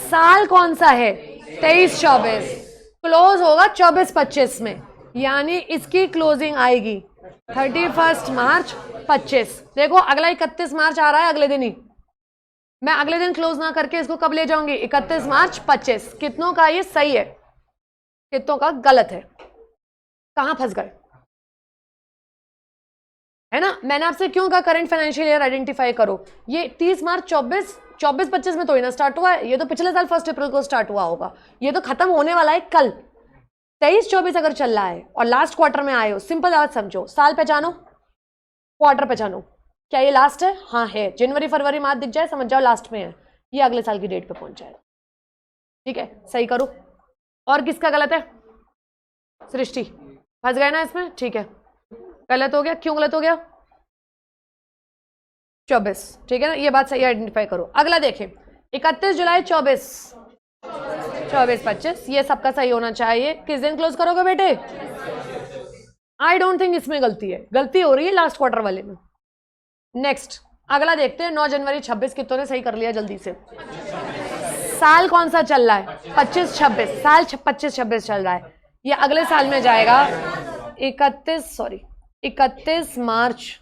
साल कौन सा है? 23-24। क्लोज होगा 24-25 में, यानी इसकी क्लोजिंग आएगी 31 मार्च 25। देखो अगला 31 मार्च आ रहा है, अगले दिन ही। मैं अगले दिन क्लोज ना करके इसको कब ले जाऊंगी? 31 मार्च 25। कितनों का ये सही है, कितनों का गलत है? कहां फंस गए? है ना, मैंने आपसे क्यों कहा करंट फाइनेंशियल ईयर आइडेंटिफाई करो। ये 30 मार्च 24-25 में तो ही ना स्टार्ट हुआ है, ये तो पिछले साल 1 अप्रैल को स्टार्ट हुआ होगा। ये तो खत्म होने वाला है कल। 23-24 अगर चल रहा है और लास्ट क्वार्टर में आए हो, सिंपल बात समझो, साल पहचानो, क्वार्टर पहचानो। क्या ये लास्ट है? हाँ है। जनवरी फरवरी मार्च दिख जाए, समझ जाओ लास्ट में है, ये अगले साल की डेट पे पहुंच जाएगा। ठीक है, सही करो। और किसका गलत है? सृष्टि, फंस गए ना इसमें? ठीक है, गलत हो गया। क्यों गलत हो गया? 24। ठीक है ना, ये बात सही आइडेंटिफाई करो। अगला देखें, 31 जुलाई 24, 24-25, ये सबका सही होना चाहिए। किस दिन क्लोज करोगे बेटे? आई डोंट थिंक इसमें गलती है, गलती हो रही है लास्ट क्वार्टर वाले में। नेक्स्ट अगला देखते हैं, 9 जनवरी 26, कितनों ने सही कर लिया जल्दी से? साल कौन सा चल रहा है? 25-26। साल 25-26 चल रहा है, ये अगले साल में जाएगा 31 मार्च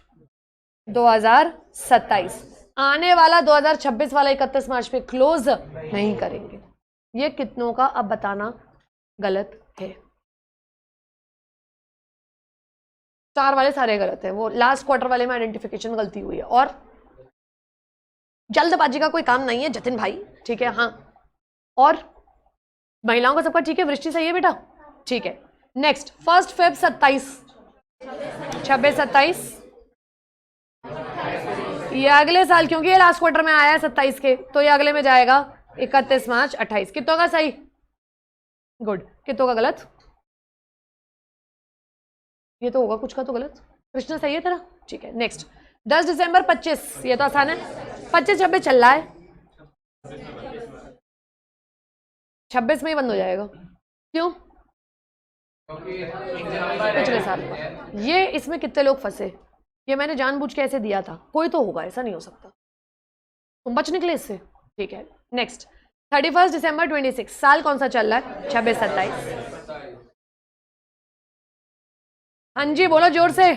2027। आने वाला 2026 वाला 31 मार्च पे क्लोज नहीं करेंगे। ये कितनों का अब बताना गलत है? स्टार वाले सारे गलत है, वो लास्ट क्वार्टर वाले में आइडेंटिफिकेशन गलती हुई है। और जल्दबाजी का कोई काम नहीं है जतिन भाई, ठीक है। हाँ, और महिलाओं का सबका ठीक है। वृष्टि सही है बेटा, ठीक है। नेक्स्ट 1 फेब 27, 26-27, ये अगले साल, क्योंकि ये लास्ट क्वार्टर में आया है 27 के, तो ये अगले में जाएगा 31 मार्च 28। कितनों का सही? गुड। कितनों का गलत? ये तो होगा कुछ का तो गलत। कृष्णा सही है तेरा, ठीक है। नेक्स्ट 10 दिसंबर 25, ये तो आसान है। 25-26 चल रहा है, 26 में ही बंद हो जाएगा। क्यों? पिछले साल। ये इसमें कितने लोग फंसे? ये मैंने जानबूझ के ऐसे दिया था, कोई तो होगा, ऐसा नहीं हो सकता। तुम बच निकले इससे, ठीक है। नेक्स्ट 31 दिसंबर 26, साल कौन सा चल रहा है? 26-27। हाँ जी बोलो जोर से।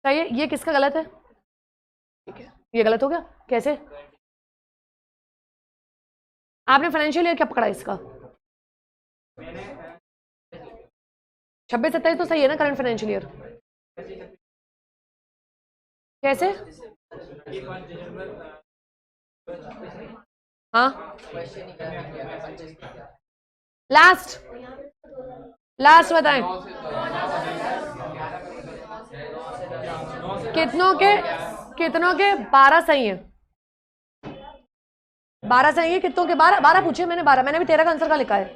सही है। ये किसका गलत है? ठीक है, ये गलत हो गया। कैसे? आपने फाइनेंशियल ईयर क्या पकड़ा इसका? 26-27 तो सही है ना करंट फाइनेंशियल ईयर? कैसे? हाँ लास्ट लास्ट बताएं कितनों के 12 सही है। 12 सही है कितनों के 12 12 पूछे मैंने 12 मैंने भी 13 का आंसर का लिखा है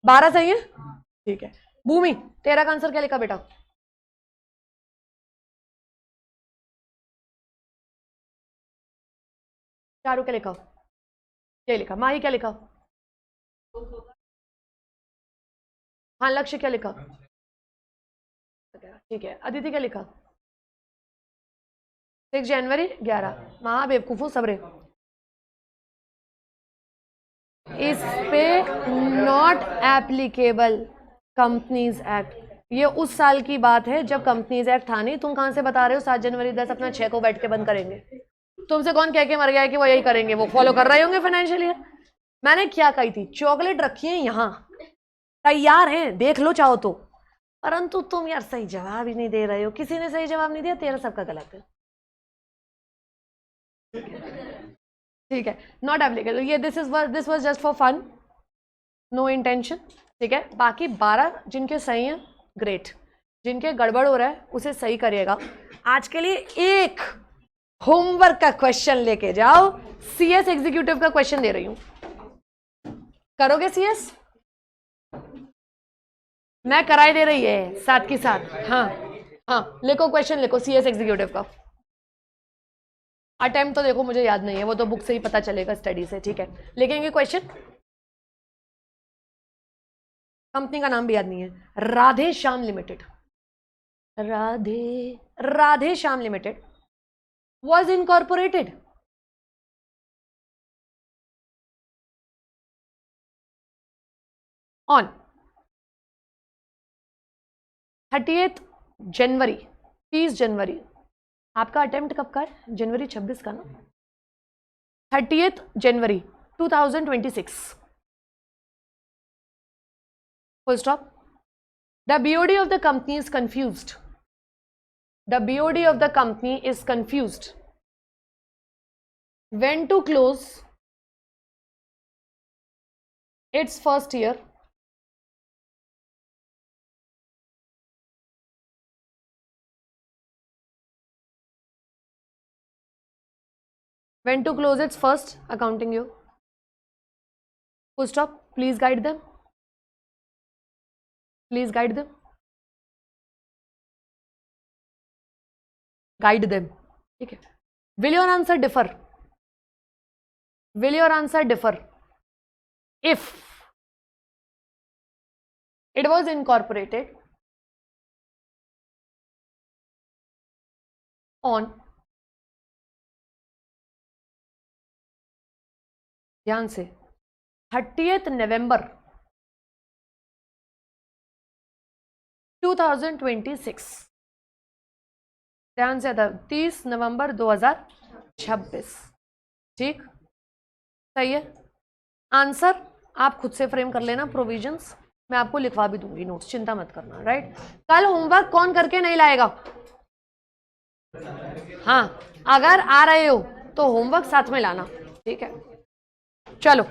12 सही है ठीक है। भूमि 13 का आंसर क्या लिखा बेटा? चारू क्या लिखा? क्या लिखा? माही क्या लिखा? हाँ लक्ष्य क्या लिखा? ठीक है। अदिति क्या लिखा? 6 जनवरी 11। महा बेवकूफों सबरे इस पे नॉट एप्लीकेबल कंपनीज एक्ट। ये उस साल की बात है जब कंपनीज एक्ट था नहीं। तुम कहां से बता रहे हो 7 जनवरी 10 अपना 6 को बैठ के बंद करेंगे? तुमसे कौन कह के मर गया है कि वो यही करेंगे? वो फॉलो कर रहे होंगे फाइनेंशियल ईयर। मैंने क्या कही थी? चॉकलेट रखी है यहाँ तैयार है देख लो चाहो तो, परंतु तुम यार सही जवाब ही नहीं दे रहे हो। किसी ने सही जवाब नहीं दिया, तेरा सबका गलत है। ठीक है नॉट एप्लीकेबल। ये this was just for fun, no intention. ठीक है बाकी 12 जिनके सही हैं ग्रेट, जिनके गड़बड़ हो रहा है उसे सही करिएगा। आज के लिए एक होमवर्क का क्वेश्चन लेके जाओ। सीएस एग्जीक्यूटिव का क्वेश्चन दे रही हूं, करोगे सीएस? मैं कराई दे रही है साथ के साथ। हाँ हाँ लिखो क्वेश्चन लिखो सीएस एग्जीक्यूटिव का। अटेम्प्ट तो देखो मुझे याद नहीं है, वो तो बुक से ही पता चलेगा स्टडी से। ठीक है लिखेंगे क्वेश्चन। कंपनी का नाम भी याद नहीं है। Radhe Shyam limited, Radhe Shyam limited was incorporated on 30th जनवरी 30 जनवरी। आपका अटेम्प्ट कब का है? जनवरी 26 का ना? 30th January 2026 full stop. The BOD of the company is confused. The BOD of the company is confused when to close its first year accounting year. Full stop. Please guide them. Please guide them. Guide them. ठीक है। Will your answer differ? Will your answer differ if it was incorporated on, ध्यान से, 30th नवंबर 2026? ध्यान से था 30 नवंबर 2026। ठीक सही है। आंसर आप खुद से फ्रेम कर लेना। प्रोविजंस मैं आपको लिखवा भी दूंगी नोट्स, चिंता मत करना। राइट कल होमवर्क कौन करके नहीं लाएगा? हाँ अगर आ रहे हो तो होमवर्क साथ में लाना। ठीक है चलो।